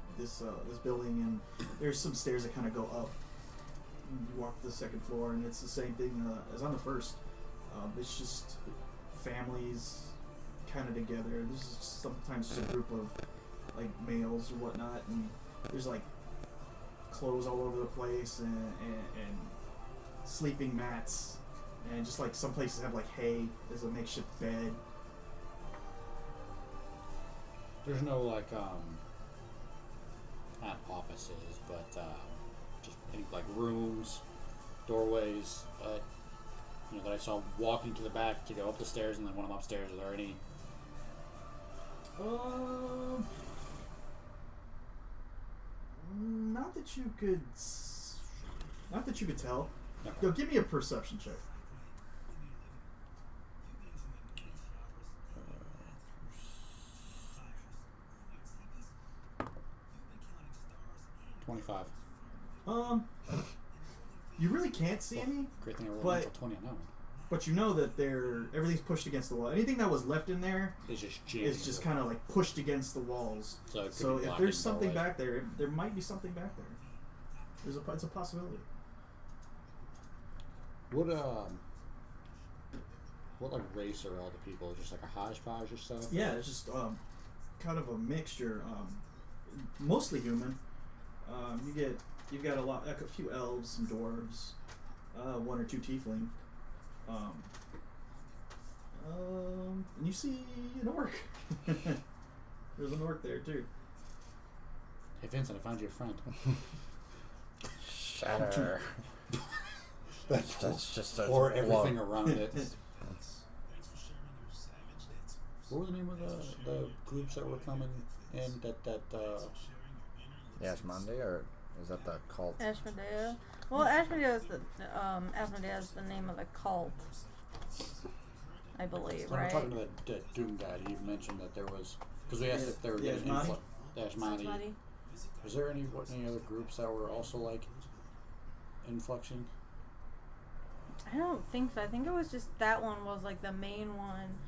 building, and there's some stairs that kind of go up. You walk to the second floor, and it's the same thing as on the first. It's just families kind of together. This is sometimes just a group of like males or whatnot, and there's like clothes all over the place and sleeping mats, and just like some places have like hay as a makeshift bed. There's no like not offices, but just any like rooms, doorways. That I saw walking to the back to go up the stairs, and then when I'm upstairs, are there any? Not that you could Not that you could tell. Okay. Yo, give me a perception check. $25. You really can't see any, Great thing I rolled But- until 20 on that one. but you know that everything's pushed against the wall. Anything that was left in there It's just jamming. is just kind of like pushed against the walls. So, it could So be if blocking there's something doorway. back there, there might be something back there. It's a possibility. What like race are all the people? Just like a hodgepodge or stuff? Yeah, it's just kind of a mixture. Mostly human. You've got like a few elves, some dwarves, one or two tiefling. And you see an orc. There's an orc there too. Hey Vincent, I found you a friend. Shatter. That's just a Or everything blow. around it. What were the name of the groups that were coming in? Yashmande, or is that the cult? Ashmodea. Well, Ashmodea is the name of the cult, I believe, When right? I'm talking to that Doom guy, he mentioned that there was, because we asked if there were Yeah, getting Ashmani? Ashmani. Ashmodea. Was there any other groups that were also like influxing? I don't think so. I think it was just that one was like the main one.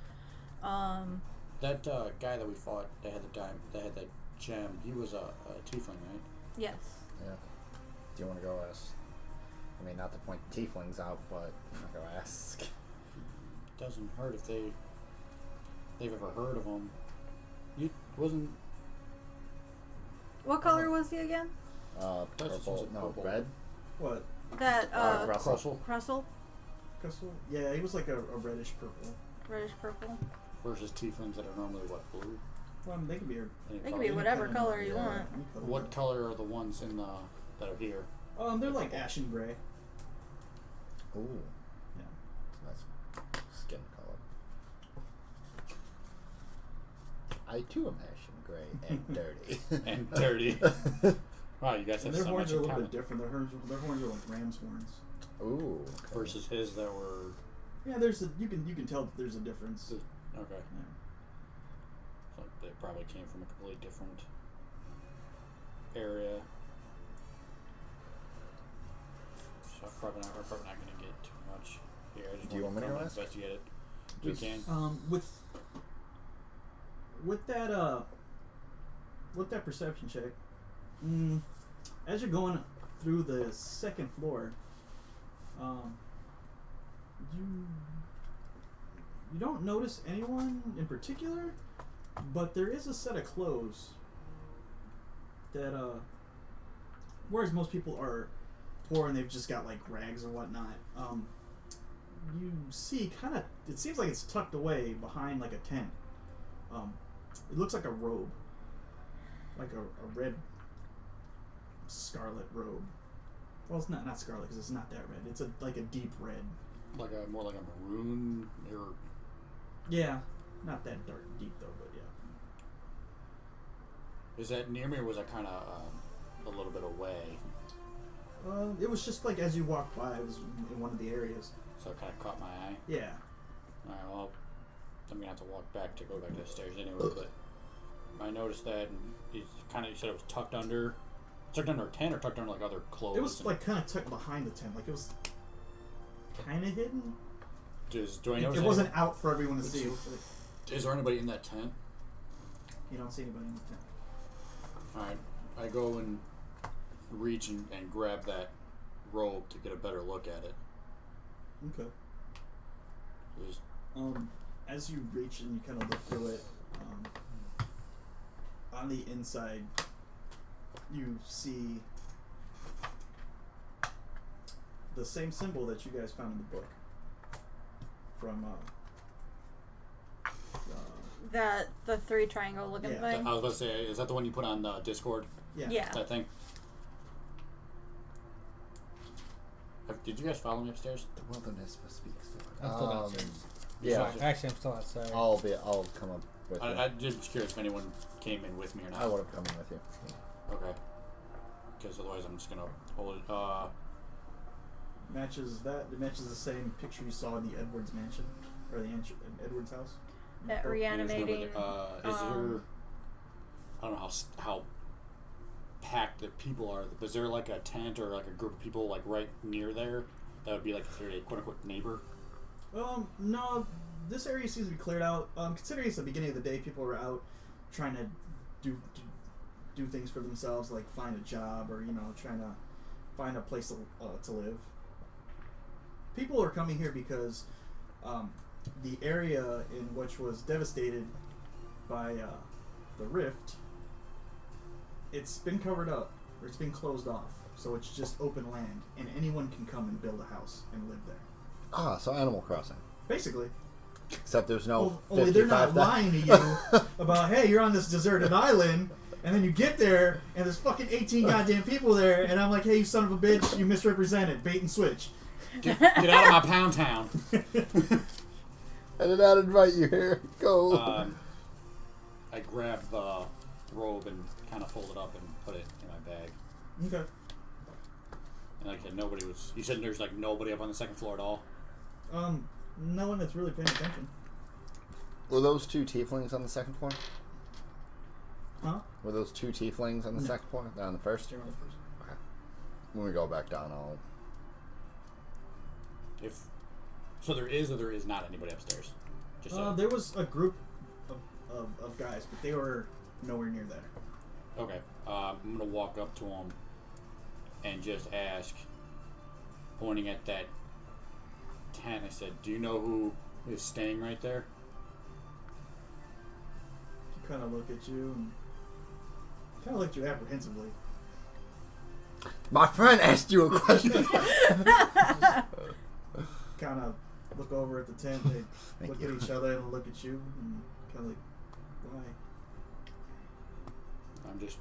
That guy that we fought, that had the gem. He was a tiefling, right? Yes. Yeah. Do you want to go ask? I mean, not to point tieflings out, but go ask. Doesn't hurt if they've ever heard of him. You wasn't. What color was he again? This was Purple. a No, purple. red. What? That Russell. Crustle, Crystal? Yeah, he was like a reddish purple. reddish purple. Versus tieflings that are normally what, blue? They could be. Any They color? could be whatever kinda- color you yeah. want. Any color. What color are the ones in that are here? They're like ashen gray. Ooh. Yeah. Nice skin color. I too am ashen gray and dirty. And dirty. Wow, you guys And have their so horns much are a in little common. bit different. Their horns are like ram's horns. Ooh. Versus his that were Yeah, you can tell that there's a difference. okay. Yeah. So they probably came from a completely different area. So we're probably not going to get too much here. I just Do you want me to come ask? investigate it. We Just- can. With that perception check, as you're going through the second floor, you don't notice anyone in particular, but there is a set of clothes that whereas most people are poor and they've just got like rags or whatnot, you see it seems like it's tucked away behind like a tent. It looks like a robe, like a red scarlet robe. Well, it's not scarlet because it's not that red. It's like a deep red. Like more like a maroon or Yeah, not that dark deep though, but yeah. is that near me or was that kind of a little bit away? It was just like as you walked by, it was in one of the areas. So it kind of caught my eye. Yeah. Alright, well, I'm gonna have to walk back to go back to the stairs anyway, but I noticed that and you said it was tucked under a tent or tucked under like other clothes? It was like kind of tucked behind the tent, like it was kind of hidden. Do I It notice wasn't out for everyone to see. Is there anybody in that tent? You don't see anybody in the tent. Alright, I go and reach and grab that robe to get a better look at it. Okay. Just, As you reach and you kind of look through it, on the inside, you see the same symbol that you guys found in the book from That the 3 triangle looking Yeah, thing. I was about to say, is that the one you put on Discord? Yeah. That thing? Did you guys follow me upstairs? The wilderness must speak. I'm still downstairs. Yeah. Actually, I'm still outside. I'll come up with you. I just was curious if anyone came in with me or not. I would have come in with you. Okay. Because otherwise I'm just gonna hold it. matches that. It matches the same picture you saw in the Edwards mansion or the Edwards house. That reanimating. Is there? I don't know how packed the people are. Is there like a tent or like a group of people like right near there that would be like considered a quote unquote neighbor? No. This area seems to be cleared out. Considering it's the beginning of the day, people are out trying to do things for themselves, like find a job or trying to find a place to live. People are coming here because the area in which was devastated by the rift, it's been covered up or it's been closed off, so it's just open land, and anyone can come and build a house and live there. Ah, so Animal Crossing. Basically. Except there's no. Only they're not lying to you about, hey, you're on this deserted island, and then you get there and there's fucking 18 goddamn people there, and I'm like, hey, you son of a bitch, you misrepresented, bait and switch. Get out of my pound town. I did not invite you here. Go. I grabbed the robe and kind of folded up and put it in my bag. Okay. And like I said, nobody was. You said there's like nobody up on the second floor at all. No one that's really paying attention. Were those two tieflings on the second floor? Huh? Were those two tieflings on the second floor? They're on the first? They're on the first. Okay. When we go back down, I'll... So there is or there is not anybody upstairs? Just so. There was a group of guys, but they were nowhere near there. Okay. I'm going to walk up to them and just ask, pointing at that tent, I said, do you know who is staying right there? He kind of looked at you and kind of looked at you apprehensively. My friend asked you a question. Kind of look over at the tent, they look at each other and look at you and kind of like, why? I'm just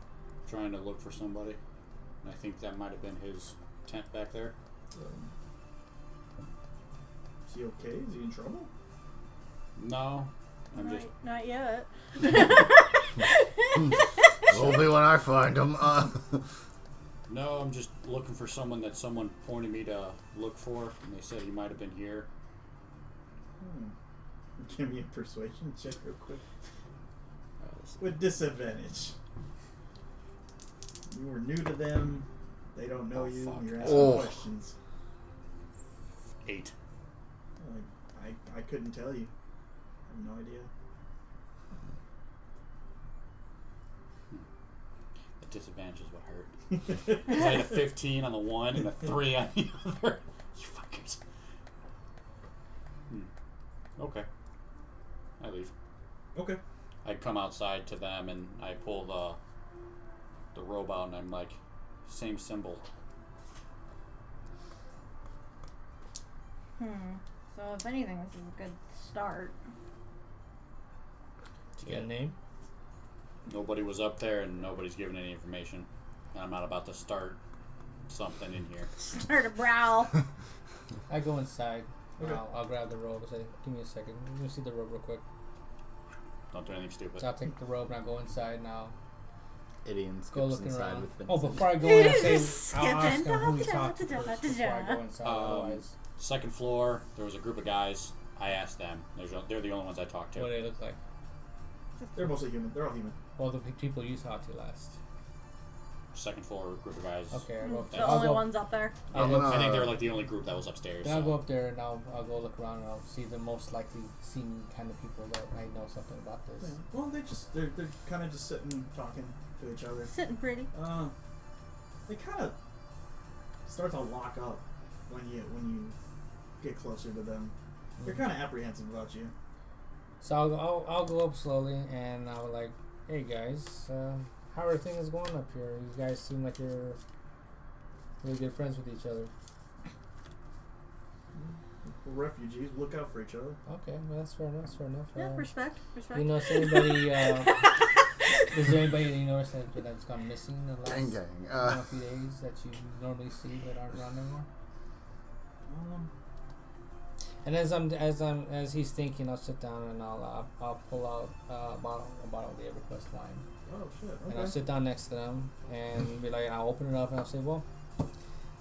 trying to look for somebody. And I think that might have been his tent back there. Is he okay? Is he in trouble? No. Not yet. Only when I find him. No, I'm just looking for someone that someone pointed me to look for, and they said he might have been here. Give me a persuasion check real quick. With disadvantage. You were new to them. They don't know you. Fuck. You're asking questions. 8. I couldn't tell you. I have no idea. The disadvantage is what hurt. I had a 15 on the one and a 3 on the other. You fuckers. Okay. I leave. Okay. I come outside to them and I pull the robe out and I'm like, same symbol. So if anything, this is a good start. Did you get a name? Nobody was up there and nobody's given any information. And I'm not about to start something in here. Start a brow. I go inside. Okay. I'll grab the robe and say, give me a second. Let me see the robe real quick. Don't do anything stupid. So I'll take the robe and I'll go inside and I'll Idiot go skips looking inside around. with Vincent. Oh, before I go in, I'll Skipping. say, I'll ask him who he talked to first before I go inside. Otherwise, Second floor, there was a group of guys. I asked them. They're the only ones I talked to. what do they look like? They're mostly human. They're all human. Well, the people you talked to last. Second floor group of guys. Okay, I'll go up The there. only ones up there. I'll I'm look, gonna- I think they were like the only group that was upstairs. then I'll so. go up there and I'll go look around and I'll see the most likely seen kind of people that I know something about this. Yeah. Well, they're kind of just sitting talking to each other. Sitting pretty. They kind of start to lock up when you get closer to them. They're kind of apprehensive about you. So I'll go up slowly and I'll like, hey guys, how are things going up here? You guys seem like you're really good friends with each other. We're refugees. Look out for each other. Okay, well, that's fair enough. That's fair enough. Yeah, respect. You know, is anybody? Is there anybody that you notice that's gone missing in the last few days that you normally see that aren't around anymore? And as he's thinking, I'll sit down and I'll pull out a bottle of the EverQuest wine. Oh shit. And Okay. I'll sit down next to them and be like, and I'll open it up and I'll say, well,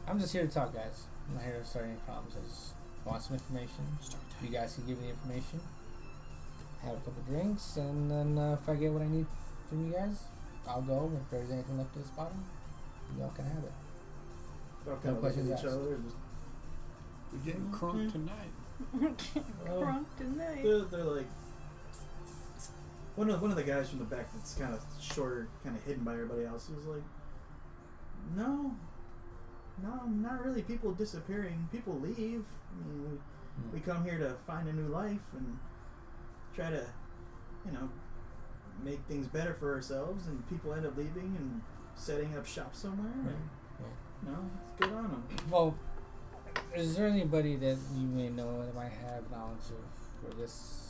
I'm just here to talk, guys. I'm not here to start any problems. I just want some information. You guys can give me the information. Have a couple drinks, and then if I get what I need from you guys, I'll go. If there's anything left at this bottom, y'all can have it. They're all kind of looking at each other. And We're getting crunk tonight. Crunk tonight. they're like one of the guys from the back that's kind of shorter, kind of hidden by everybody else. He was like, no, not really. People disappearing. People leave. I mean, we come here to find a new life and try to, make things better for ourselves. And people end up leaving and setting up shop somewhere. And, it's good on them. Well, is there anybody that you may know that might have knowledge of where this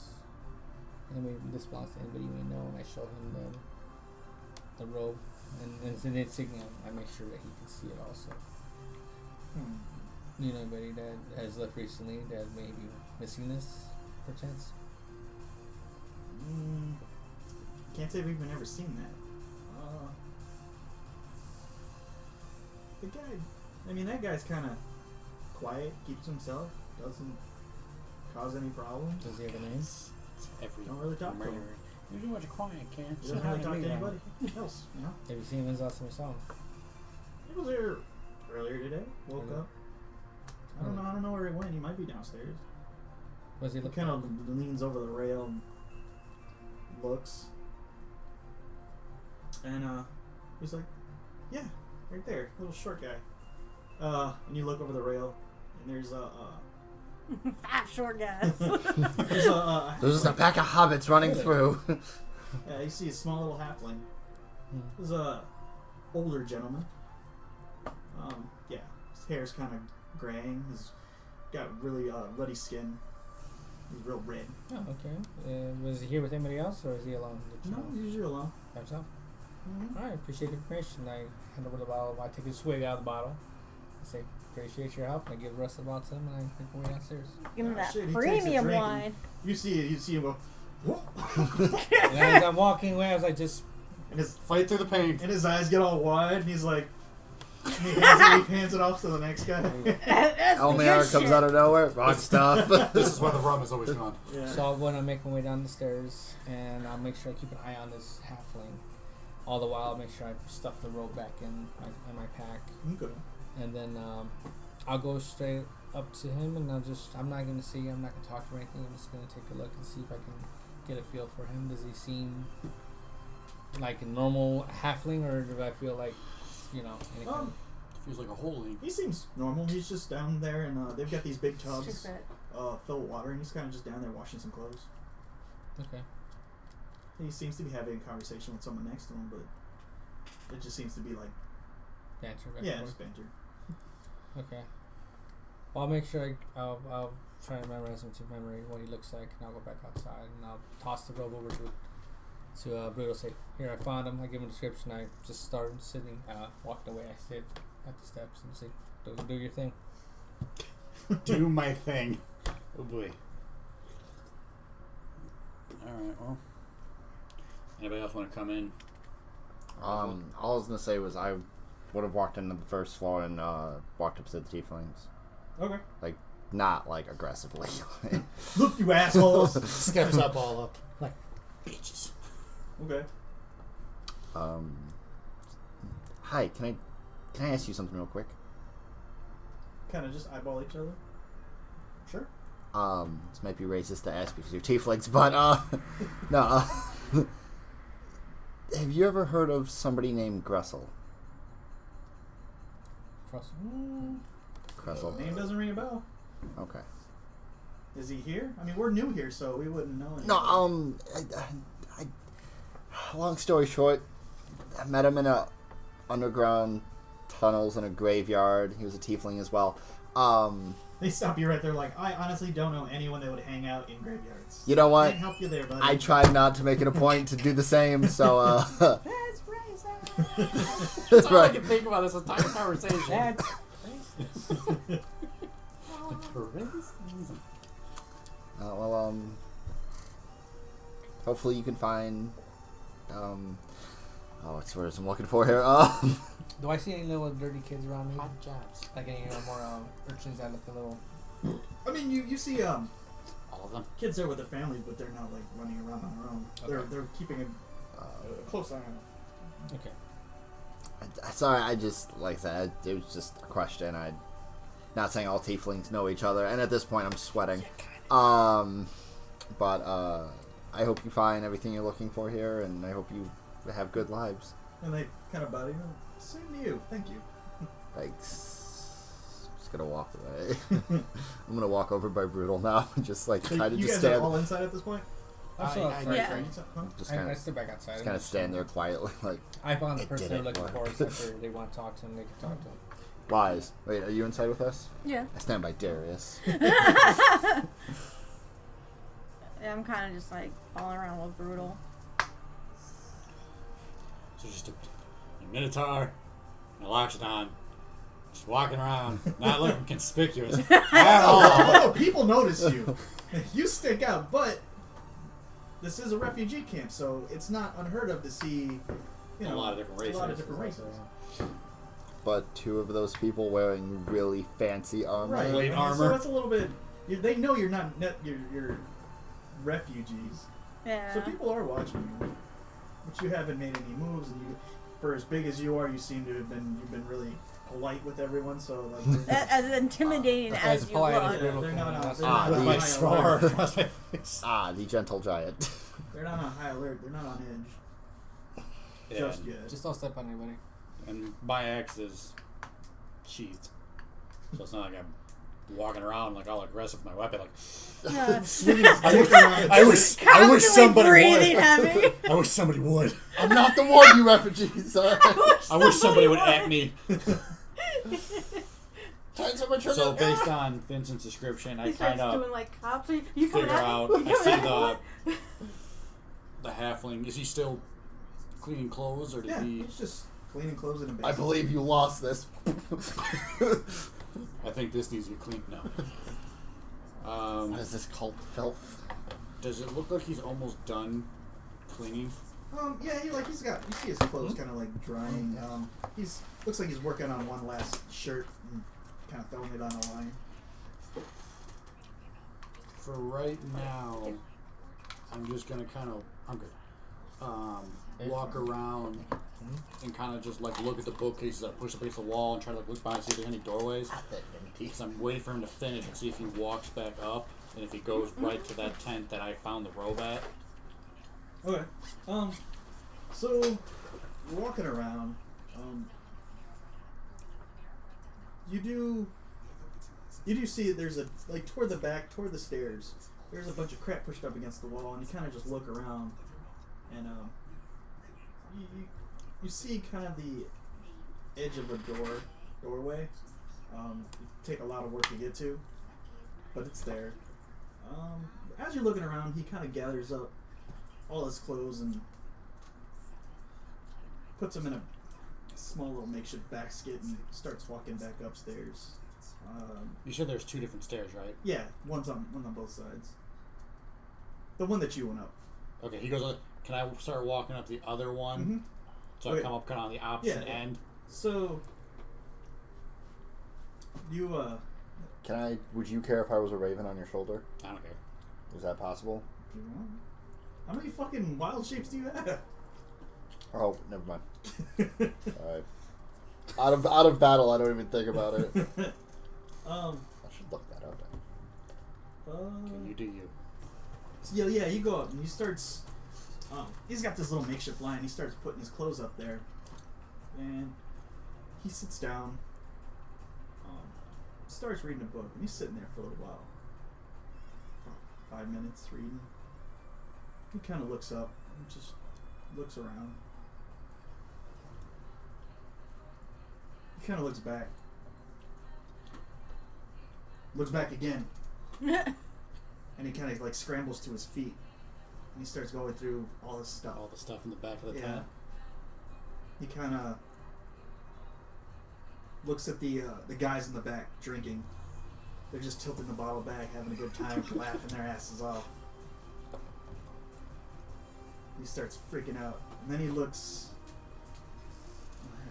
belongs to anybody you may know, and I show him the robe and it's an insignia. I make sure that he can see it also. You know anybody that has left recently that may be missing this, perchance? Can't say we've even ever seen that. The guy, that guy's kind of quiet, keeps himself, doesn't cause any problems. Does he have a name? Don't really talk to him. You're too much quiet, can't. He doesn't really talk to anybody else, Have you seen him since last time we saw him? He was here earlier today. Woke Really? up. I don't know where he went. He might be downstairs. Was he He looking? kind of leans over the rail and looks. And he's like, yeah, right there, little short guy. And you look over the rail, and there's 5 short guys. there's There's just a pack of hobbits running through. yeah, you see a small little halfling. There's a older gentleman. Yeah, his hair's kind of graying. He's got really ruddy skin. He's real red. Oh, okay. Was he here with anybody else, or is he alone? Did you No, know? he's usually alone. By himself? Mm-hmm. Alright, appreciate the information. I hand over the bottle. I take a swig out of the bottle. I say, appreciate your help. I give the rest of the bottle to him, and I make my way downstairs. Give him Oh, that shit, he takes a premium drink wine. You see him go, whoop. And as I'm walking away, I was like, just and his Fight through the pain. and his eyes get all wide, and he's like, he hands it off to the next guy. That's the Elmar good comes shit. out of nowhere. Wrong stuff. This is where the rum is always gone. Yeah. So when I make my way down the stairs, and I'll make sure I keep an eye on this halfling. All the while, I'll make sure I stuff the robe back in my pack, Okay. and then I'll go straight up to him, and I'm not gonna see, I'm not gonna talk to him or anything. I'm just gonna take a look and see if I can get a feel for him. Does he seem like a normal halfling, or do I feel like, anything? Feels like a holy. He seems normal. He's just down there, and they've got these big tubs Stupid. filled with water, and he's kind of just down there washing some clothes. Okay. He seems to be having a conversation with someone next to him, but it just seems to be like, Banter back yeah, and forth. just banter. Okay. Well, I'll make sure I'll try and memorize him to memory what he looks like, and I'll go back outside and I'll toss the robe over to Brutal. Say, here, I found him. I give him a description. I just started sitting, walking away. I sit at the steps and say, do your thing. Do my thing. Oh boy. Alright, well. Anybody else want to come in? All I was gonna say was I would have walked into the first floor and walked up to the tieflings. Okay. Not like aggressively. Look, you assholes. Steps up all up. Like, bitches. Okay. Hi, can I ask you something real quick? Kind of just eyeball each other. Sure. This might be racist to ask because you're tieflings, but no. Have you ever heard of somebody named Gressel? Gressel. Name doesn't ring a bell. Okay. Is he here? I mean, we're new here, so we wouldn't know. No, long story short, I met him in underground tunnels in a graveyard. He was a tiefling as well. They stop you right there, like, I honestly don't know anyone that would hang out in graveyards. You know what? Can't help you there, buddy. I tried not to make it a point to do the same, so That's racist. That's all I right. can think about this entire conversation. That's hopefully you can find what's the words I'm looking for here? Do I see any little dirty kids around me? Hot jobs. Like any more urchins that look a little. I mean, you see All of them. kids there with their families, but they're not like running around on their own. Okay. They're keeping a close eye on it. Okay. Sorry, I just, like I said, it was just a question. I'm not saying all tieflings know each other, and at this point I'm sweating. But I hope you find everything you're looking for here, and I hope you have good lives. And they kind of bow to you. Same to you. Thank you. Thanks. Just gonna walk away. I'm gonna walk over by Brutal now and just like So kind of you just guys are stand. all inside at this point? I'm still outside. Yeah. sorry. Huh? Just I kind of step back outside. just kind of stand there quietly, like I found the It person they're didn't looking work. for. So if they want to talk to him, they can talk to him. lies. Wait, are you inside with us? Yeah. I stand by Darius. Yeah, I'm kind of just like following around with Brutal. So just a Minotaur, and a Loxodon, just walking around, not looking conspicuous at all. Oh, people notice you. You stick out, but this is a refugee camp, so it's not unheard of to see, A lot of different races. A lot of different races. But two of those people wearing really fancy armor. Right. Plate I mean, armor. So it's a little bit. They know you're not. You're refugees. Yeah. So people are watching you, but you haven't made any moves, and you, for as big as you are, you seem to have been. You've been really polite with everyone. So like, As intimidating As as you polite as look. Brutal they're can not be. on. They're Ah, not With on my high scar alert. across my face. Ah, the gentle giant. They're not on high alert. They're not on edge Yeah. just yet. Just don't step on anybody. And my axe is sheathed. So it's not like I'm walking around like all aggressive with my weapon. Like, Yeah. I wish Constantly somebody breathing would. heavy. I wish somebody would. I'm not the one, you refugees. I wish somebody would at me. Times up my trigger. So based on Vincent's description, I He starts kind of doing like cops. You coming figure at out. me? You I see coming at me? the halfling. Is he still cleaning clothes, or did Yeah, he? it's just cleaning clothes in a I basement. believe you lost this. I think this needs to get cleaned. No. What is this cult filth? Does it look like he's almost done cleaning? Yeah, he's got. You see his clothes kind of like drying. He's looks like he's working on one last shirt and kind of throwing it on a line. For right now, I'm just gonna kind of. I'm good. Walk around and kind of just like look at the bookcases that push up against the wall and try to like look behind and see if there's any doorways. Because I'm waiting for him to finish and see if he walks back up and if he goes right to that tent that I found the robe at. Okay. So you're walking around. You do see there's a like toward the back, toward the stairs. There's a bunch of crap pushed up against the wall, and you kind of just look around, and you see kind of the edge of a doorway. Take a lot of work to get to, but it's there. As you're looking around, he kind of gathers up all his clothes and puts them in a small little makeshift basket and starts walking back upstairs. You said there's two different stairs, right? Yeah, one's on both sides. The one that you went up. Okay, he goes. Can I start walking up the other one? Mm-hmm. So I come up kind of on the opposite Yeah. end. So you Would you care if I was a raven on your shoulder? I don't care. Is that possible? if you want. How many fucking wild shapes do you have? Oh, never mind. Alright. Out of battle, I don't even think about it. I should look that up. You do you. Yeah, you go up and he starts. He's got this little makeshift line. He starts putting his clothes up there, and he sits down. Starts reading a book, and he's sitting there for a little while. 5 minutes reading. He kind of looks up and just looks around. He kind of looks back. Looks back again. And he kind of like scrambles to his feet. And he starts going through all his stuff. All the stuff in the back of the Yeah. tent. He kind of looks at the guys in the back drinking. They're just tilting the bottle back, having a good time, laughing their asses off. He starts freaking out. And then he looks...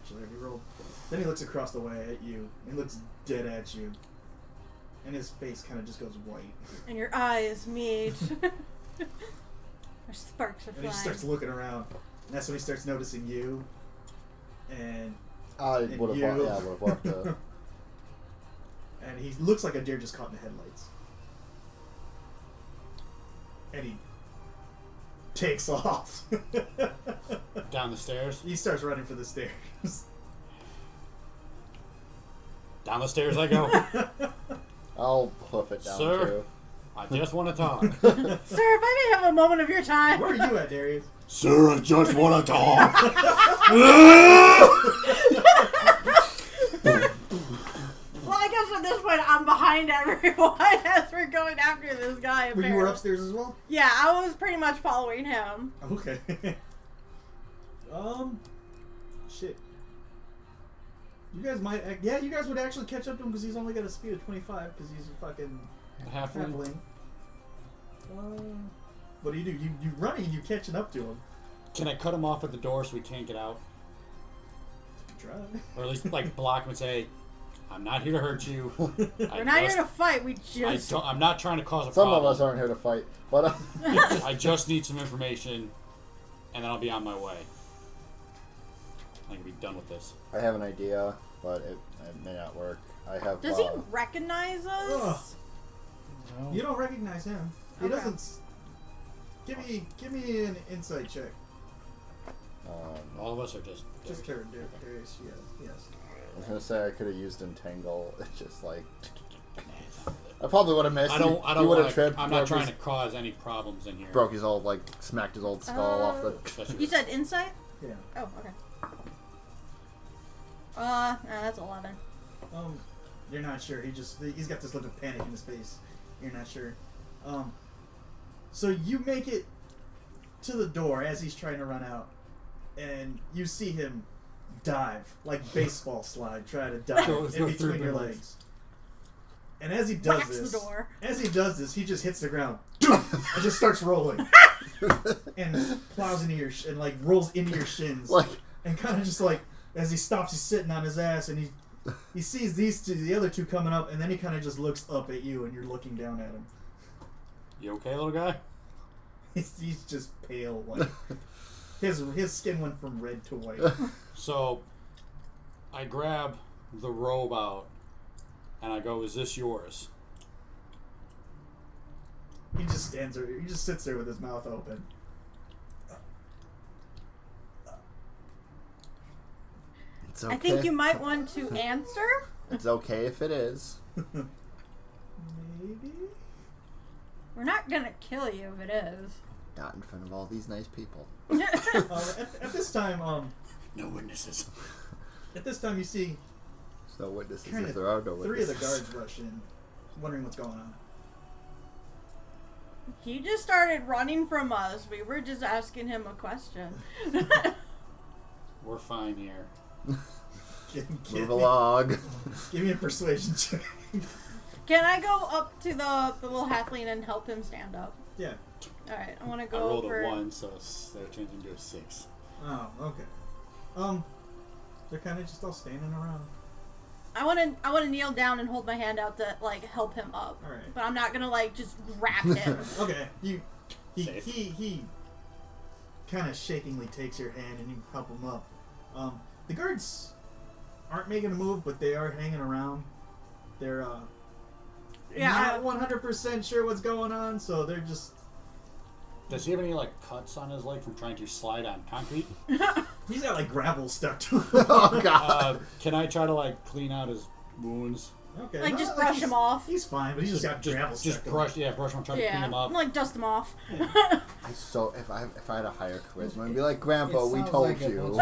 actually. He rolled. Then he looks across the way at you. He looks dead at you. And his face kind of just goes white. And your eyes meet. Our sparks are And flying. he starts looking around. And that's when he starts noticing you. And I And would have you. walked and he looks like a deer just caught in the headlights. And he takes off. Down the stairs. He starts running for the stairs. Down the stairs I go. I'll hoof it down Sir? too. I just want to talk. Sir, if I may have a moment of your time. Where are you at, Darius? Sir, I just want to talk. Well, I guess at this point I'm behind everyone as we're going after this guy. Were you apparently. upstairs as well? Yeah, I was pretty much following him. Okay. Shit. You guys might, yeah, you guys would actually catch up to him because he's only got a speed of 25 because he's a fucking Halfling. halfling. What do? You running and you catching up to him. Can I cut him off at the door so he can't get out? Try. Or at least like block him and say, I'm not here to hurt you. We're not here to fight. We just. I'm not trying to cause a Some problem. of us aren't here to fight, but I just need some information, and then I'll be on my way. I can be done with this. I have an idea, but it may not work. I have. Does he recognize us? No. You don't recognize him. He Okay. doesn't. Give me an insight check. All of us are just. Just Darius. Yes. I was gonna say I could have used entangle. It's just like I probably would have missed. I don't. He would have Wanna, tripped. I'm not broke trying his- to cause any problems in here. Broke his old smacked his old skull off the. Especially You said insight? Yeah. Oh, okay. That's 11. You're not sure. He's got this look of panic in his face. You're not sure. So you make it to the door as he's trying to run out, and you see him dive like baseball slide, try to dive Go in through between the your legs. legs. And as he does Whacks this, the door. he just hits the ground and just starts rolling and plows into your and rolls into your shins, and kind of just as he stops, he's sitting on his ass, and he sees the other two coming up, and then he kind of just looks up at you, and you're looking down at him. You okay, little guy? He's just pale, his skin went from red to white. So, I grab the robe out, and I go, "Is this yours?" He just stands there. He just sits there with his mouth open. It's okay. I think you might want to answer. It's okay if it is. Maybe. We're not gonna kill you if it is. Not in front of all these nice people. At this time, No witnesses. at this time, you see There's no witnesses kind if of there are no 3 witnesses. of the guards rush in, wondering what's going on. He just started running from us. We were just asking him a question. We're fine here. Move along. Give me a persuasion check. Can I go up to the little halfling and help him stand up? Yeah. Alright, I want to I go rolled over. a 1, so they're changing to a 6. Oh, okay. They're kind of just all standing around. I want to kneel down and hold my hand out to help him up. All right. But I'm not gonna just grab him. Okay. He Safe. kind of shakingly takes your hand and you help him up. The guards aren't making a move, but they are hanging around. They're Yeah. not 100% sure what's going on, so they're just. Does he have any cuts on his leg from trying to slide on concrete? He's got gravel stuck to him. Oh god. Can I try to clean out his wounds? Okay. Just brush he's- him off. He's fine, but he's just got gravel stuck Just to brush him, try to clean Yeah. him up. Dust him off. So if I had a higher charisma, I'd be like, Grandpa, It we sounds told like a you. most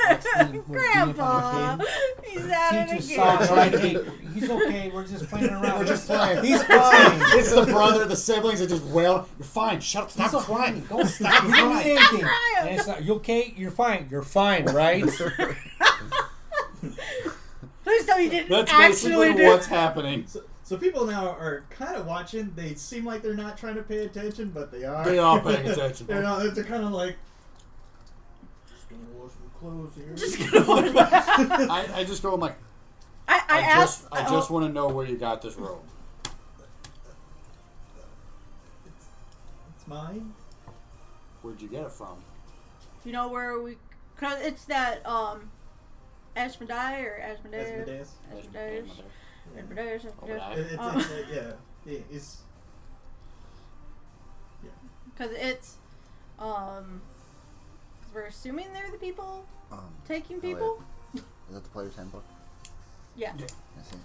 excellent Grandpa, kid. he's at it Teacher again. saw, right? Hey, he's okay. We're just playing around. We're just playing. He's fine. It's the brother, the siblings that just wail. You're fine. Shut up. Stop He's crying. okay. Don't Stop you don't need crying. anything. crying. And it's not, you okay? You're fine. You're fine, right? Please tell me you didn't That's actually basically do. what's happening. So people now are kind of watching. They seem like they're not trying to pay attention, but they are. They are paying attention. They're kind of like. Just gonna wash my clothes here. Just gonna walk by. I just go. I'm like, I asked. I just want to know where you got this robe. It's mine. Where'd you get it from? You know where we? Cause it's that Ashmedai or Asmodeus. Asmodeus. Asmodeus. Obadiah. It's Because it's because we're assuming they're the people taking wait. people. Is that the player's handbook? Yeah. I see.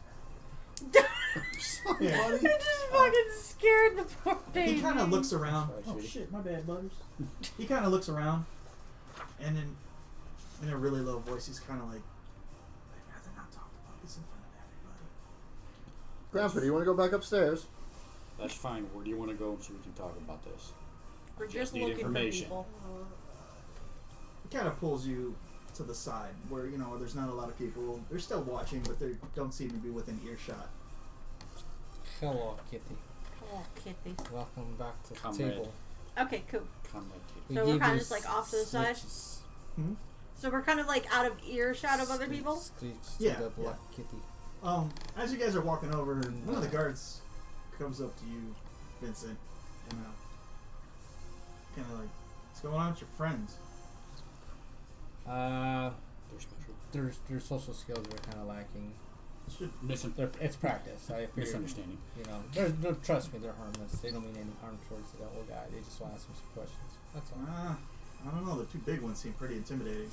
Sorry, Yeah. buddy. You just fucking scared the poor baby. He kind of looks around. Sorry, Oh sweetie. shit, my bad, Butters. He kind of looks around, and then in a really low voice, he's kind of like, "I'd rather not talk about this in front of everybody." Grandpa, do you want to go back upstairs? That's fine. Where do you want to go so we can talk about this? We're Just just need looking information. for people. He kind of pulls you to the side where there's not a lot of people. They're still watching, but they don't seem to be within earshot. Hello, Kitty. Oh, kitty. Welcome back to the Comrade. table. Okay, cool. Come right We So we're give kinda you just, like, off to the side? screeches. So we're kind of like out of earshot of other people. Screech Yeah, to the yeah. Black Kitty. As you guys are walking over, one of the guards comes up to you, Vincent, and kind of like, "What's going on with your friends?" They're special. Their social skills are kind of lacking. Should It's practice. I figured, Misunderstanding. no, trust me, they're harmless. They don't mean any harm towards the old guy. They just want to ask him some questions. That's all. I don't know. The two big ones seem pretty intimidating.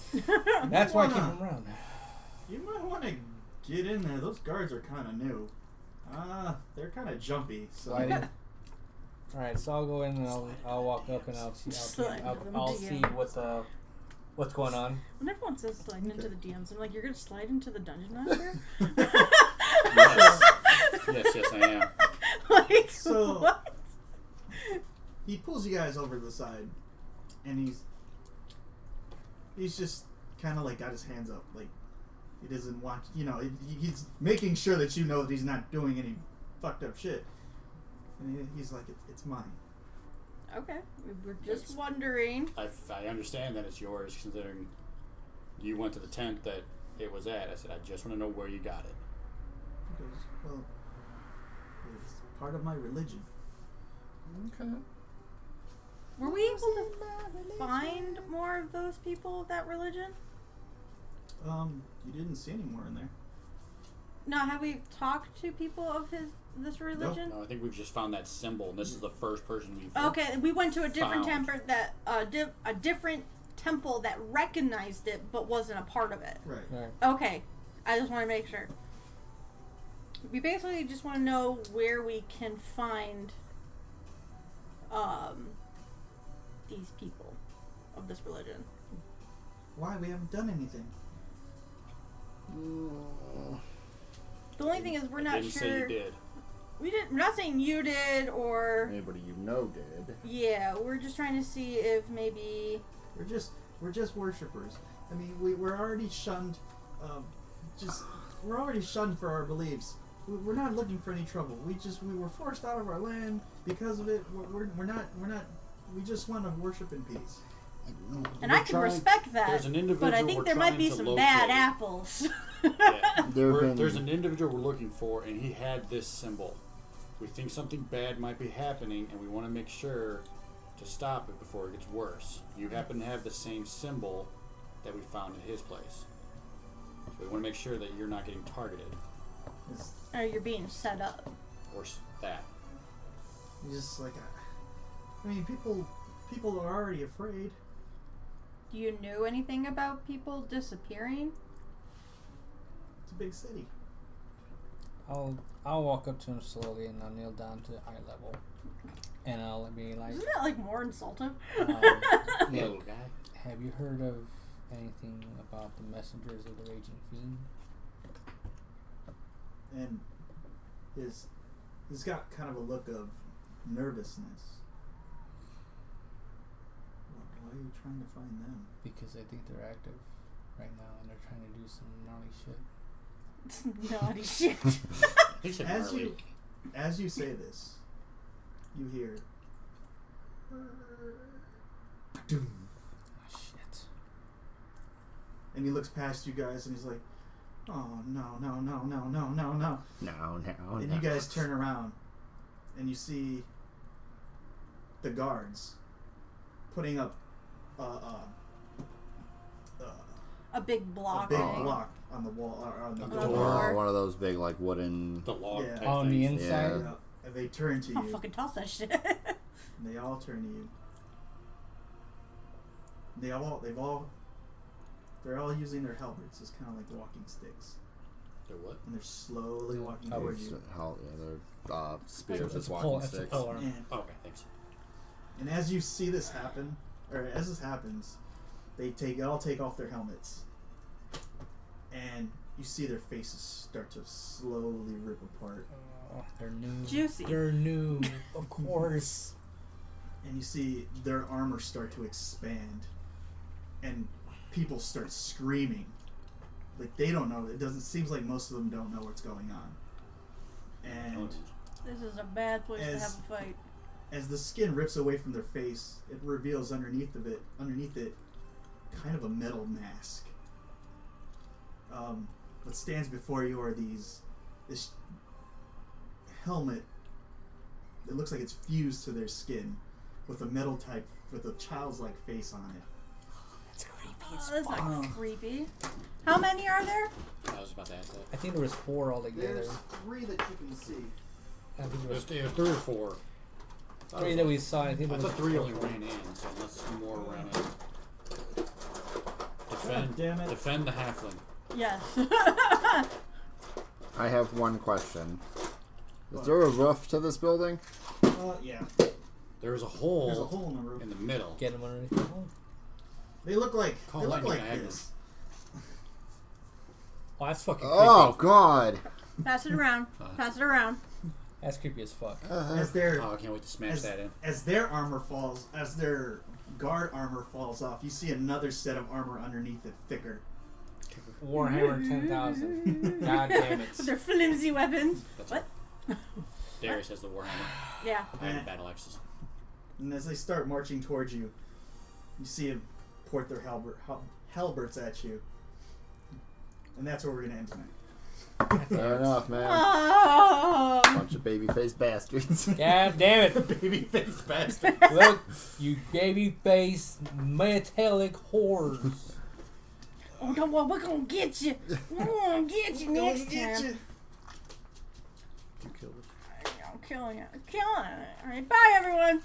That's why I keep wanna- them around. You might want to get in there. Those guards are kind of new. They're kind of jumpy. So Sliding. All right, so I'll go in and I'll walk up and I'll see what's going on. When everyone says sliding into the DMs, I'm like, you're gonna slide into the dungeon master? Yes, I am. Like, So- what? he pulls you guys over to the side, and he's just kind of like got his hands up, like he doesn't want he's making sure that you know that he's not doing any fucked up shit. And he's like, it's mine. Okay, we're just wondering. I understand that it's yours, considering you went to the tent that it was at. I said, I just want to know where you got it. He goes, well, it's part of my religion. Okay. Were we able to find more of those people of that religion? You didn't see any more in there. No, have we talked to people of this religion? No, I think we've just found that symbol, and this is the first person we've Okay, we went to a different Found. temple that a different temple that recognized it but wasn't a part of it. Right. Right. Okay, I just want to make sure. We basically just want to know where we can find these people of this religion. Why? We haven't done anything. The only thing is we're I not didn't sure. say you did. We're not saying you did or Anybody you know did. yeah. We're just trying to see if maybe We're just worshipers. I mean, we're already shunned. We're already shunned for our beliefs. We're not looking for any trouble. We were forced out of our land because of it. We're not. We just want to worship in peace. and I can respect that. There's an individual But I think we're there might trying be to some locate. bad apples. Yeah. There's There's an individual we're looking for, and he had this symbol. We think something bad might be happening, and we want to make sure to stop it before it gets worse. You happen to have the same symbol that we found at his place. So we want to make sure that you're not getting targeted, Or you're being set up. or that. Just like, I mean, people are already afraid. Do you know anything about people disappearing? It's a big city. I'll walk up to him slowly and I'll kneel down to eye level, and I'll be like, Isn't that like more insultive? yeah, Little guy. have you heard of anything about the messengers of the Raging Fiend? And he's got kind of a look of nervousness. Why are you trying to find them? Because I think they're active right now and they're trying to do some gnarly shit. Naughty shit. He said As gnarly. you say this, you hear. Oh, shit. and he looks past you guys, and he's like, "Oh no, no, no, no, no, no, no!" No. And you guys turn around, and you see the guards putting up A big block. a big thing. block on the wall or on the On door. the door. One of those big like wooden. The log. Yeah. type On the things. inside. Yeah. Yeah. And they turn to I'll you. fucking toss that shit. And they all turn to you. They're all using their halberds as kind of like walking sticks, They're what? and they're slowly walking Halberds. towards you. They're spears It's with a pole. walking It's a sticks. pole arm. And, Oh, okay, thanks. and as you see this happen, or as this happens, they all take off their helmets, and you see their faces start to slowly rip apart. Oh, they're new. Juicy. They're new, of course. And you see their armor start to expand, and people start screaming. Like they don't know. Seems like most of them don't know what's going on. And This is a bad place to have a fight. as the skin rips away from their face, it reveals underneath it, kind of a metal mask. What stands before you are this helmet. It looks like it's fused to their skin, with a metal type, with a child's-like face on it. That's creepy Oh, as that's fuck. not creepy. How many are there? I was about to ask that. I think there was 4 altogether. There's 3 that you can see. I think It it was, was it was 3 or 4. 3 that we saw. I think I there was thought 3 only ran in, so unless more ran in. God damn it. Defend the halfling. Yes. I have one question. Is there a roof to this building? Yeah. There's a hole, There's a hole in the roof. in the middle. Get him underneath the hole. They look like Call they look lightning like Niagara. this. Oh, that's fucking creepy. Oh God! Pass it around. Pass it around. That's creepy as fuck. As their Oh, I can't wait to smash that in. as their armor falls, as their guard armor falls off, you see another set of armor underneath it, thicker. Warhammer 10,000. God damn it. With their flimsy weapons. That's What? Darius has the warhammer. Yeah. I have battle axes. And as they start marching towards you, you see them port their halberds at you. And that's where we're gonna end tonight. Fair enough, man. Oh. Bunch of baby-faced bastards. God damn it. Baby-faced bastard. Look, you baby-faced metallic whores. Oh, don't worry, we're gonna get you. We're gonna get you next time. You killed it. I'm killing it. I'm killing it. All right, bye, everyone.